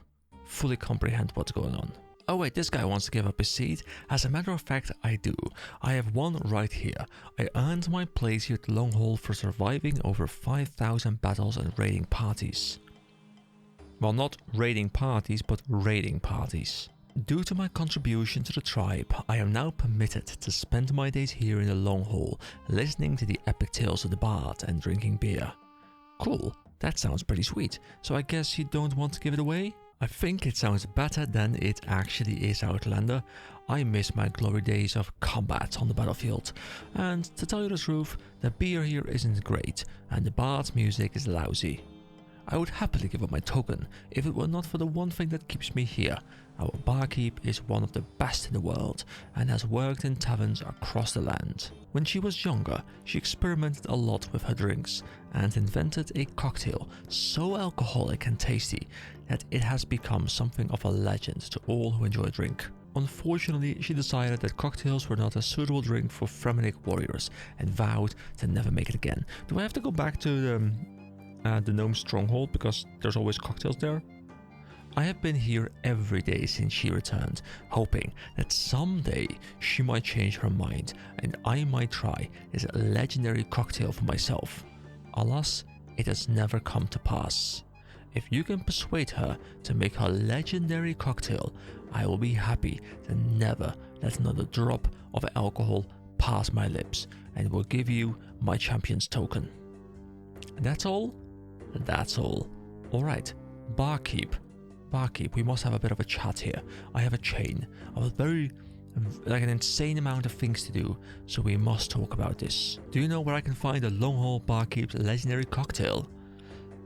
S1: fully comprehend what's going on. Oh wait, this guy wants to give up his seat. As a matter of fact, I do. I have one right here. I earned my place here at the Long Haul for surviving over 5,000 battles and raiding parties. Well, not raiding parties, but raiding parties. Due to my contribution to the tribe, I am now permitted to spend my days here in the long hall, listening to the epic tales of the bard and drinking beer. Cool, that sounds pretty sweet, so I guess you don't want to give it away? I think it sounds better than it actually is, Outlander. I miss my glory days of combat on the battlefield, and to tell you the truth, the beer here isn't great, and the bard's music is lousy. I would happily give up my token if it were not for the one thing that keeps me here. Our barkeep is one of the best in the world and has worked in taverns across the land. When she was younger, she experimented a lot with her drinks and invented a cocktail so alcoholic and tasty that it has become something of a legend to all who enjoy drink. Unfortunately, she decided that cocktails were not a suitable drink for Fremennik warriors and vowed to never make it again. Do I have to go back to the gnome stronghold because there's always cocktails there? I have been here every day since she returned, hoping that someday she might change her mind and I might try this legendary cocktail for myself. Alas, it has never come to pass. If you can persuade her to make her legendary cocktail, I will be happy to never let another drop of alcohol pass my lips and will give you my champion's token. That's all? That's all. Alright, barkeep, we must have a bit of a chat here. I have a chain of an insane amount of things to do, so we must talk about this. Do you know where I can find the Long Haul Barkeep's legendary cocktail?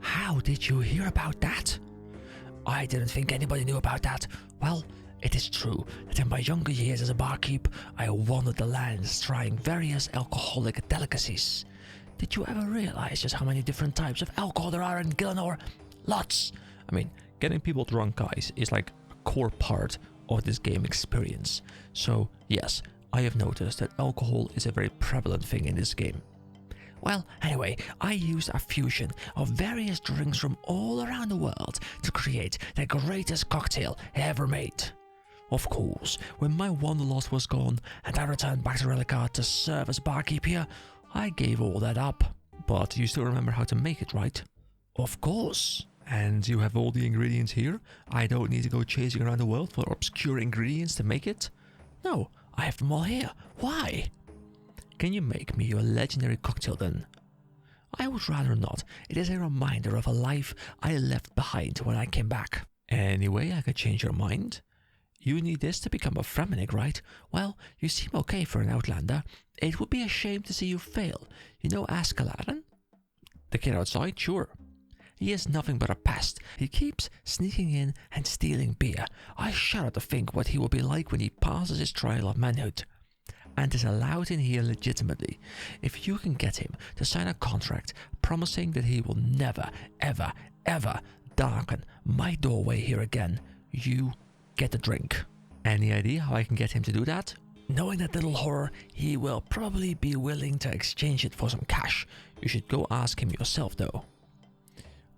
S1: How did you hear about that? I didn't think anybody knew about that. Well, it is true that in my younger years as a barkeep, I wandered the lands trying various alcoholic delicacies. Did you ever realize just how many different types of alcohol there are in Gillinor? Lots! I mean, getting people drunk, guys, is like a core part of this game experience. So, yes, I have noticed that alcohol is a very prevalent thing in this game. Well, anyway, I used a fusion of various drinks from all around the world to create the greatest cocktail ever made. Of course, when my wanderlust was gone and I returned back to Relicard to serve as barkeep here, I gave all that up. But you still remember how to make it, right? Of course. And you have all the ingredients here? I don't need to go chasing around the world for obscure ingredients to make it? No, I have them all here. Why? Can you make me your legendary cocktail then? I would rather not. It is a reminder of a life I left behind when I came back. Anyway, I could change your mind. You need this to become a Fremennik, right? Well, you seem okay for an Outlander. It would be a shame to see you fail. You know Askeladdin? The kid outside? Sure. He is nothing but a pest. He keeps sneaking in and stealing beer. I shudder to think what he will be like when he passes his trial of manhood. And is allowed in here legitimately. If you can get him to sign a contract promising that he will never, ever, ever darken my doorway here again, you get a drink. Any idea how I can get him to do that? Knowing that little horror, he will probably be willing to exchange it for some cash. You should go ask him yourself though.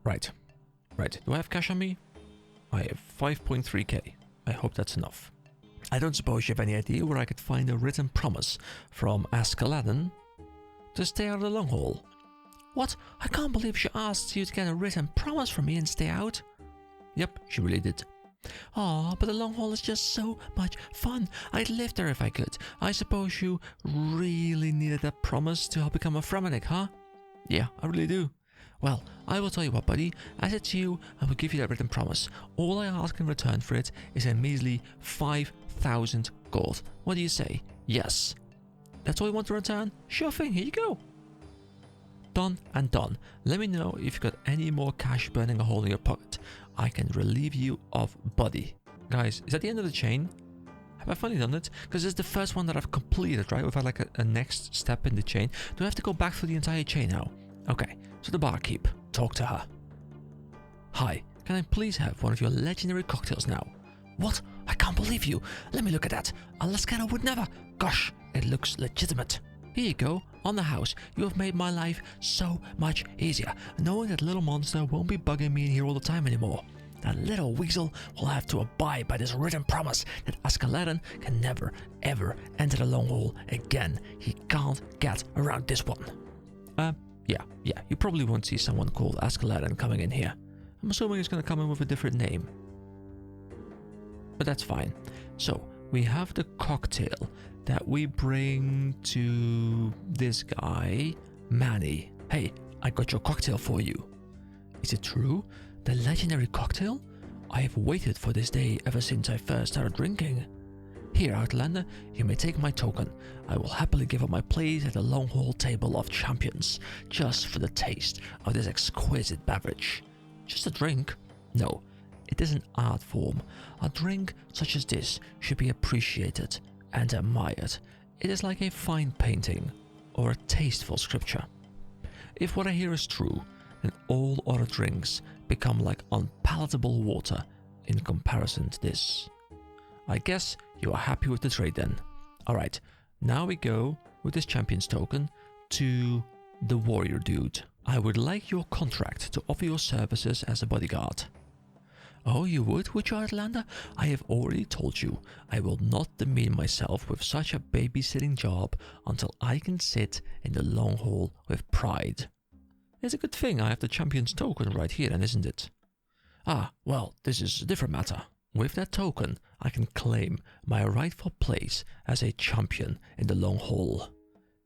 S1: Right. Do I have cash on me? I have 5.3k. I hope that's enough. I don't suppose you have any idea where I could find a written promise from Askeladdin to stay out of the long haul. What? I can't believe she asked you to get a written promise from me and stay out. Yep, she really did. Aw, but the long haul is just so much fun. I'd live there if I could. I suppose you really needed that promise to help become a Fremennik, huh? Yeah, I really do. Well, I will tell you what, buddy. As it's you, I will give you that written promise. All I ask in return for it is a measly 5,000 gold. What do you say? Yes. That's all you want to return? Sure thing, here you go. Done and done. Let me know if you've got any more cash burning a hole in your pocket. I can relieve you of buddy. Guys, is that the end of the chain? Have I finally done it? Because it's the first one that I've completed, right? Without like a next step in the chain. Do I have to go back through the entire chain now? Okay, so the barkeep. Talk to her. Hi, can I please have one of your legendary cocktails now? What? I can't believe you. Let me look at that. A Lascano would never. Gosh, it looks legitimate. Here you go, on the house. You have made my life so much easier, knowing that little monster won't be bugging me in here all the time anymore. That little weasel will have to abide by this written promise that Askeladdin can never, ever enter the long hall again. He can't get around this one. Yeah, you probably won't see someone called Askeladdin coming in here. I'm assuming he's gonna come in with a different name. but that's fine. So we have the cocktail that we bring to this guy, Manny. Hey, I got your cocktail for you. Is it true? The legendary cocktail? I have waited for this day ever since I first started drinking. Here, Outlander, you may take my token. I will happily give up my place at the long haul table of champions, just for the taste of this exquisite beverage. Just a drink? No, it is an art form. A drink such as this should be appreciated and admired. It is like a fine painting or a tasteful scripture. If what I hear is true, then all other drinks become like unpalatable water in comparison to this. I guess you are happy with the trade then. Alright, now we go with this champion's token to the warrior dude. I would like your contract to offer your services as a bodyguard. Oh, you would you, Outlander? I have already told you, I will not demean myself with such a babysitting job until I can sit in the long haul with pride. It's a good thing I have the champion's token right here then, isn't it? Ah, well, this is a different matter. With that token, I can claim my rightful place as a champion in the long haul.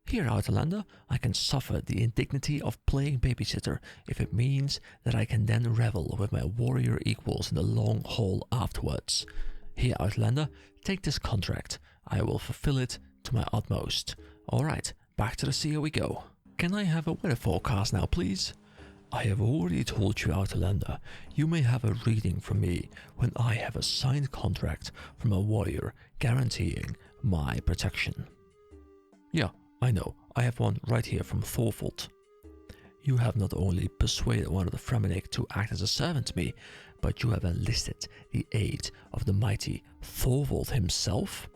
S1: Here, Outlander, I can suffer the indignity of playing babysitter if it means that I can then revel with my warrior equals in the long haul afterwards. Here, Outlander, take this contract. I will fulfill it to my utmost. Alright, back to the sea we go. Can I have a weather forecast now, please? I have already told you, Outlander, you may have a reading from me when I have a signed contract from a warrior guaranteeing my protection. Yeah, I know, I have one right here from Thorvald. You have not only persuaded one of the Fremennik to act as a servant to me, but you have enlisted the aid of the mighty Thorvald himself.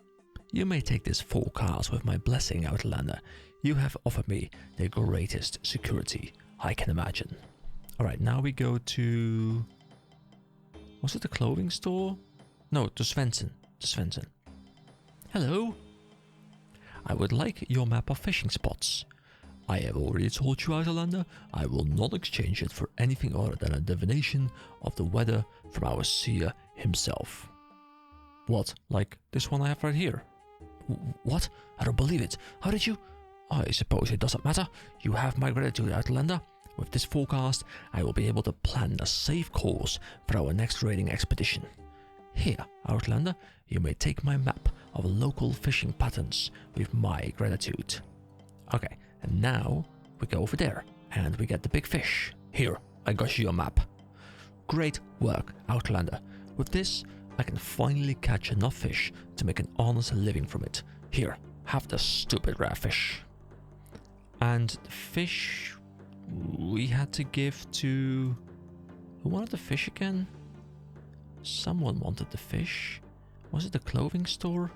S1: You may take this forecast with my blessing, Outlander. You have offered me the greatest security I can imagine. Alright, now we go to... Was it the clothing store? No, to Svensson. Hello? I would like your map of fishing spots. I have already told you, Outlander, I will not exchange it for anything other than a divination of the weather from our seer himself. What, like this one I have right here? What? I don't believe it. How did you... I suppose it doesn't matter. You have my gratitude, Outlander. With this forecast, I will be able to plan a safe course for our next raiding expedition. Here, Outlander, you may take my map of local fishing patterns with my gratitude. Okay, and now we go over there and we get the big fish. Here, I got you your map. Great work, Outlander. With this, I can finally catch enough fish to make an honest living from it. Here, have the stupid rare fish. And the fish we had to give to... Who wanted the fish again? Someone wanted the fish. Was it the clothing store?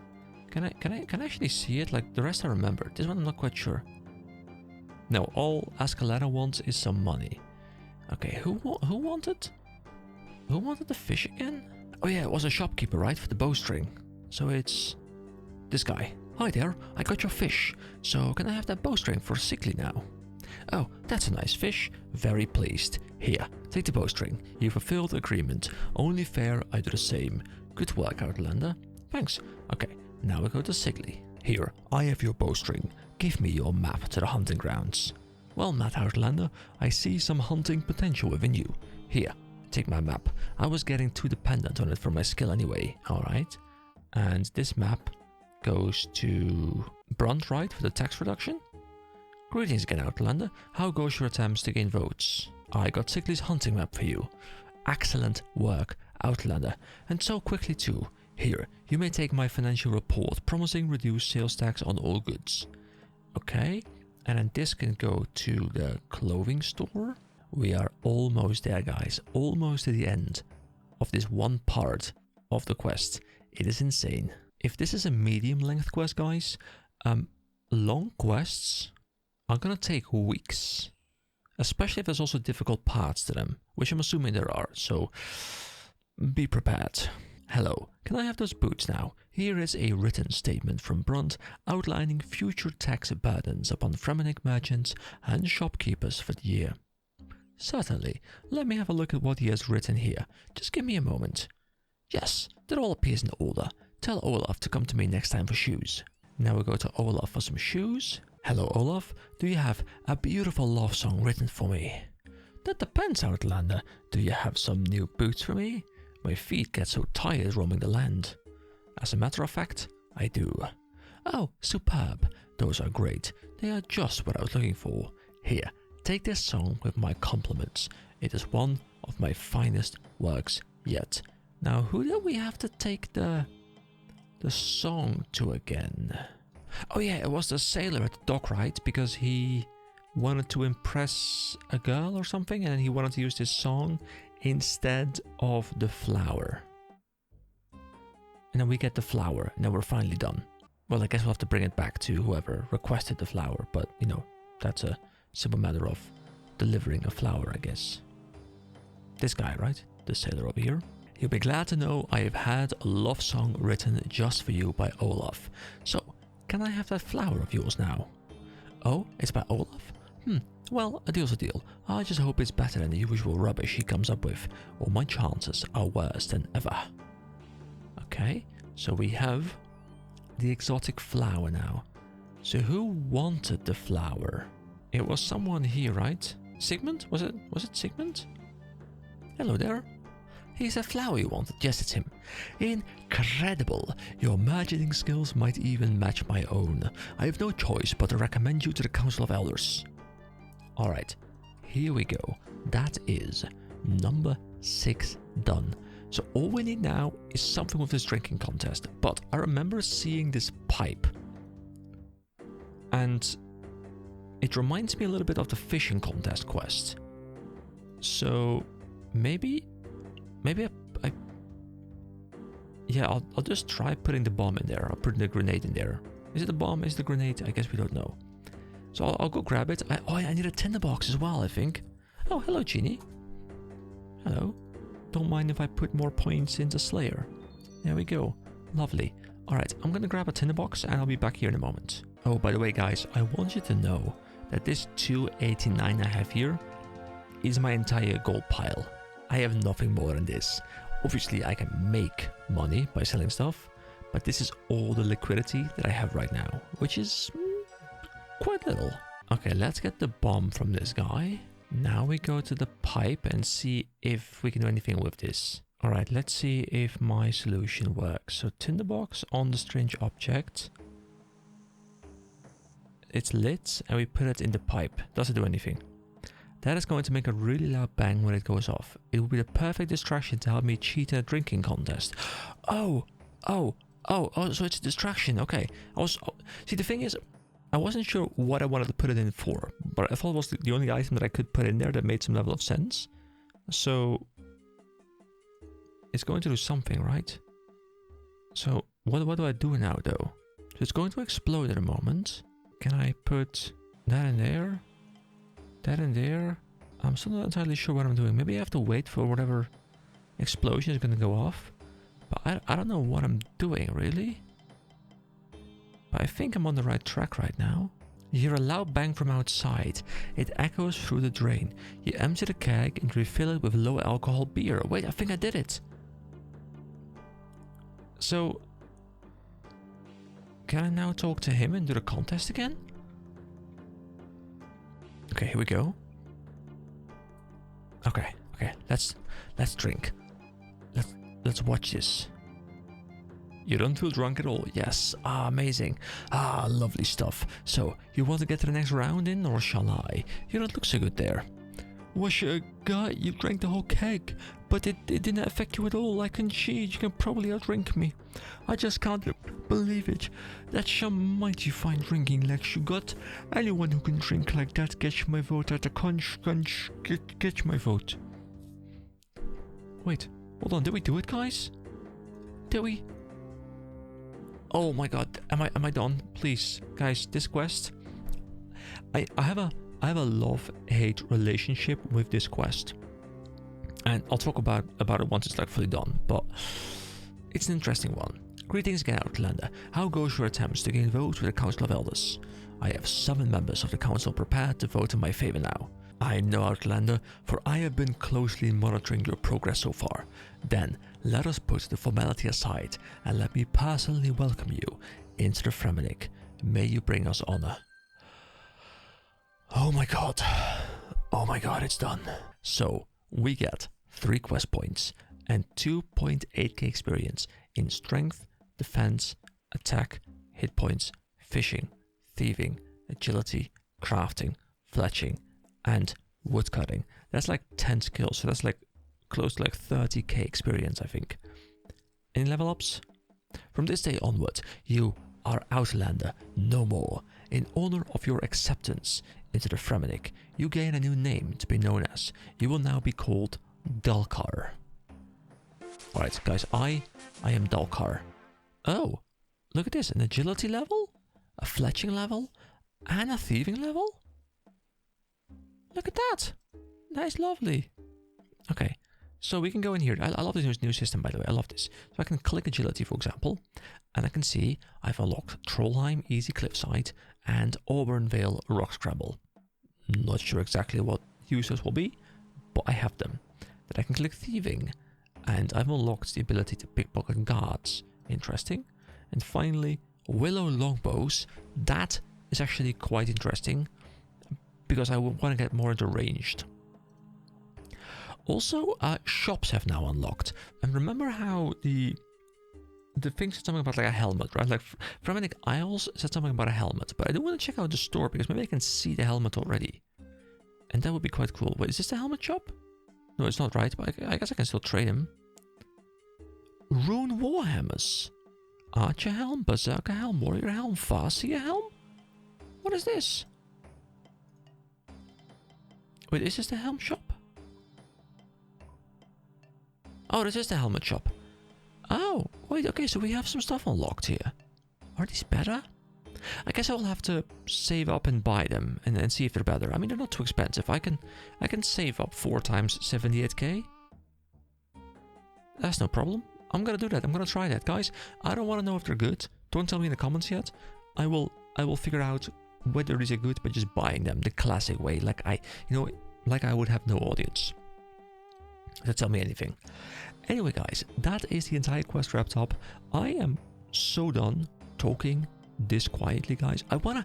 S1: Can I actually see it? Like the rest I remember. This one I'm not quite sure. No, all Ascalera wants is some money. Okay, who wanted? Who wanted the fish again? Oh yeah, it was a shopkeeper, right? For the bowstring. So it's this guy. Hi there, I got your fish. So can I have that bowstring for sickly now? Oh, that's a nice fish. Very pleased. Here, take the bowstring. You fulfilled the agreement. Only fair I do the same. Good work, Outlander. Thanks. Okay, now we go to Sigley. Here, I have your bowstring. Give me your map to the hunting grounds. Well met, Outlander. I see some hunting potential within you. Here, take my map. I was getting too dependent on it for my skill anyway. Alright. And this map goes to Brunt, right, for the tax reduction? Greetings again, Outlander. How goes your attempts to gain votes? I got Sigley's hunting map for you. Excellent work, Outlander. And so quickly too. Here, you may take my financial report promising reduced sales tax on all goods. Okay, and then this can go to the clothing store. We are almost there, guys. Almost at the end of this one part of the quest. It is insane. If this is a medium length quest, guys, long quests are gonna take weeks. Especially if there's also difficult parts to them, which I'm assuming there are, so be prepared. Hello, can I have those boots now? Here is a written statement from Brunt outlining future tax burdens upon Fremennik merchants and shopkeepers for the year. Certainly, let me have a look at what he has written here. Just give me a moment. Yes, that all appears in order. Tell Olaf to come to me next time for shoes. Now we go to Olaf for some shoes. Hello Olaf, do you have a beautiful love song written for me? That depends, Outlander. Do you have some new boots for me? My feet get so tired roaming the land. As a matter of fact, I do. Oh, superb. Those are great. They are just what I was looking for. Here, take this song with my compliments. It is one of my finest works yet. Now, who do we have to take the song to again? Oh yeah, it was the sailor at the dock, right? Because he wanted to impress a girl or something, and he wanted to use this song instead of the flower. And then we get the flower, and then we're finally done. Well, I guess we'll have to bring it back to whoever requested the flower, but, you know, that's a simple matter of delivering a flower, I guess. This guy, right? The sailor over here. You'll be glad to know I have had a love song written just for you by Olaf. So, can I have that flower of yours now? Oh, it's by Olaf? Well, a deal's a deal. I just hope it's better than the usual rubbish he comes up with, or my chances are worse than ever. Okay, so we have the exotic flower now. So who wanted the flower? It was someone here, right? Sigmund? Was it Sigmund? Hello there. Here's a flower you wanted. Yes, it's him. Incredible. Your imagining skills might even match my own. I have no choice but to recommend you to the Council of Elders. Alright, here we go. That is number 6 done. So all we need now is something with this drinking contest. But I remember seeing this pipe. And it reminds me a little bit of the fishing contest quest. So maybe I'll just try putting the bomb in there. I'll put the grenade in there. Is it the bomb? Is it the grenade? I guess we don't know. So I'll go grab it. I need a tinderbox as well, I think. Oh, hello, Genie. Hello. Don't mind if I put more points into Slayer. There we go. Lovely. Alright, I'm gonna grab a tinderbox and I'll be back here in a moment. Oh, by the way, guys, I want you to know that this 289 I have here is my entire gold pile. I have nothing more than this. Obviously, I can make money by selling stuff, but this is all the liquidity that I have right now, which is quite little. Okay, let's get the bomb from this guy. Now we go to the pipe and see if we can do anything with this. Alright, let's see if my solution works. So tinderbox on the strange object. It's lit and we put it in the pipe. Does it do anything? That is going to make a really loud bang when it goes off. It will be the perfect distraction to help me cheat in a drinking contest. Oh, so it's a distraction. Okay. See, the thing is, I wasn't sure what I wanted to put it in for, but I thought it was the only item that I could put in there that made some level of sense. So it's going to do something, right? So what do I do now, though? So it's going to explode in a moment. Can I put that in there? That in there? I'm still not entirely sure what I'm doing. Maybe I have to wait for whatever explosion is going to go off. But I don't know what I'm doing, really. But I think I'm on the right track right now. You hear a loud bang from outside. It echoes through the drain. You empty the keg and refill it with low alcohol beer. Wait, I think I did it. So, can I now talk to him and do the contest again? Okay, here we go. Okay, let's drink. Let's watch this. You don't feel drunk at all? Yes. Ah, amazing. Ah, lovely stuff. So, you want to get to the next round in, or shall I? You don't look so good there. Wash, guy, you drank the whole keg, but it didn't affect you at all. I can cheat. You can probably outdrink me. I just can't believe it. That's some mighty fine drinking legs you got. Anyone who can drink like that gets my vote at the conch, gets my vote. Wait, hold on. Did we do it, guys? Did we? Oh my god, am I done? Please, guys, this quest. I have a love-hate relationship with this quest. And I'll talk about it once it's like fully done, but it's an interesting one. Greetings again, Outlander. How goes your attempts to gain votes with the Council of Elders? I have 7 members of the council prepared to vote in my favor now. I know, Outlander, for I have been closely monitoring your progress so far. Then, let us put the formality aside, and let me personally welcome you into the Fremennik. May you bring us honor. Oh my god. Oh my god, it's done. So, we get 3 quest points and 2.8k experience in strength, defense, attack, hit points, fishing, thieving, agility, crafting, fletching, and woodcutting. That's like 10 skills, so that's like close to like 30k experience, I think. Any level ups? From this day onward, you are Outlander no more. In honor of your acceptance into the Fremennik, you gain a new name to be known as. You will now be called Dalkar. Alright guys, I am Dalkar. Oh, look at this, an agility level, a fletching level, and a thieving level? Look at that! That is lovely. Okay, so we can go in here. I love this new system, by the way. I love this. So I can click agility, for example, and I can see I've unlocked Trollheim, Easy Cliffside, and Auburn Vale Rock Scramble. Not sure exactly what uses will be, but I have them. Then I can click thieving, and I've unlocked the ability to pickpocket guards. Interesting. And finally, Willow Longbows. That is actually quite interesting, because I want to get more into ranged. Also, shops have now unlocked. And remember how the thing said something about like a helmet, right? Like Fremennik Isles said something about a helmet. But I do want to check out the store, because maybe I can see the helmet already. And that would be quite cool. Wait, is this the helmet shop? No, it's not, right? But I guess I can still trade him. Rune Warhammers. Archer helm, Berserker helm, Warrior helm, Farseer helm? What is this? Wait, is this the helm shop? Oh, this is the helmet shop. Oh, wait, okay, so we have some stuff unlocked here. Are these better? I guess I will have to save up and buy them and see if they're better. I mean, they're not too expensive. I can save up 4 times 78k. That's no problem. I'm gonna do that. I'm gonna try that, guys. I don't want to know if they're good. Don't tell me in the comments yet. I will figure out whether these are good by just buying them the classic way, like I would have no audience to tell me anything. Anyway, guys, that is the entire quest wrapped up. I am so done talking this quietly, guys. I wanna,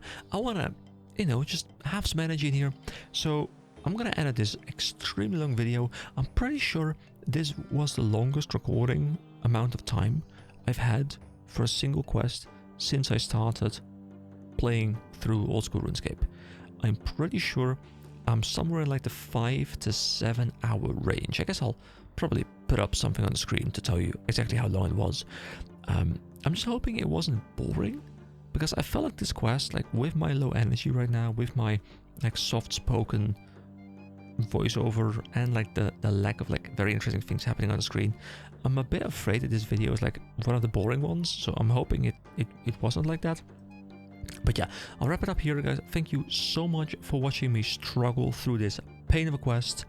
S1: just have some energy in here. So I'm gonna edit this extremely long video. I'm pretty sure this was the longest recording amount of time I've had for a single quest since I started playing through old school RuneScape. I'm pretty sure I'm somewhere in like the 5 to 7 hour range. I guess I'll probably put up something on the screen to tell you exactly how long it was. I'm just hoping it wasn't boring, because I felt like this quest, like with my low energy right now, with my like soft spoken voiceover and like the lack of like very interesting things happening on the screen, I'm a bit afraid that this video is like one of the boring ones. So I'm hoping it wasn't like that. But yeah, I'll wrap it up here, guys. Thank you so much for watching me struggle through this pain of a quest.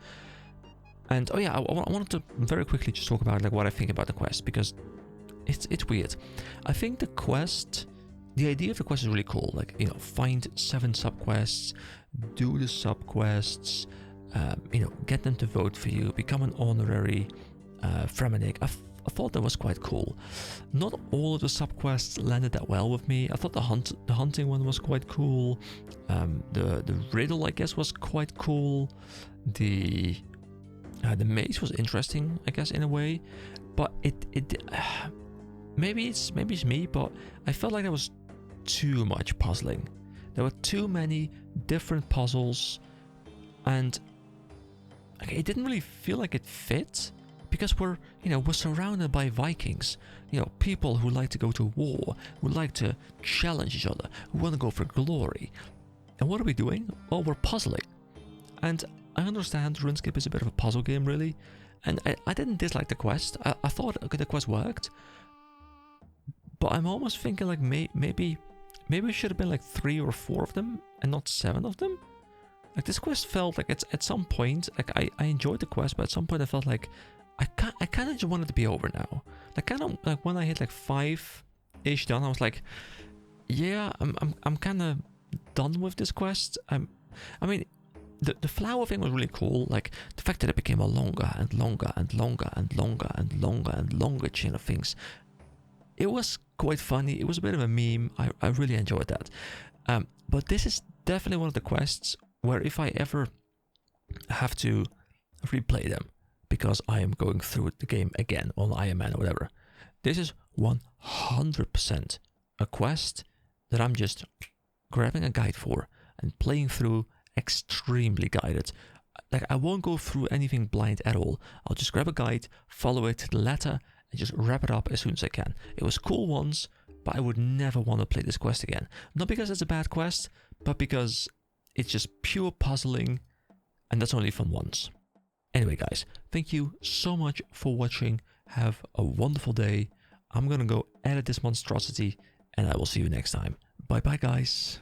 S1: And oh yeah, I wanted to very quickly just talk about like what I think about the quest, because it's weird. I think the quest, the idea of the quest is really cool. Like, find 7 subquests, do the subquests, get them to vote for you, become an honorary Fremennik. I thought that was quite cool. Not all of the subquests landed that well with me. I thought the hunting one was quite cool. The riddle, I guess, was quite cool. The maze was interesting, I guess, in a way. But maybe it's me, but I felt like there was too much puzzling. There were too many different puzzles, and it didn't really feel like it fit. Because we're surrounded by Vikings, people who like to go to war, who like to challenge each other, who want to go for glory. And what are we doing? Well, we're puzzling. And I understand RuneScape is a bit of a puzzle game, really. And I didn't dislike the quest. I thought the quest worked. But I'm almost thinking like maybe it should have been like 3 or 4 of them and not 7 of them. Like, this quest felt like it's at some point, like I enjoyed the quest, but at some point I felt like I kind of just wanted to be over now. Like, kind of like when I hit like 5-ish done, I was like, yeah, I'm kind of done with this quest. I mean, the flower thing was really cool. Like the fact that it became a longer and longer and longer and longer and longer and longer chain of things. It was quite funny. It was a bit of a meme. I really enjoyed that. But this is definitely one of the quests where if I ever have to replay them because I am going through the game again on Iron Man or whatever, this is 100% a quest that I'm just grabbing a guide for and playing through extremely guided. Like I won't go through anything blind at all. I'll just grab a guide, follow it to the letter, and just wrap it up as soon as I can. It was cool once, but I would never want to play this quest again. Not because it's a bad quest, but because it's just pure puzzling, and that's only fun once. Anyway guys, thank you so much for watching. Have a wonderful day. I'm gonna go edit this monstrosity, and I will see you next time. Bye bye guys.